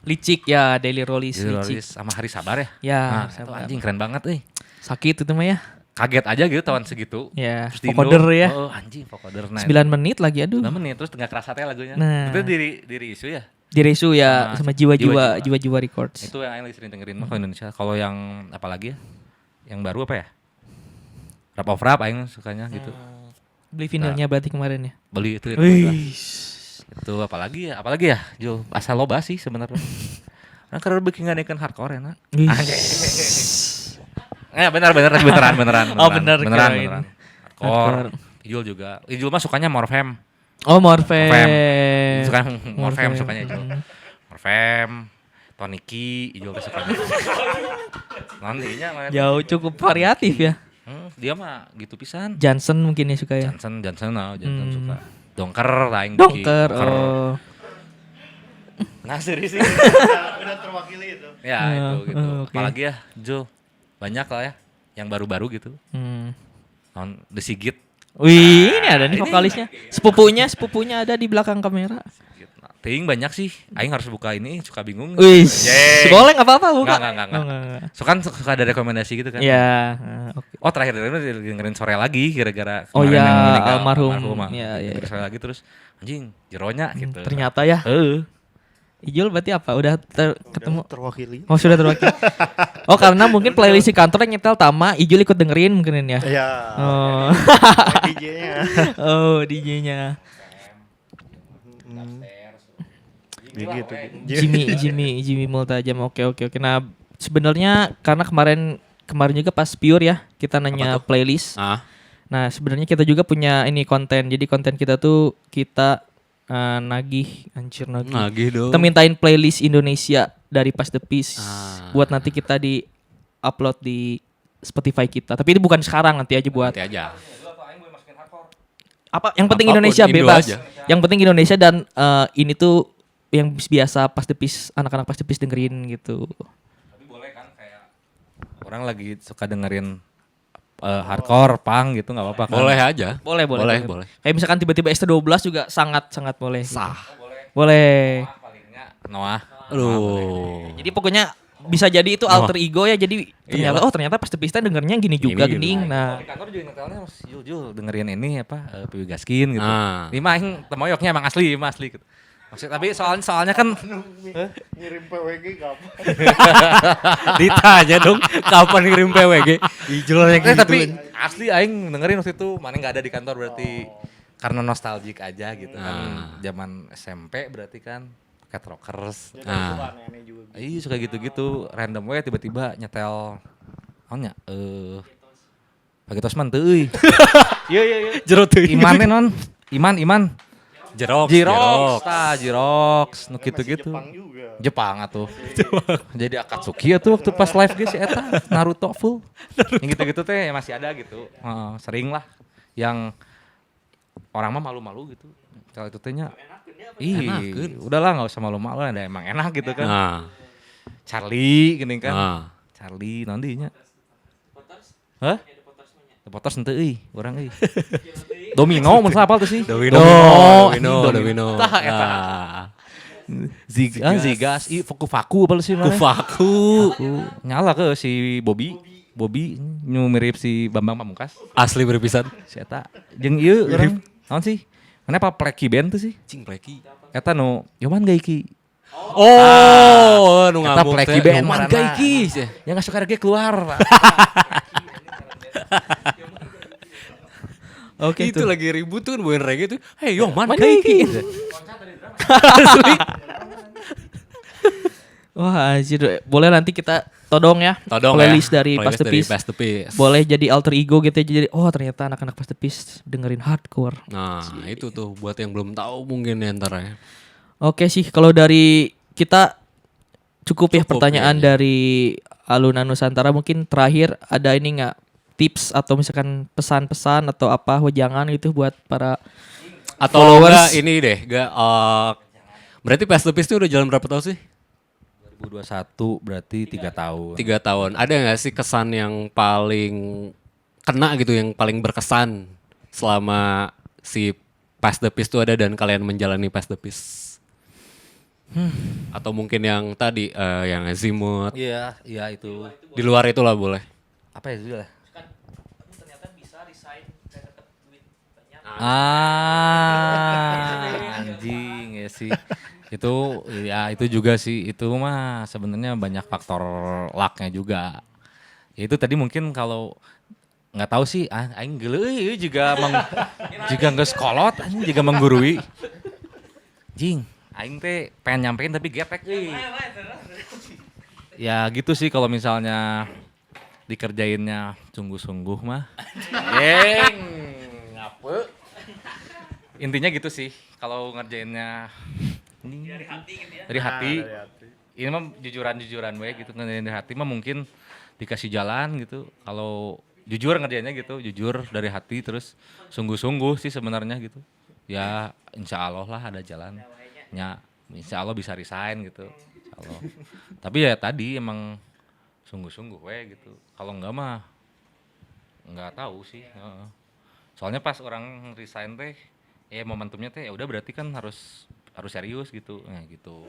Licik ya, Daily Rollies, Licik Licik. sama Hari Sabar ya. Ya, Nah, itu Sabar. anjing keren banget euy. Sakit itu mah ya. Kaget aja gitu tahun segitu. Ya, Terus di vocoder Indo, ya. Oh, anjing vocoder. Nah, 9 menit lagi aduh. 9 menit terus tengah kerasa teh lagunya. Nah. Itu diri isu ya. Di Resu ya Sama sama Jiwa-Jiwa. jiwa-jiwa Records. Itu yang aing lagi sering dengerin mah kalau Indonesia. Kalau yang apa lagi ya? Yang baru apa ya? Rap of Rap aing sukanya gitu. Beli vinilnya berarti kemarin ya. Beli itu. Wih. Itu apalagi ya? Jo, asal loba sih sebenarnya. Nah, karena bikin ngadekeun hardcore enak. Wih. Beneran. Oh, bener, Beneran. kirain. Hardcore. Ijul juga. Ijul mah sukanya Morfem. Oh, Morfem. Suka Morfem sukanya Ijul. Morfem, Toniki, Ijul teh sukanya. Nantinya mana? Jauh cukup variatif ya. Dia mah gitu pisan. Johnson mungkin ya suka ya. Johnson suka. Dongker lain Dongker. Oh. Nah serius sih. Udah terwakili itu. Ya itu gitu. oke. Apalagi ya Jo. Banyak lah ya. Yang baru-baru gitu. The Sigit. Wih, ini ada nih vokalisnya. Sepupunya ada di belakang kamera. Teuing banyak sih. Aing harus buka ini suka bingung. Wih, Jeng. boleh nggak apa-apa buka. Enggak. Oh, enggak. So kan suka ada rekomendasi gitu kan. Ya, oke. Oh terakhir dengerin sore lagi gara-gara Oh kemarin iya, yang meninggal almarhum. ah. Iya, iya. Dengerin sore lagi terus anjing jeronya gitu. Ternyata ya. Ijul berarti apa? Udah ketemu? Terwakili. Oh sudah terwakil. Oh karena mungkin playlist di kantor yang nyetel Tama, Ijul ikut dengerin mungkin ya. Iya. Oh. DJ-nya. Oh DJ-nya. Gitu. Jimmy Multajam. Oke. Nah sebenarnya karena kemarin juga pas Pure ya kita nanya playlist. Nah sebenarnya kita juga punya ini konten. Jadi konten kita tuh kita nagih dong. kita mintain playlist Indonesia dari Pass the Peace buat nanti kita di upload di Spotify kita. Tapi itu bukan sekarang, nanti aja buat Nanti aja. apa yang penting Apapun, Indonesia Indo bebas. aja. Yang penting Indonesia dan ini tuh yang biasa Pass the Peace, anak-anak Pass the Peace dengerin gitu. Tapi boleh kan kayak orang lagi suka dengerin hardcore, punk gitu nggak apa-apa kan? Boleh aja. Boleh. Boleh. Kayak misalkan tiba-tiba ST12 juga sangat boleh. Sah. Boleh. Palingnya Noah. Aduh. Jadi pokoknya bisa jadi itu alter ego ya. Jadi ternyata ternyata Pass the Peace dengernya gini juga Gini, gening. Nah, Di kantor juga ngetelnya Mas Jul dengerin ini apa Piwi Gaskin gitu. Ah. Ini mah aing temoyoknya emang asli gitu. Maksud tapi soalnya kan Ngirim PWG kapan? Ditanya dong kapan ngirim PWG? Ijul yang gitu. tapi asli aing dengerin waktu itu mana nggak ada di kantor berarti karena nostalgic aja gitu kan. Zaman SMP berarti kan Cat Rockers. Aneh-aneh juga. Iya suka gitu-gitu random we tiba-tiba nyetel nya Pagi Tosman teu euy. Iya. Jero teuing. Iman non. Iman. Jerox. Jirox, nu gitu-gitu. Jepang atuh. Jadi Akatsuki atuh waktu pas live ge si eta Naruto full. Yang gitu-gitu teh masih ada gitu. Sering lah yang orang mah malu-malu gitu. Kalau itu tehnya udahlah nggak usah malu-malu, ada emang enak gitu kan. Nah. Charlie gini kan. Nah. Charlie nantinya. Hah? Poters ente euy, urang euy. Domino mun apal tuh sih? Domino. Tah eta. Zigas, Fuku apa sih namanya? Kufaku. Nyala ke si Bobby nu mirip si Bambang Pamungkas. Asli berpisan. Si eta jeung ieu urang naon sih? Mana apa Pleki Band tuh sih? Cing pleki. Eta nu Yoman Gaiki. Oh, nu Eta ngamuk Pleki teh. Band Yoman marana. Gaiki. Yang gak suka reggae keluar. oke Itu tuh. lagi ribut tuh bawain reggae tuh. Hey, Yoman Man Gaiki. Gaiki. Asli. Wah, anjir. Boleh nanti kita todong ya. Playlist dari Pass the Peace. Pass the Peace. Boleh jadi alter ego gitu ya. Jadi ternyata anak-anak Pass the Peace dengerin hardcore. Nah, itu tuh buat yang belum tahu mungkin ya ntar ya. Oke sih, kalau dari kita cukup ya Cukup, pertanyaan kayaknya. dari Aluna Nusantara. Mungkin terakhir ada ini nggak tips atau misalkan pesan-pesan atau apa wejangan gitu buat para Atau followers. enggak ini deh, enggak berarti Pass the Peace tuh udah jalan berapa tahun sih? 2021 berarti 3 tahun. 3 tahun. Ada nggak sih kesan yang paling kena gitu, yang paling berkesan selama si Pass the Peace tuh ada dan kalian menjalani Pass the Peace? Atau mungkin yang tadi yang Azimut. Iya itu. Di luar itulah boleh. Apa ya itu lah? Anjing ya sih. Itu juga sih. Itu mah sebenarnya banyak faktor lucknya juga. Ya itu tadi mungkin kalau nggak tahu sih aing geuleuh euy juga geus kolot anjing juga menggurui. Jing, aing teh pengen nyampein tapi gepek euy. Ya gitu sih kalau misalnya dikerjainnya sungguh-sungguh mah. Jeng, ngapa? Intinya gitu sih, kalau ngerjainnya dari hati. Ini mah jujuran we gitu, ngerjain dari hati mah mungkin dikasih jalan gitu. Kalau jujur ngerjainnya gitu, jujur dari hati terus sungguh-sungguh sih sebenarnya gitu. Ya insya Allah lah ada jalan. Ya insya Allah bisa resign gitu. Insya Allah. Tapi ya tadi emang sungguh-sungguh we gitu. Kalau enggak mah enggak tahu sih. Soalnya pas orang resign teh momentumnya teh ya udah berarti kan harus harus serius gitu. Nah gitu.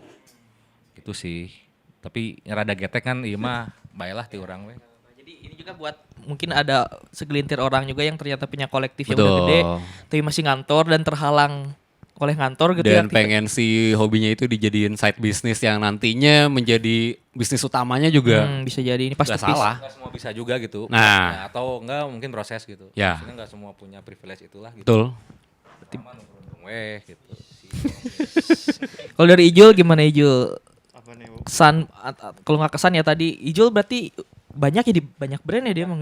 Gitu sih. Tapi rada getek kan iya mah baiklah ti urang we. Jadi ini juga buat mungkin ada segelintir orang juga yang ternyata punya kolektif yang udah Betul. gede, tapi masih ngantor dan terhalang oleh ngantor gitu Dan ya. pengen si hobinya itu dijadiin side business yang nantinya menjadi bisnis utamanya juga. Bisa jadi ini pas Gak tepis. salah. Enggak semua bisa juga gitu. Nah. Ya, atau enggak mungkin proses gitu. Ya. Maksudnya enggak semua punya privilege itulah gitu. Betul. Berarti beruntung weh gitu. Kalau dari Ijul gimana Ijul? Apa nih, Bu? Kesan kalau nggak kesan ya tadi Ijul berarti banyak ya di banyak brand ya dia emang.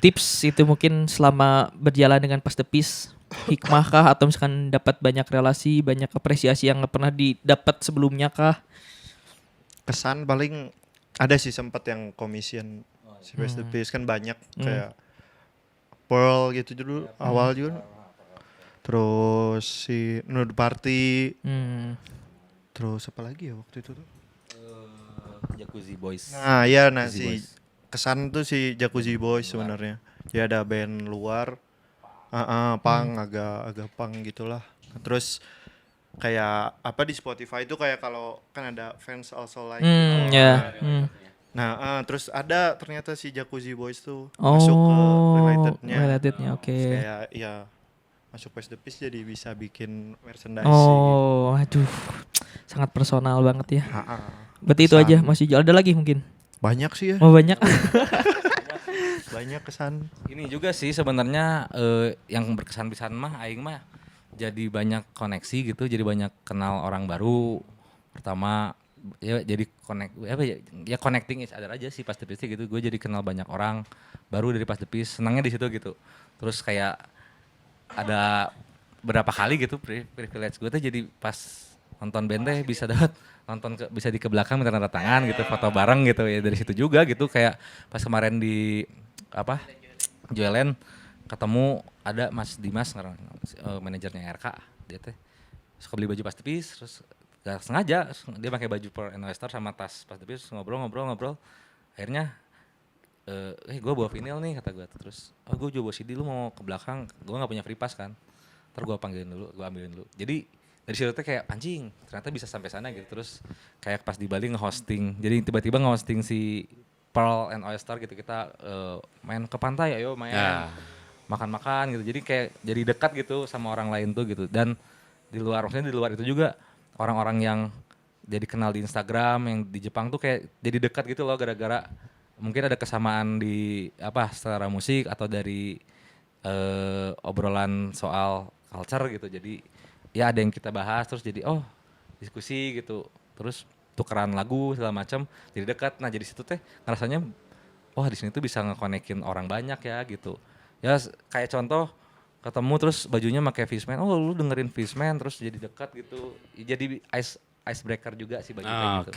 Tips itu mungkin selama berjalan dengan Pas The Peace, hikmah kah atau misalkan dapat banyak relasi, banyak apresiasi yang nggak pernah didapat sebelumnya kah? Kesan paling ada sih sempat yang commission si Pas The Peace kan banyak kayak Pearl gitu dulu awal juga. Terus si Nude Party, terus apa lagi ya waktu itu tuh? Jacuzzi Boys. Nah iya, nah Jacuzzi si Boys. kesan tuh si Jacuzzi Boys sebenarnya. Dia ada band luar, punk agak punk gitulah. Terus kayak apa di Spotify itu kayak kalau kan ada fans also like. Ya. Nah terus ada ternyata si Jacuzzi Boys tuh masuk ke relatednya. Relatednya, oke. Terus kayak ya masuk Pas The Peace jadi bisa bikin merchandise. Oh, aduh, sangat personal banget ya. Berarti itu Kesan. aja, masih ada lagi mungkin. Banyak sih ya, Oh banyak. banyak kesan. Ini juga sih sebenarnya yang berkesan pisan mah aing mah jadi banyak koneksi gitu, jadi banyak kenal orang baru. Pertama ya jadi connecting is ada aja sih Pas The Peace gitu. Gue jadi kenal banyak orang baru dari Pas The Peace. Senangnya di situ gitu. Terus kayak ada berapa kali gitu privilege gue tuh jadi pas nonton band teh bisa dapat bisa di ke belakang minta tanda tangan gitu, foto bareng gitu ya dari situ juga gitu. Kayak pas kemarin di apa Joyland ketemu ada Mas Dimas sekarang manajernya RK, dia teh suka beli baju Pas The Peace, terus gak sengaja dia pakai baju Pearl and Oyster sama tas Pas The Peace, ngobrol akhirnya gue bawa vinyl nih kata gue, terus gue juga bawa CD, lu mau ke belakang, gue nggak punya free pass kan, ntar gue panggilin dulu, gue ambilin dulu. Jadi dari situ tuh kayak anjing ternyata bisa sampai sana gitu. Terus kayak pas di Bali nge-hosting, jadi tiba-tiba nge-hosting si Pearl and Oyster gitu, kita main ke pantai, ayo main makan-makan gitu. Jadi kayak jadi dekat gitu sama orang lain tuh gitu. Dan di luar, maksudnya di luar itu juga orang-orang yang jadi kenal di Instagram yang di Jepang tuh kayak jadi dekat gitu loh, gara-gara mungkin ada kesamaan di apa secara musik atau dari obrolan soal culture gitu. Jadi ya ada yang kita bahas terus jadi diskusi gitu, terus tukeran lagu segala macam, jadi dekat. Nah jadi situ teh ngerasanya wah di sini tuh bisa ngekonekin orang banyak ya gitu ya. Kayak contoh ketemu terus bajunya pakai Fishman, lu dengerin Fishman, terus jadi dekat gitu, jadi icebreaker juga sih bagi kita gitu.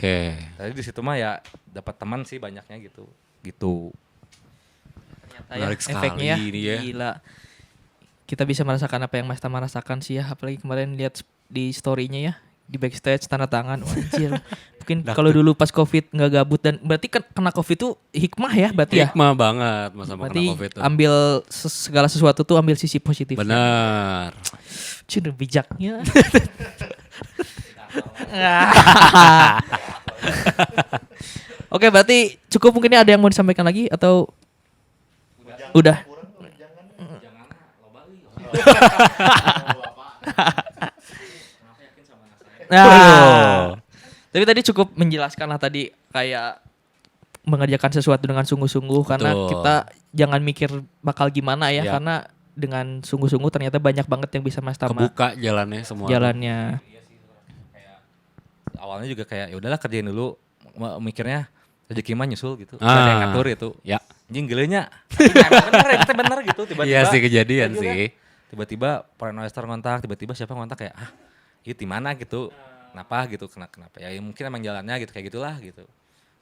Tadi di situ mah ya dapat teman sih banyaknya gitu. Menarik sekali efeknya ini ya. Gila. Kita bisa merasakan apa yang Mas Tama rasakan sih ya, apalagi kemarin lihat di story-nya ya, di backstage tanda tangan. Wah, anjir. Mungkin kalau dulu pas Covid nggak gabut, dan berarti kan kena Covid itu hikmah ya berarti ya. Hikmah banget masa mau Berarti kena COVID tuh. ambil segala sesuatu tuh ambil sisi positif. Bener. Cina bijaknya. Oke, berarti cukup mungkin ada yang mau disampaikan lagi atau udah? Nah, tapi tadi cukup menjelaskan lah tadi kayak mengerjakan sesuatu dengan sungguh-sungguh, karena Betul. kita jangan mikir bakal gimana ya, Ya. karena dengan sungguh-sungguh ternyata banyak banget yang bisa Mas Tama Kebuka jalannya semua. jalannya. Awalnya juga kayak ya udahlah kerjain dulu, mikirnya rezeki mah nyusul gitu, nggak ada yang ngatur itu. Ya. Anjing gelenya. Bener gitu tiba-tiba. Iya sih kejadian Iya juga. sih. Tiba-tiba Foreign Oyster ngontak, tiba-tiba siapa ngontak kayak itu di mana gitu. Kenapa gitu? Kenapa? Ya mungkin emang jalannya gitu, kayak gitulah gitu.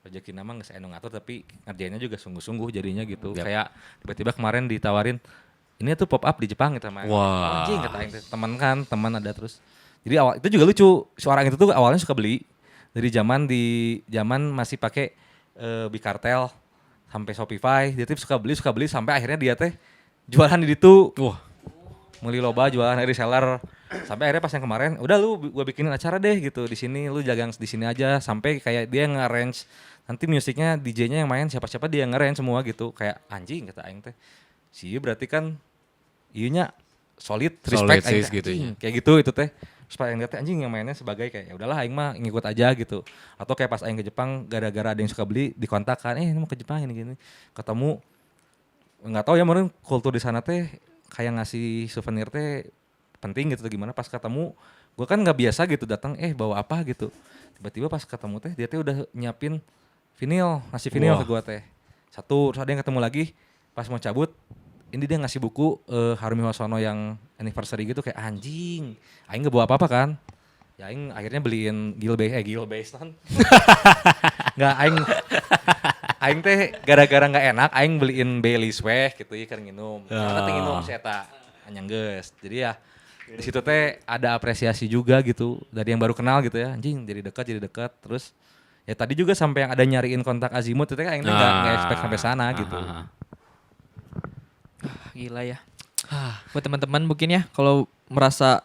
Rezeki nama nggak saya ngatur, tapi ngerjainnya juga sungguh-sungguh jadinya gitu. Yap. Kayak tiba-tiba kemarin ditawarin ini tuh pop up di Jepang gitu sama Wah. anjing kata aing teh, teman ada terus. Jadi awal itu juga lucu, si orang itu tuh awalnya suka beli dari zaman masih pakai Bikartel sampai Shopify, dia tuh suka beli sampai akhirnya dia teh jualan di situ. Wah. Meuli loba jualan dari reseller. Sampai akhirnya pas yang kemarin, udah lu gua bikinin acara deh gitu di sini, lu jaga di sini aja sampai kayak dia nge-arrange nanti musiknya DJ-nya yang main siapa-siapa dia nge-arrange semua gitu. Kayak anjing kata aing teh. Si ieu berarti kan ieunya solid respect sih aing teh, gitu anjing, kayak gitu itu teh. Terus pas aing lihat teh anjing yang mainnya sebagai kayak ya udahlah aing mah ngikut aja gitu. Atau kayak pas aing ke Jepang gara-gara ada yang suka beli dikontakkan, ini mau ke Jepang ini gini. Ketemu nggak tahu ya mungkin kultur di sana teh kayak ngasih souvenir teh penting gitu gimana pas ketemu gue kan nggak biasa gitu datang bawa apa gitu tiba-tiba pas ketemu teh dia teh udah nyiapin vinil ngasih vinil ke gue teh satu terus ada yang ketemu lagi pas mau cabut ini dia ngasih buku Harumi Hosono yang anniversary gitu kayak anjing aing nggak bawa apa-apa kan ya aing akhirnya beliin Gilbase kan nggak aing teh gara-gara nggak enak aing beliin Baileys weh gitu ya kan nginum karena teh nginum saya tak anyang geus jadi ya di situ teh ada apresiasi juga gitu dari yang baru kenal gitu ya anjing jadi dekat terus ya tadi juga sampai yang ada nyariin kontak Azimut itu teh aing teh nggak expect sampai sana gitu. Gila ya. Buat teman-teman mungkin ya kalau merasa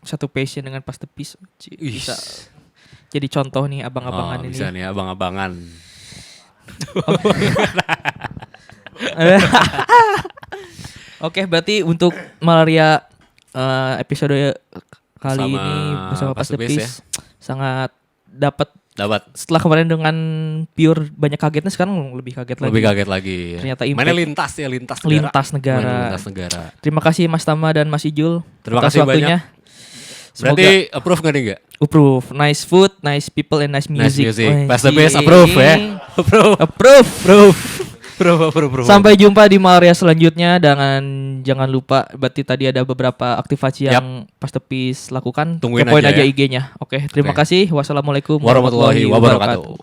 satu passion dengan Pass the Peace bisa jadi contoh nih abang-abangan ini. Bisa nih abang-abangan. Oke, berarti untuk malaria episode kali Sama ini bersama Pass the Peace Peace sangat dapat Dapat setelah kemarin dengan pure banyak kagetnya sekarang lebih kaget lagi. lebih kaget lagi. Ternyata impact. Mainnya lintas negara. Lintas negara. Main lintas negara. Terima kasih Mas Tama dan Mas Ijul. Terima atas kasih waktunya. Berarti approve gak nih gak? Approve. Nice food, nice people, and nice music. Nice music. Wih, Pass the Peace approve ya. Approve. Sampai jumpa di malaria selanjutnya. Jangan lupa berarti tadi ada beberapa aktivasi yang Pass the Peace lakukan. Tungguin Kepoin aja aja ya. IG-nya. Oke, terima kasih. Wassalamualaikum Warahmatullahi wabarakatuh.